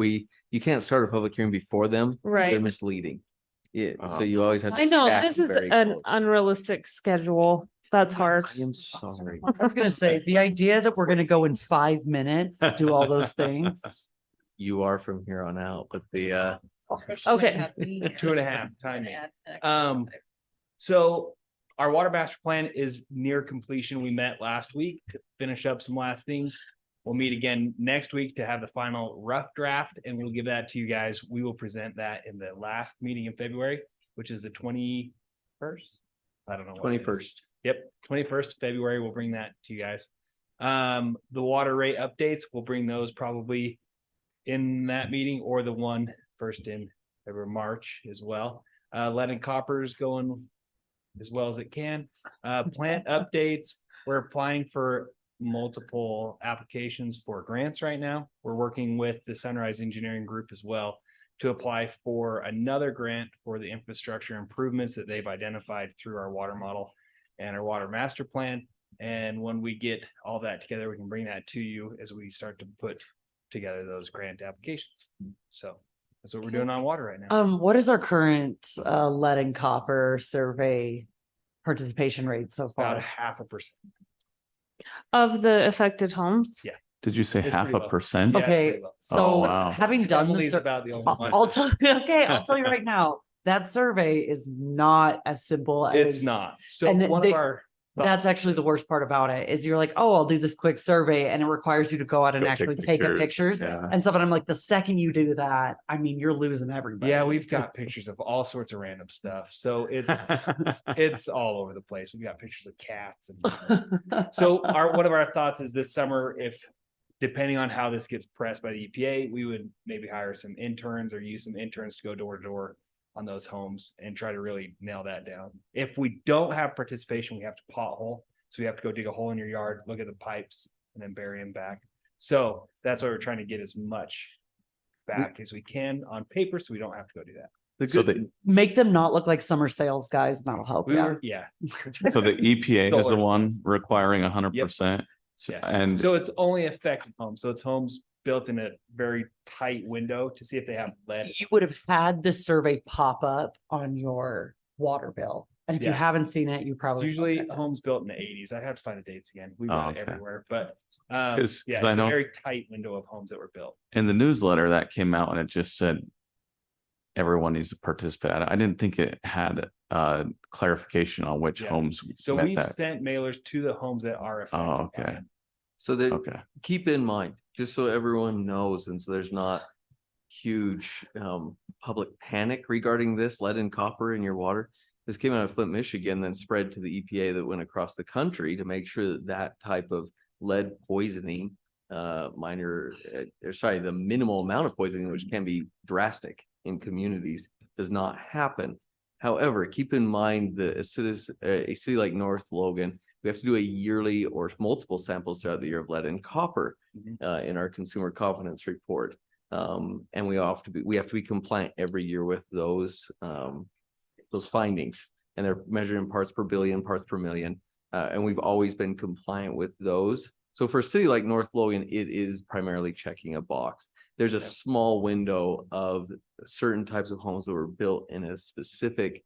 you can't start a public hearing before them. So Right. They're misleading. Yeah, so Oh. you always have to. I know, stack this is very an close. unrealistic schedule. That's hard. I am sorry. I was gonna say, the idea that we're gonna go in 5 minutes, do all those things. You are from here on out, but the Okay. 2.5 timing. So our water master plan is near completion. We met last week to finish up some last things. We'll meet again next week to have the final rough draft and we'll give that to you guys. We will present that in the last meeting in February, which is the 21st. I don't know. what it is. 21st. Yep, 21st of February. We'll bring that to you guys. The water rate updates, we'll bring those probably in that meeting or the one first in February, March as well. Lead and copper is going as well as it can. Plant updates, we're applying for multiple applications for grants right now. We're working with the Sunrise Engineering Group as well to apply for another grant for the infrastructure improvements that they've identified through our water model and our water master plan. And when we get all that together, we can bring that to you as we start to put together those grant applications. So that's what we're doing on water right now. What is our current lead and copper survey participation rate so About far? 0.5%. Of the affected homes? Yeah. Did you say It's half pretty a low. percent? Yeah, it's Okay, pretty low. so wow. having done the Emily's sur- about the only one. I'll tell okay, I'll tell you right now, that survey is not as simple as. It's not. So and one they- of our. That's actually the worst part about it, is you're like, oh, I'll do this quick survey, and it requires you to go out and Go actually take take the pictures, pictures yeah. and stuff, and I'm like, the second you do that, I mean, you're losing everybody. Yeah, we've got pictures of all sorts of random stuff. So it's all over the place. We've got pictures of cats and so one of our thoughts is this summer, if depending on how this gets pressed by the EPA, we would maybe hire some interns or use some interns to go door to door on those homes and try to really nail that down. If we don't have participation, we have to pothole. So we have to go dig a hole in your yard, look at the pipes and then bury them back. So that's why we're trying to get as much back as we can on paper, so we don't have to go do that. The So good, Make them not look like summer sales guys, and that'll help. We Yeah. were, yeah. So the EPA is the Solar. one requiring 100%. Yeah. And So it's only affected homes. So it's homes built in a very tight window to see if they have lead. You would have had this survey pop up on your water bill. And if you Yeah. haven't seen it, you It's probably. usually homes built in the 80s. I'd have to find the dates again. We've got it okay. everywhere, but 'Cause yeah, I it's a know- very tight window of homes that were built. in the newsletter that came out and it just said everyone needs to participate. I didn't think it had clarification on which Yeah. homes. So met we've that. sent mailers to the homes that are affected. Oh, by okay. it. so that Okay. keep in mind, just so everyone knows, and so there's not huge public panic regarding this lead and copper in your water. This came out of Flint, Michigan, then spread to the EPA that went across the country to make sure that that type of lead poisoning, the minimal amount of poisoning, which can be drastic in communities, does not happen. However, keep in mind that a city like North Logan, we have to do a yearly or multiple samples throughout the year of lead and copper in our consumer confidence report. And we have to be compliant every year with those findings, and they're measured in parts per billion, parts per million. And we've always been compliant with those. So for a city like North Logan, it is primarily checking a box. There's a small window of certain types of homes that were built in a specific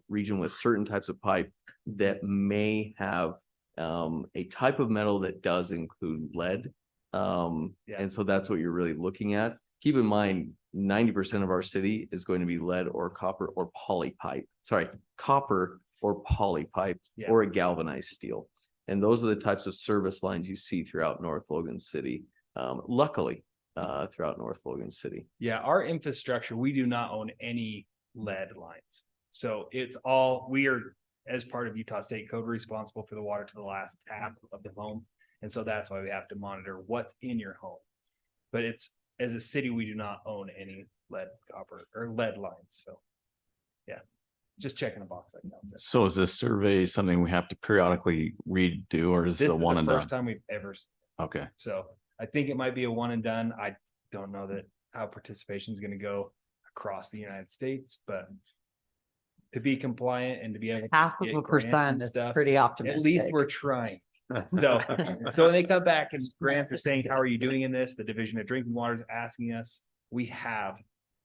region with certain types of pipe that may have a type of metal that does include lead. And so that's what you're really looking at. Keep in mind, 90% of our city is going to be lead or copper or poly pipe. Sorry, copper or poly pipe or a galvanized steel. And those are the types of service lines you see throughout North Logan City. Luckily, throughout North Logan City. Yeah, our infrastructure, we do not own any lead lines. So it's all, we are, as part of Utah State Code, responsible for the water to the last tap of the home. And so that's why we have to monitor what's in your home. But it's, as a city, we do not own any lead, copper, or lead lines. So yeah, just checking a box like that. So is this survey something we have to periodically redo, or is This it is a one the and first done? time we've ever. Okay. So I think it might be a one and done. I don't know that how participation is going to go across the United States, but to be compliant and to be able to Half of get a grants and percent is stuff, pretty at optimistic. least we're trying. So when they come back and grants are saying, how are you doing in this? The Division of Drinking Water is asking us. We have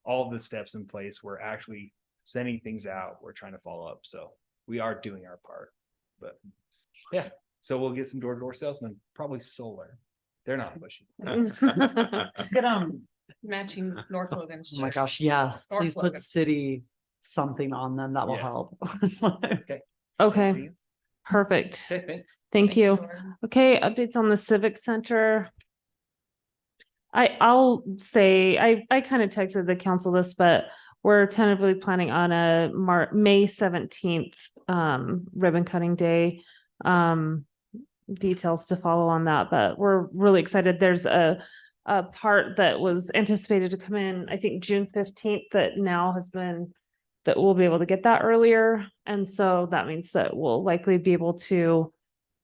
all the steps in place. We're actually sending things out. We're trying to follow up. So we are doing our part. But yeah, so we'll get some door-to-door salesmen, probably solar. They're not pushing. Just get on. Matching North Logan. Oh my gosh, yes, North please put Logan. city something on them. That will Yes. help. Okay, perfect. Okay, thanks. Thank you. Jordan. Okay, updates on the Civic Center. I'll say, I kind of texted the council this, but we're tentatively planning on a May 17th ribbon cutting day. Details to follow on that, but we're really excited. There's a part that was anticipated to come in, I think June 15th, that now has been, that we'll be able to get that earlier. And so that means that we'll likely be able to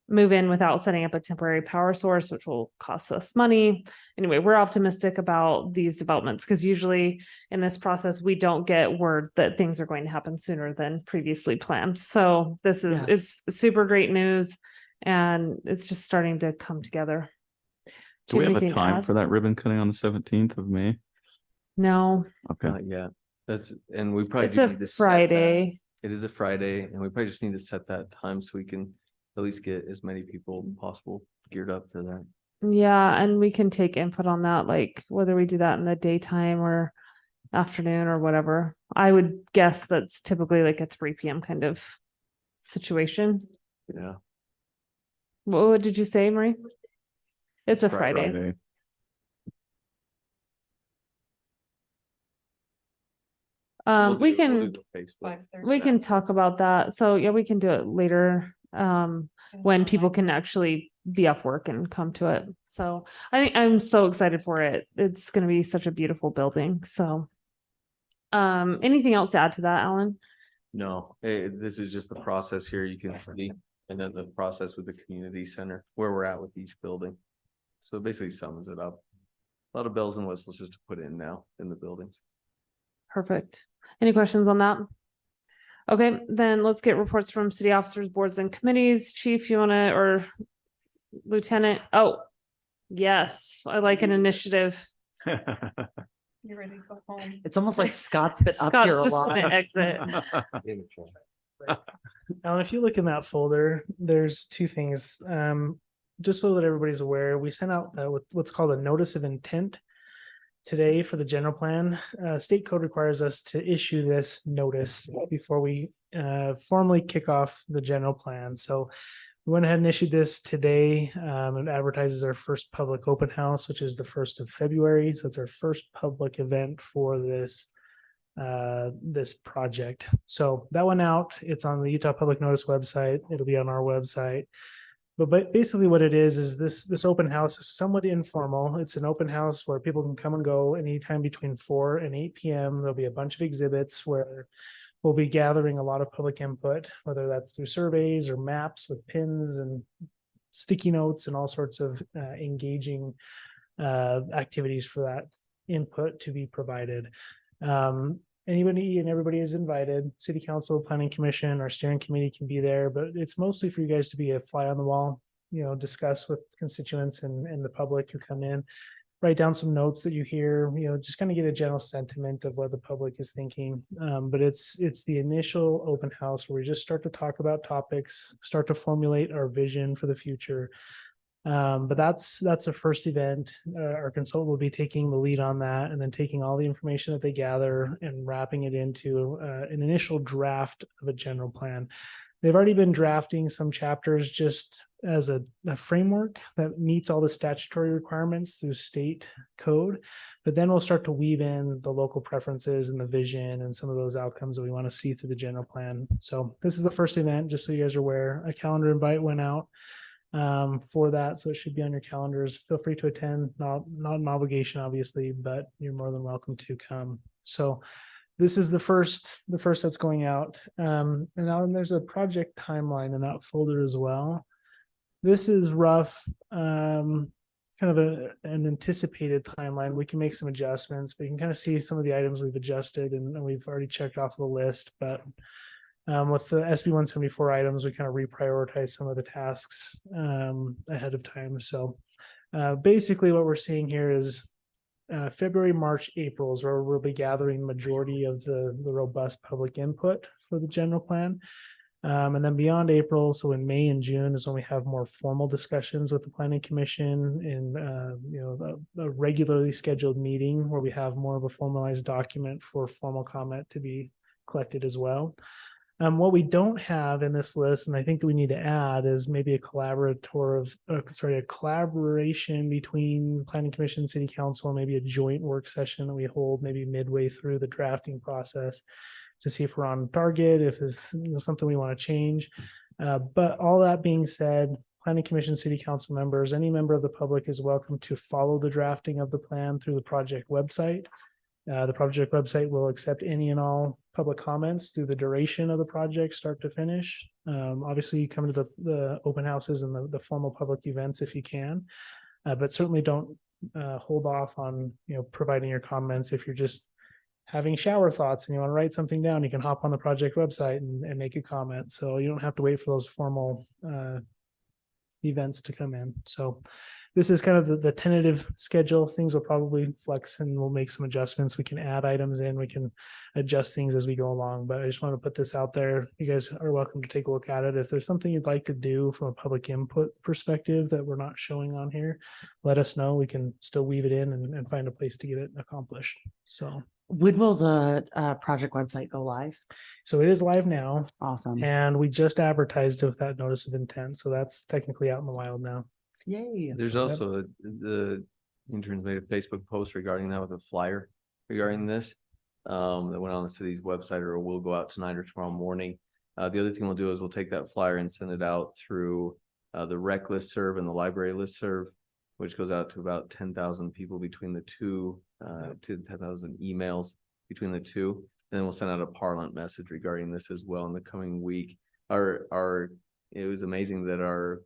move in without setting up a temporary power source, which will cost us money. Anyway, we're optimistic about these developments because usually in this process, we don't get word that things are going to happen sooner than previously planned. So this is, Yes. it's super great news and it's just starting to come together. Do we have a anything to time add? for that ribbon cutting on the 17th of May? No, Okay. Not yet. And we probably it's do a need to set that. Friday. It is a Friday, and we probably just need to set that time so we can at least get as many people possible geared up for that. Yeah, and we can take input on that, like whether we do that in the daytime or afternoon or whatever. I would guess that's typically like a 3 p.m. kind of situation. Yeah. What did you say, Marie? It's a Friday. Friday. We'll We do can, the Facebook. we can talk about that. So yeah, we can do it later. When people can actually be off work and come to it. So I think I'm so excited for it. It's going to be such a beautiful building. So anything else to add to that, Alan? No, this is just the process here. You can see, and then the process with the community center, where we're at with each building. So it basically sums it up. A lot of bells and whistles just to put in now in the buildings. Perfect. Any questions on that? Okay, then let's get reports from city officers, boards and committees. Chief, you wanna, or Lieutenant? Oh, yes, I like an initiative. You ready to go home? It's almost like Scott's been up here Scott's a just lot. gonna exit. Alan, if you look in that folder, there's two things. Just so that everybody's aware, we sent out what's called a notice of intent today for the general plan. State code requires us to issue this notice before we formally kick off the general plan. So we went ahead and issued this today and advertises our first public open house, which is the 1st of February. So it's our first public event for this this project. So that went out. It's on the Utah Public Notice website. It'll be on our website. But basically what it is this open house is somewhat informal. It's an open house where people can come and go anytime between 4 and 8 p.m. There'll be a bunch of exhibits where we'll be gathering a lot of public input, whether that's through surveys or maps with pins and sticky notes and all sorts of engaging activities for that input to be provided. Anybody and everybody is invited. City Council, Planning Commission, our steering committee can be there, but it's mostly for you guys to be a fly on the wall, discuss with constituents and the public who come in, write down some notes that you hear, just kind of get a general sentiment of what the public is thinking. But it's the initial open house where we just start to talk about topics, start to formulate our vision for the future. But that's the first event. Our consultant will be taking the lead on that and then taking all the information that they gather and wrapping it into an initial draft of a general plan. They've already been drafting some chapters just as a framework that meets all the statutory requirements through state code, but then we'll start to weave in the local preferences and the vision and some of those outcomes that we want to see through the general plan. So this is the first event, just so you guys are aware. A calendar invite went out for that, so it should be on your calendars. Feel free to attend, not an obligation obviously, but you're more than welcome to come. So this is the first that's going out. And now there's a project timeline in that folder as well. This is rough, kind of an anticipated timeline. We can make some adjustments, but you can kind of see some of the items we've adjusted and we've already checked off the list. But with the SB 174 items, we kind of reprioritize some of the tasks ahead of time. So basically what we're seeing here is February, March, April is where we'll be gathering the majority of the robust public input for the general plan. And then beyond April, so in May and June is when we have more formal discussions with the Planning Commission in a regularly scheduled meeting where we have more of a formalized document for formal comment to be collected as well. What we don't have in this list, and I think that we need to add, is maybe a collaboration between Planning Commission and City Council, maybe a joint work session that we hold maybe midway through the drafting process to see if we're on target, if there's something we want to change. But all that being said, Planning Commission, City Council members, any member of the public is welcome to follow the drafting of the plan through the project website. The project website will accept any and all public comments through the duration of the project, start to finish. Obviously, you come to the open houses and the formal public events if you can, but certainly don't hold off on providing your comments. If you're just having shower thoughts and you want to write something down, you can hop on the project website and make a comment. So you don't have to wait for those formal events to come in. So this is kind of the tentative schedule. Things will probably flex and we'll make some adjustments. We can add items in, we can adjust things as we go along, but I just want to put this out there. You guys are welcome to take a look at it. If there's something you'd like to do from a public input perspective that we're not showing on here, let us know. We can still weave it in and find a place to get it accomplished. So when will the project website go live? So it is live now. Awesome. And we just advertised it with that notice of intent. So that's technically out in the wild now. Yay. There's also the interns made a Facebook post regarding that with a flyer regarding this that went on the city's website or will go out tonight or tomorrow morning. The other thing we'll do is we'll take that flyer and send it out through the rec listserv and the library listserv, which goes out to about 10,000 people between the two, to 10,000 emails between the two. And then we'll send out a parliament message regarding this as well in the coming week. It was amazing that our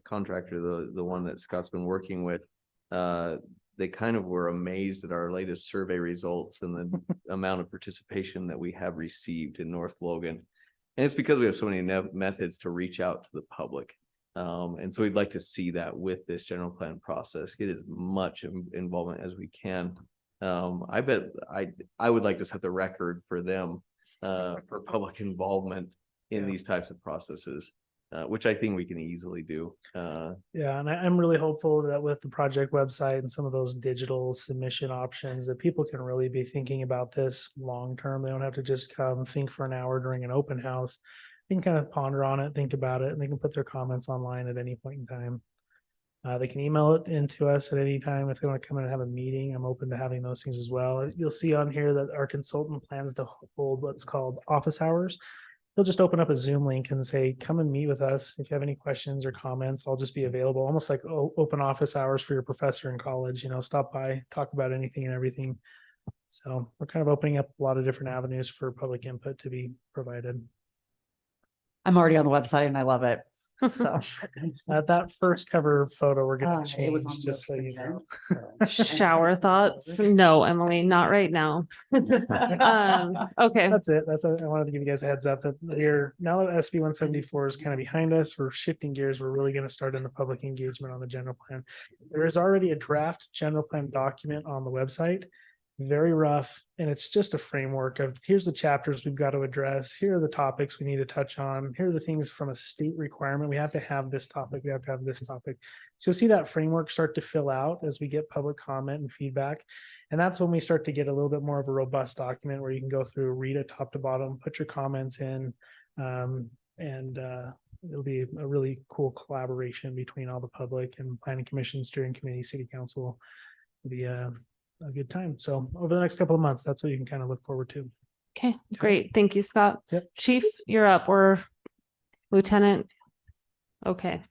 contractor, the one that Scott's been working with, they kind of were amazed at our latest survey results and the amount of participation that we have received in North Logan. And it's because we have so many methods to reach out to the public. And so we'd like to see that with this general plan process, get as much involvement as we can. I bet I would like to set the record for them for public involvement in these types of processes. Which I think we can easily do. Yeah, and I'm really hopeful that with the project website and some of those digital submission options, that people can really be thinking about this long term. They don't have to just come think for an hour during an open house. They can kind of ponder on it, think about it, and they can put their comments online at any point in time. They can email it into us at any time if they want to come in and have a meeting. I'm open to having those things as well. You'll see on here that our consultant plans to hold what's called office hours. They'll just open up a Zoom link and say, come and meet with us. If you have any questions or comments, I'll just be available, almost like open office hours for your professor in college, stop by, talk about anything and everything. So we're kind of opening up a lot of different avenues for public input to be provided. I'm already on the website and I love it. So That first cover photo, we're gonna it was change, on just so you know. Shower thoughts? No, Emily, not right now. Okay, That's it. I wanted to give you guys a heads up that here, now that SB 174 is kind of behind us, we're shifting gears. We're really going to start in the public engagement on the general plan. There is already a draft general plan document on the website, very rough, and it's just a framework of here's the chapters we've got to address. Here are the topics we need to touch on. Here are the things from a state requirement. We have to have this topic. We have to have this topic. So you'll see that framework start to fill out as we get public comment and feedback. And that's when we start to get a little bit more of a robust document where you can go through, read it top to bottom, put your comments in, and it'll be a really cool collaboration between all the public and planning commission, steering committee, city council. It'll be a good time. So over the next couple of months, that's what you can kind of look forward to. okay, great. Thank you, Scott. Yep. Chief, you're up, or Lieutenant. Okay.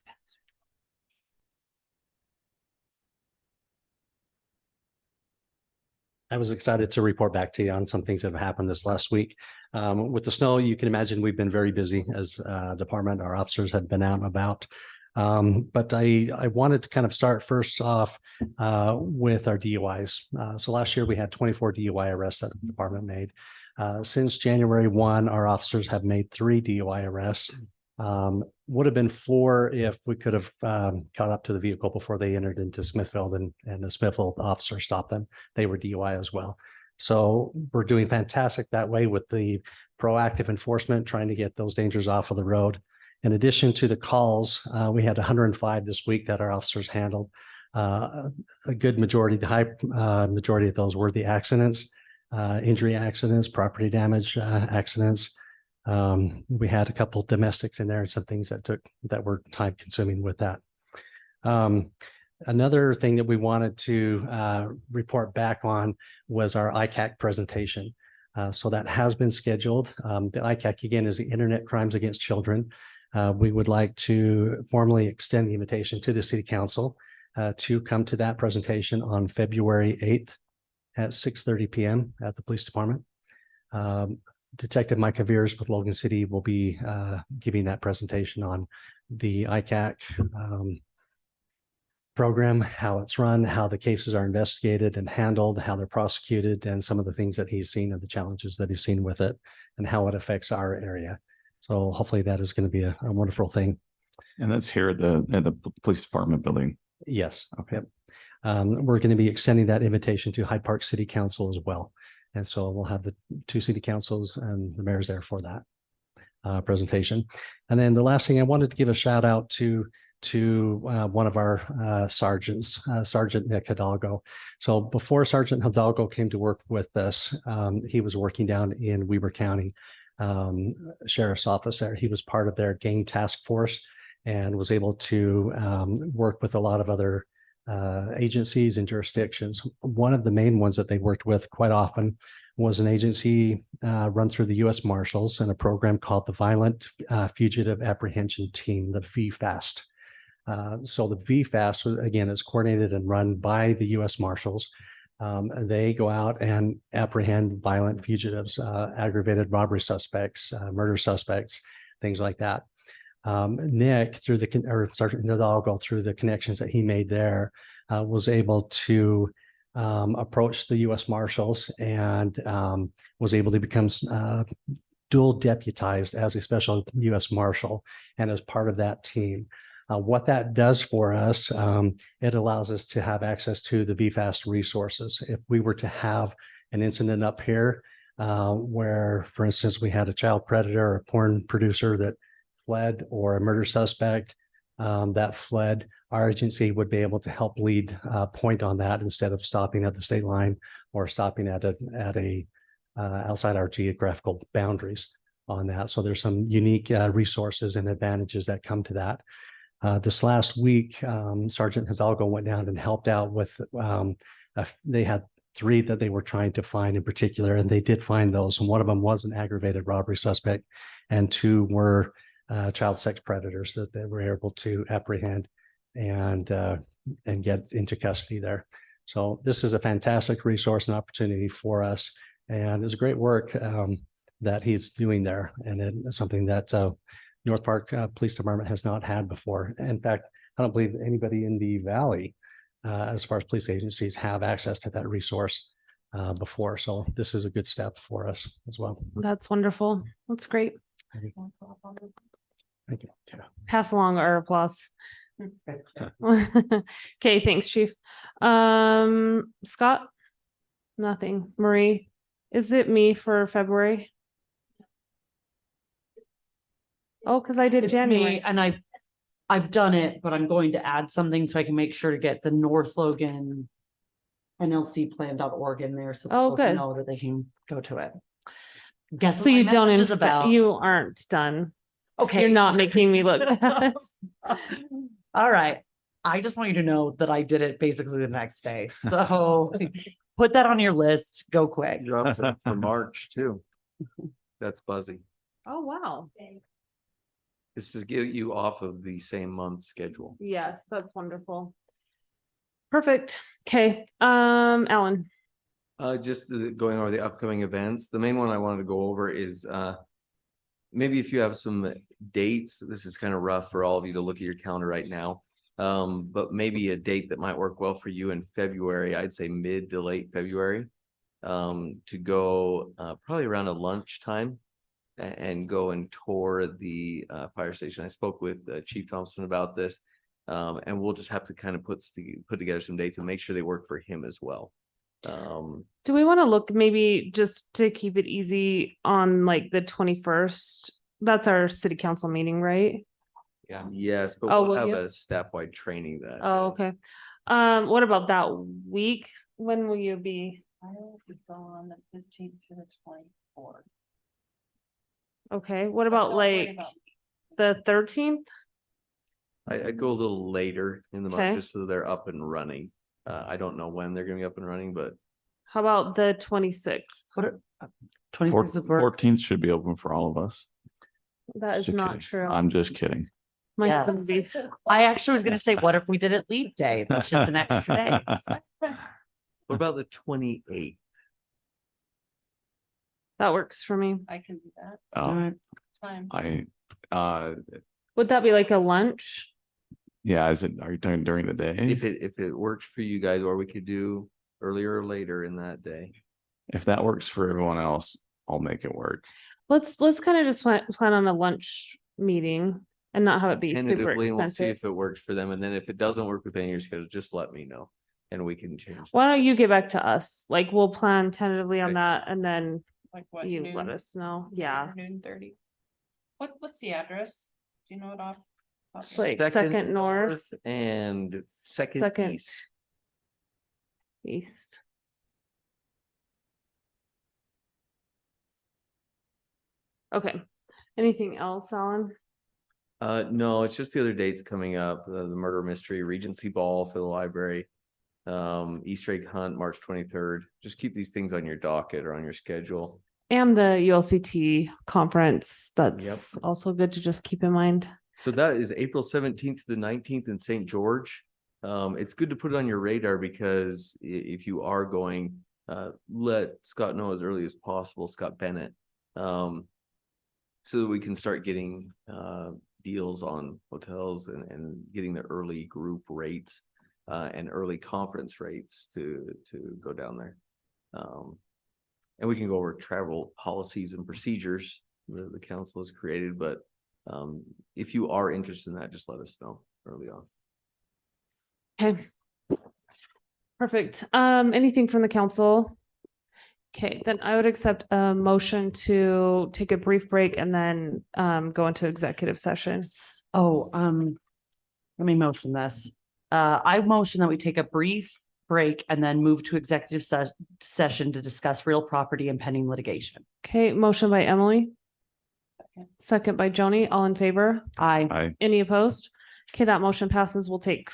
I was excited to report back to you on some things that have happened this last week. With the snow, you can imagine we've been very busy as a department. Our officers have been out and about. But I wanted to kind of start first off with our DUIs. So last year we had 24 DUI arrests that the department made. Since January 1, our officers have made 3 DUI arrests. Would have been 4 if we could have caught up to the vehicle before they entered into Smithfield and the Smithfield officer stopped them. They were DUI as well. So we're doing fantastic that way with the proactive enforcement, trying to get those dangers off of the road. In addition to the calls, we had 105 this week that our officers handled. A good majority, the high majority of those were the accidents, injury accidents, property damage accidents. We had a couple domestics in there and some things that were time consuming with that. Another thing that we wanted to report back on was our ICAC presentation. So that has been scheduled. The ICAC again is the Internet Crimes Against Children. We would like to formally extend the invitation to the City Council to come to that presentation on February 8th at 6:30 p.m. at the Police Department. Detective Micah Veers with Logan City will be giving that presentation on the ICAC program, how it's run, how the cases are investigated and handled, how they're prosecuted, and some of the things that he's seen and the challenges that he's seen with it and how it affects our area. So hopefully that is going to be a wonderful thing. And that's here at the police department building. Yes. Okay. Yep. We're going to be extending that invitation to Hyde Park City Council as well. And so we'll have the 2 city councils and the mayors there for that presentation. And then the last thing I wanted to give a shout out to one of our sergeants, Sergeant Nick Hidalgo. So before Sergeant Hidalgo came to work with us, he was working down in Weber County Sheriff's Office there. He was part of their gang task force and was able to work with a lot of other agencies and jurisdictions. One of the main ones that they worked with quite often was an agency run through the U.S. Marshals and a program called the Violent Fugitive Apprehension Team, the VFAST. So the VFAST, again, is coordinated and run by the U.S. Marshals. They go out and apprehend violent fugitives, aggravated robbery suspects, murder suspects, things like that. Nick, Sergeant Hidalgo, through the connections that he made there, was able to approach the U.S. Marshals and was able to become dual deputized as a special U.S. Marshal and as part of that team. What that does for us, it allows us to have access to the VFAST resources. If we were to have an incident up here where, for instance, we had a child predator or a porn producer that fled or a murder suspect that fled, our agency would be able to help lead point on that instead of stopping at the state line or stopping at a outside our geographical boundaries on that. So there's some unique resources and advantages that come to that. This last week, Sergeant Hidalgo went down and helped out with, they had 3 that they were trying to find in particular, and they did find those. And one of them was an aggravated robbery suspect, and 2 were child sex predators that they were able to apprehend and get into custody there. So this is a fantastic resource and opportunity for us, and it's great work that he's doing there, and it's something that North Park Police Department has not had before. In fact, I don't believe anybody in the valley, as far as police agencies, have access to that resource before. So this is a good step for us as well. That's wonderful. That's great. Thank you. Pass along our applause. Okay, thanks, Chief. Scott? Nothing. Marie? Is it me for February? Oh, because I did It's me, January. and I've done it, but I'm going to add something so I can make sure to get the North Logan NLCplan.org in there so Oh, people can good. know that they can go to it. Guess So what you my don't, message is about? you aren't done. Okay. You're not making me look bad. All right. I just want you to know that I did it basically the next day. So put that on your list. Go quick. Dropped it for March too. That's buzzy. Oh, wow. It's to get you off of the same month schedule. Yes, that's wonderful. Perfect. Okay, Alan. Just going over the upcoming events. The main one I wanted to go over is maybe if you have some dates, this is kind of rough for all of you to look at your calendar right now. But maybe a date that might work well for you in February, I'd say mid to late February, to go probably around a lunchtime and go and tour the fire station. I spoke with Chief Thompson about this, and we'll just have to kind of put together some dates and make sure they work for him as well. Do we want to look maybe just to keep it easy on like the 21st? That's our city council meeting, right? Yeah. Yes, but Oh, we'll will have you? a staff-wide training that. Oh, okay. What about that week? When will you be? I will be gone the 15th to the 24th. Okay, what about like the 13th? I'd go a little later in the Okay. month just so they're up and running. I don't know when they're gonna be up and running, but How about the 26th? What 26th of work? 14th should be open for all of us. That is Just not kidding. true. I'm just kidding. My Yes. husband's be- I actually was going to say, what if we did it leap day? That's just an extra day. what about the 28th? That works for me. I can do that. All right. Time. Would that be like a lunch? Yeah, are you talking during the day? If it works for you guys, or we could do earlier or later in that day. If that works for everyone else, I'll make it work. Let's kind of just plan on a lunch meeting and not have it be super Tentatively, and we'll see expensive. if it works for them. And then if it doesn't work with any of your schedule, just let me know and we can change. that. Why don't you get back to us? Like we'll plan tentatively on Okay. that and then Like what? you noon? let us know. Yeah. Noon 30. What's the address? Do you know it off? It's like second north, and second Second. east. east. Okay. Anything else, Alan? No, it's just the other dates coming up, the murder mystery, Regency Ball for the library. Easter egg hunt, March 23rd. Just keep these things on your docket or on your schedule. And the ULCT conference. That's also good to just keep in mind. So that is April 17th to the 19th in St. George. It's good to put it on your radar because if you are going, let Scott know as early as possible, Scott Bennett, so that we can start getting deals on hotels and getting the early group rates and early conference rates to go down there. And we can go over travel policies and procedures that the council has created, but if you are interested in that, just let us know early on. Okay. Perfect. Anything from the council? Okay, then I would accept a motion to take a brief break and then go into executive sessions. Oh, let me motion this. I motion that we take a brief break and then move to executive session to discuss real property and pending litigation. Okay, motion by Emily. Second by Joni, all in favor? Aye. I Any opposed? Okay, that motion passes. We'll take